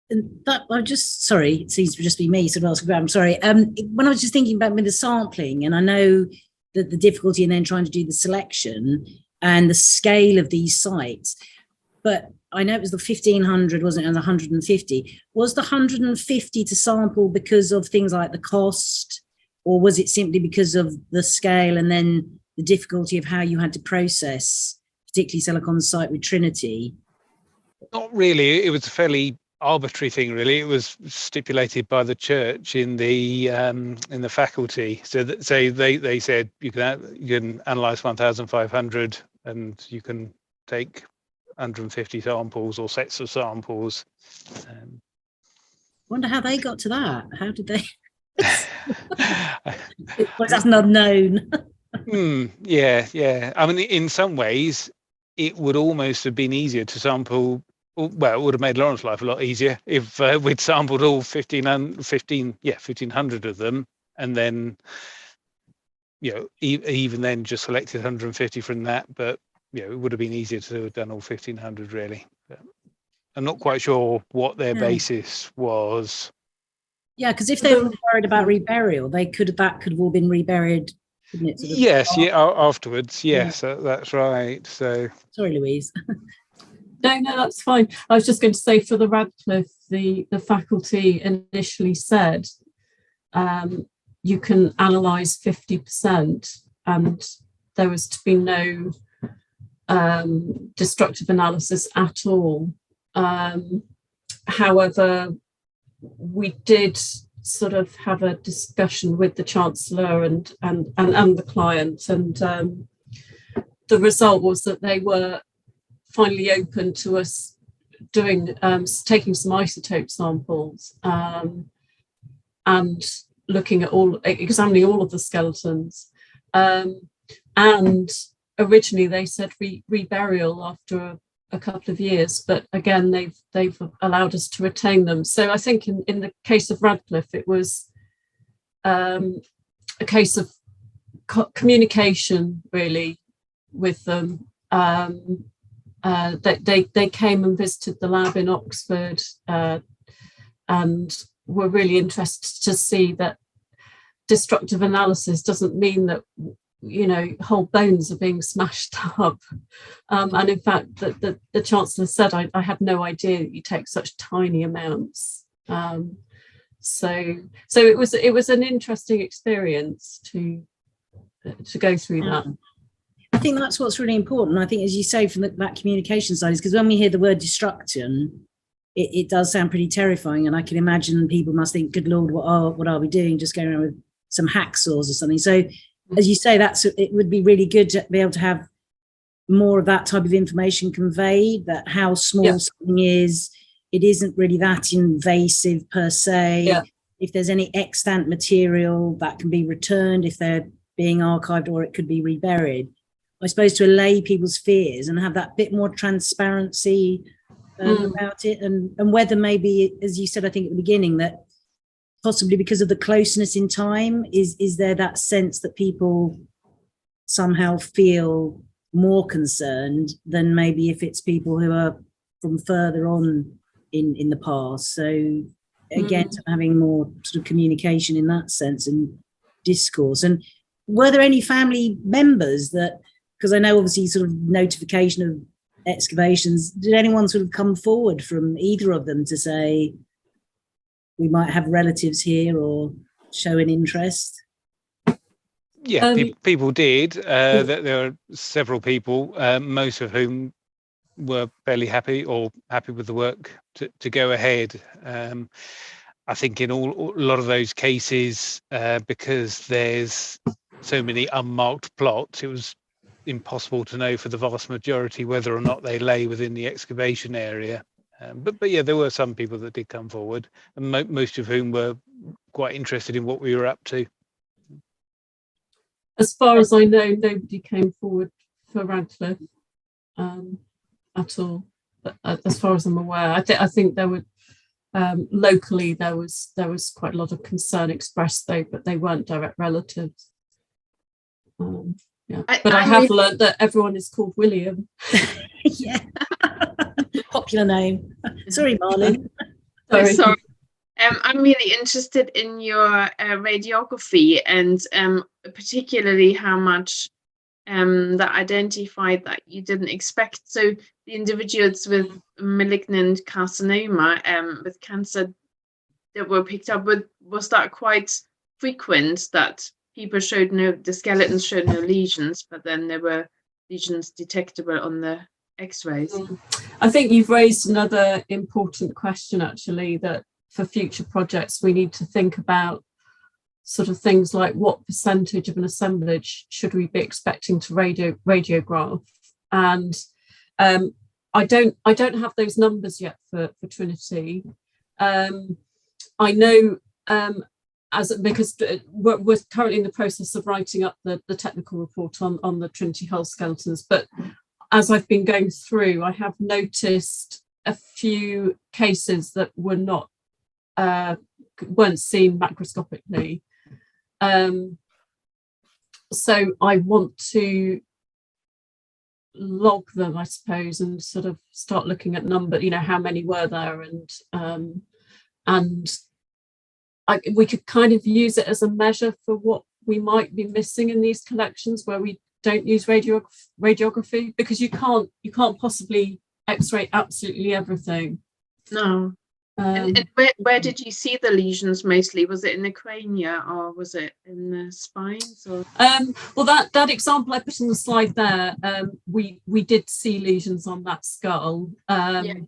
that I'm just sorry, it seems to just be me sort of asking about. I'm sorry. When I was just thinking about with the sampling, and I know that the difficulty in then trying to do the selection and the scale of these sites, but I know it was the 1500, wasn't it, and the 150. Was the 150 to sample because of things like the cost, or was it simply because of the scale and then the difficulty of how you had to process, particularly Silicon site with Trinity? Not really. It was a fairly arbitrary thing, really. It was stipulated by the church in the faculty. So they said you can analyze 1,500 and you can take 150 samples or sets of samples. Wonder how they got to that. How did they? Well, that's not known. Yeah. I mean, in some ways, it would almost have been easier to sample. Well, it would have made Lauren's life a lot easier if we'd sampled all 1,500 of them, and then, even then just selected 150 from that. But it would have been easier to have done all 1,500 really. But I'm not quite sure what their basis was. Yeah, because if they were worried about reburial, that could have all been reburied, couldn't it? Yes, afterwards. Yes, that's right. So sorry, Louise. No, that's fine. I was just going to say, for the Radcliffe, the faculty initially said you can analyse 50%, and there was to be no destructive analysis at all. However, we did sort of have a discussion with the Chancellor and the client, and the result was that they were finally open to us doing taking some isotope samples and looking at examining all of the skeletons, and originally they said reburial after a couple of years, but again they've allowed us to retain them. So I think in the case of Radcliffe, it was a case of communication really with them. They came and visited the lab in Oxford and were really interested to see that destructive analysis doesn't mean that whole bones are being smashed up, and in fact the Chancellor said, I had no idea that you take such tiny amounts. So it was an interesting experience to go through that. I think that's what's really important. I think, as you say, from that communication side, is because when we hear the word destruction, it does sound pretty terrifying, and I can imagine people must think, good Lord, what are we doing, just going around with some hacksaws or something. So as you say, it would be really good to be able to have more of that type of information conveyed, that how small something is, it isn't really that invasive per se. If there's any extant material that can be returned if they're being archived, or it could be reburied, I suppose, to allay people's fears and have that bit more transparency about it, and whether maybe, as you said, I think at the beginning, that possibly because of the closeness in time, is there that sense that people somehow feel more concerned than maybe if it's people who are from further on in the past. So again, having more sort of communication in that sense and discourse. And were there any family members that, because I know obviously sort of notification of excavations, did anyone sort of come forward from either of them to say, we might have relatives here, or show an interest? Yeah, people did. There were several people, most of whom were fairly happy with the work to go ahead. I think in a lot of those cases, because there's so many unmarked plots, it was impossible to know for the vast majority whether or not they lay within the excavation area. But yeah, there were some people that did come forward, and most of whom were quite interested in what we were up to. As far as I know, nobody came forward for Radcliffe at all. But as far as I'm aware, I think there were locally there was quite a lot of concern expressed, though, but they weren't direct relatives. I have learned that everyone is called William. Yeah. Popular name. Sorry, Marlon. Sorry. I'm really interested in your radiography and particularly how much that identified that you didn't expect. So the individuals with malignant carcinoma, with cancer that were picked up, was that quite frequent that people the skeletons showed no lesions, but then there were lesions detectable on the x-rays? I think you've raised another important question, actually, that for future projects we need to think about sort of things like what percentage of an assemblage should we be expecting to radiograph, and I don't have those numbers yet for Trinity. I know because we're currently in the process of writing up the technical report on the Trinity hull skeletons, but as I've been going through, I have noticed a few cases that weren't seen macroscopically. So I want to log them, I suppose, and sort of start looking at number, how many were there, and we could kind of use it as a measure for what we might be missing in these collections where we don't use radiography, because you can't possibly x-ray absolutely everything. No. And where did you see the lesions mostly? Was it in the crania or was it in the spines? Or? Well, that example I put on the slide there, we did see lesions on that skull. I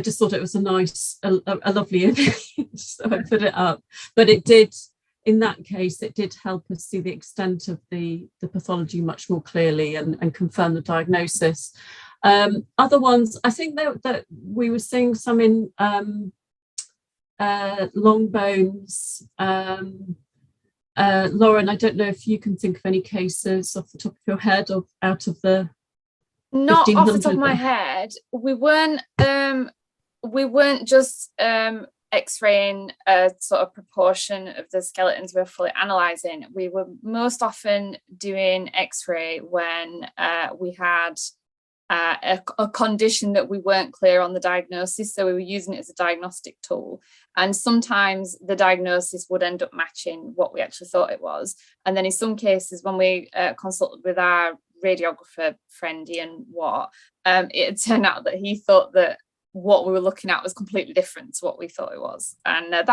just thought it was a lovely image, so I put it up. But it did, in that case, it did help us see the extent of the pathology much more clearly and confirm the diagnosis. Other ones, I think that we were seeing some in long bones. Lauren, I don't know if you can think of any cases off the top of your head out of the Not off the top of my head. We weren't just x-raying a sort of proportion of the skeletons we were fully analysing. We were most often doing x-ray when we had a condition that we weren't clear on the diagnosis, so we were using it as a diagnostic tool, and sometimes the diagnosis would end up matching what we actually thought it was. And then in some cases, when we consulted with our radiographer friend Ian Watt, it turned out that he thought that what we were looking at was completely different to what we thought it was. And I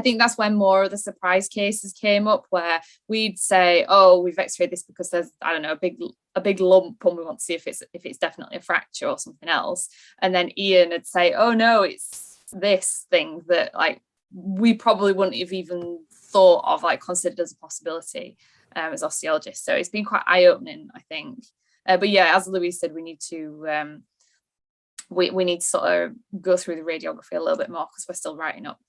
think that's when more of the surprise cases came up, where we'd say, oh, we've x-rayed this because there's, I don't know, a big lump and we want to see if it's definitely a fracture or something else. And then Ian would say, oh no, it's this thing that like we probably wouldn't have even thought of, like considered as a possibility as osteologists. So it's been quite eye-opening, I think. But yeah, as Louise said, we need to we need to sort of go through the radiography a little bit more because we're still writing up.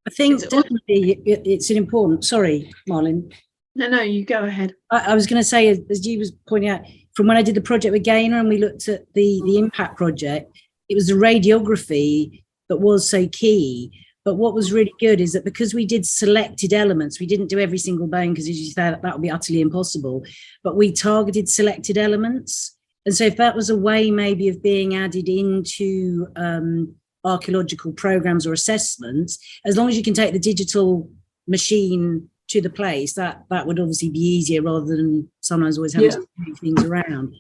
I think definitely it's an important, sorry, Marlon. No, you go ahead. I was going to say, as you was pointing out, from when I did the project with Gaynor and we looked at the impact project, it was the radiography that was so key. But what was really good is that because we did selected elements, we didn't do every single bone because as you said, that would be utterly impossible, but we targeted selected elements. And so if that was a way maybe of being added into archaeological programs or assessments, as long as you can take the digital machine to the place, that would obviously be easier rather than sometimes always having to move things around.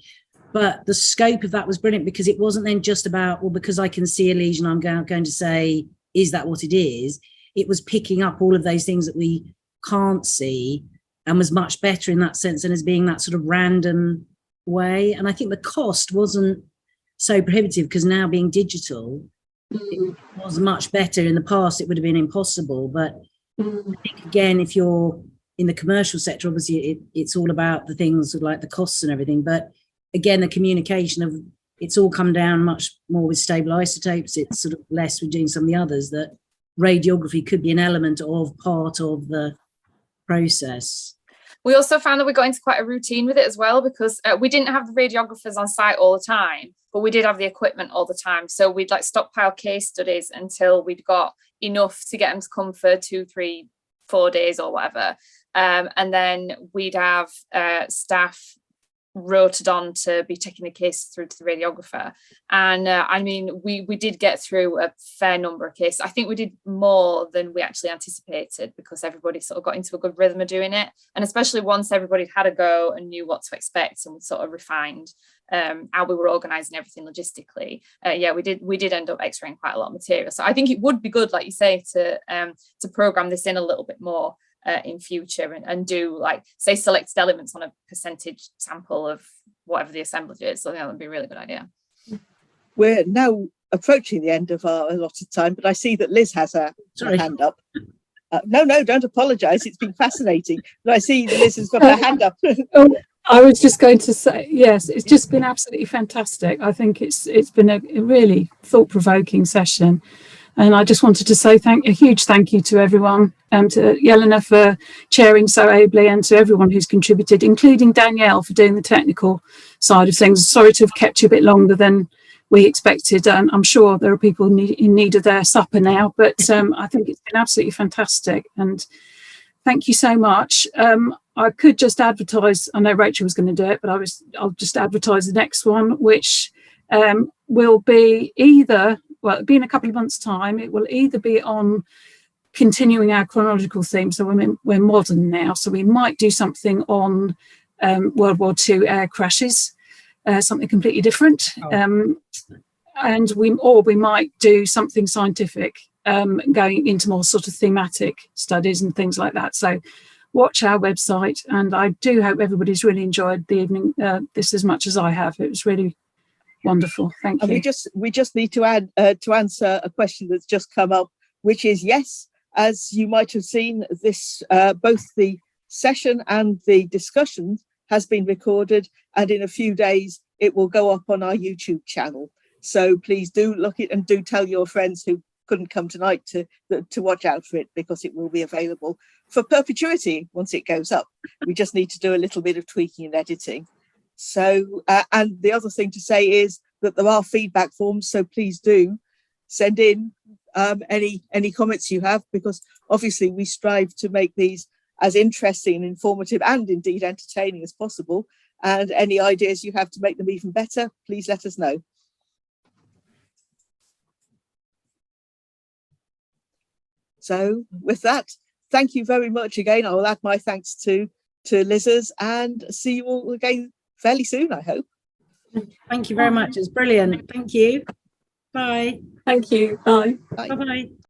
But the scope of that was brilliant because it wasn't then just about, well, because I can see a lesion, I'm going to say, is that what it is? It was picking up all of those things that we can't see and was much better in that sense than as being that sort of random way. And I think the cost wasn't so prohibitive because now being digital, it was much better. In the past, it would have been impossible. But I think, again, if you're in the commercial sector, obviously it's all about the things like the costs and everything. But again, the communication of it's all come down much more with stable isotopes. It's sort of less with doing some of the others, that radiography could be an element of part of the process. We also found that we got into quite a routine with it as well, because we didn't have the radiographers on site all the time, but we did have the equipment all the time. So we'd like stockpile case studies until we'd got enough to get them to come for 2, 3, 4 days or whatever. And then we'd have staff rotated on to be taking the case through to the radiographer. And I mean, we did get through a fair number of cases. I think we did more than we actually anticipated, because everybody sort of got into a good rhythm of doing it. And especially once everybody had a go and knew what to expect, and we sort of refined how we were organising everything logistically. Yeah, we did end up x-raying quite a lot of material. So I think it would be good, like you say, to programme this in a little bit more in future, and do, like, say, selected elements on a percentage sample of whatever the assemblage is. So I think that would be a really good idea. We're now approaching the end of our allotted time, but I see that Liz has a hand up. No, don't apologise. It's been fascinating. But I see Liz has got her hand up. I was just going to say, yes, it's just been absolutely fantastic. I think it's been a really thought-provoking session. And I just wanted to say a huge thank you to everyone, to Jelena for chairing so ably, and to everyone who's contributed, including Danielle for doing the technical side of things. Sorry to have kept you a bit longer than we expected. I'm sure there are people in need of their supper now, but I think it's been absolutely fantastic. And thank you so much. I could just advertise, I know Rachel was going to do it, but I'll just advertise the next one, which will be either, well, it'll be in a couple of months' time. It will either be on continuing our chronological theme, so we're modern now, so we might do something on World War II air crashes, something completely different, and we might do something scientific, going into more sort of thematic studies and things like that. So watch our website, and I do hope everybody's really enjoyed the evening, this as much as I have. It was really wonderful. Thank you. And we just need to add to answer a question that's just come up, which is, yes, as you might have seen, this both the session and the discussion has been recorded, and in a few days it will go up on our YouTube channel. So please do look it, and do tell your friends who couldn't come tonight to watch out for it, because it will be available for perpetuity once it goes up. We just need to do a little bit of tweaking and editing. So, and the other thing to say is that there are feedback forms, so please do send in any comments you have, because obviously we strive to make these as interesting and informative and indeed entertaining as possible. And any ideas you have to make them even better, please let us know. So with that, thank you very much again. I will add my thanks to Liz's, and see you all again fairly soon, I hope. Thank you very much. It's brilliant. Thank you. Bye. Thank you. Bye. Bye. Bye-bye.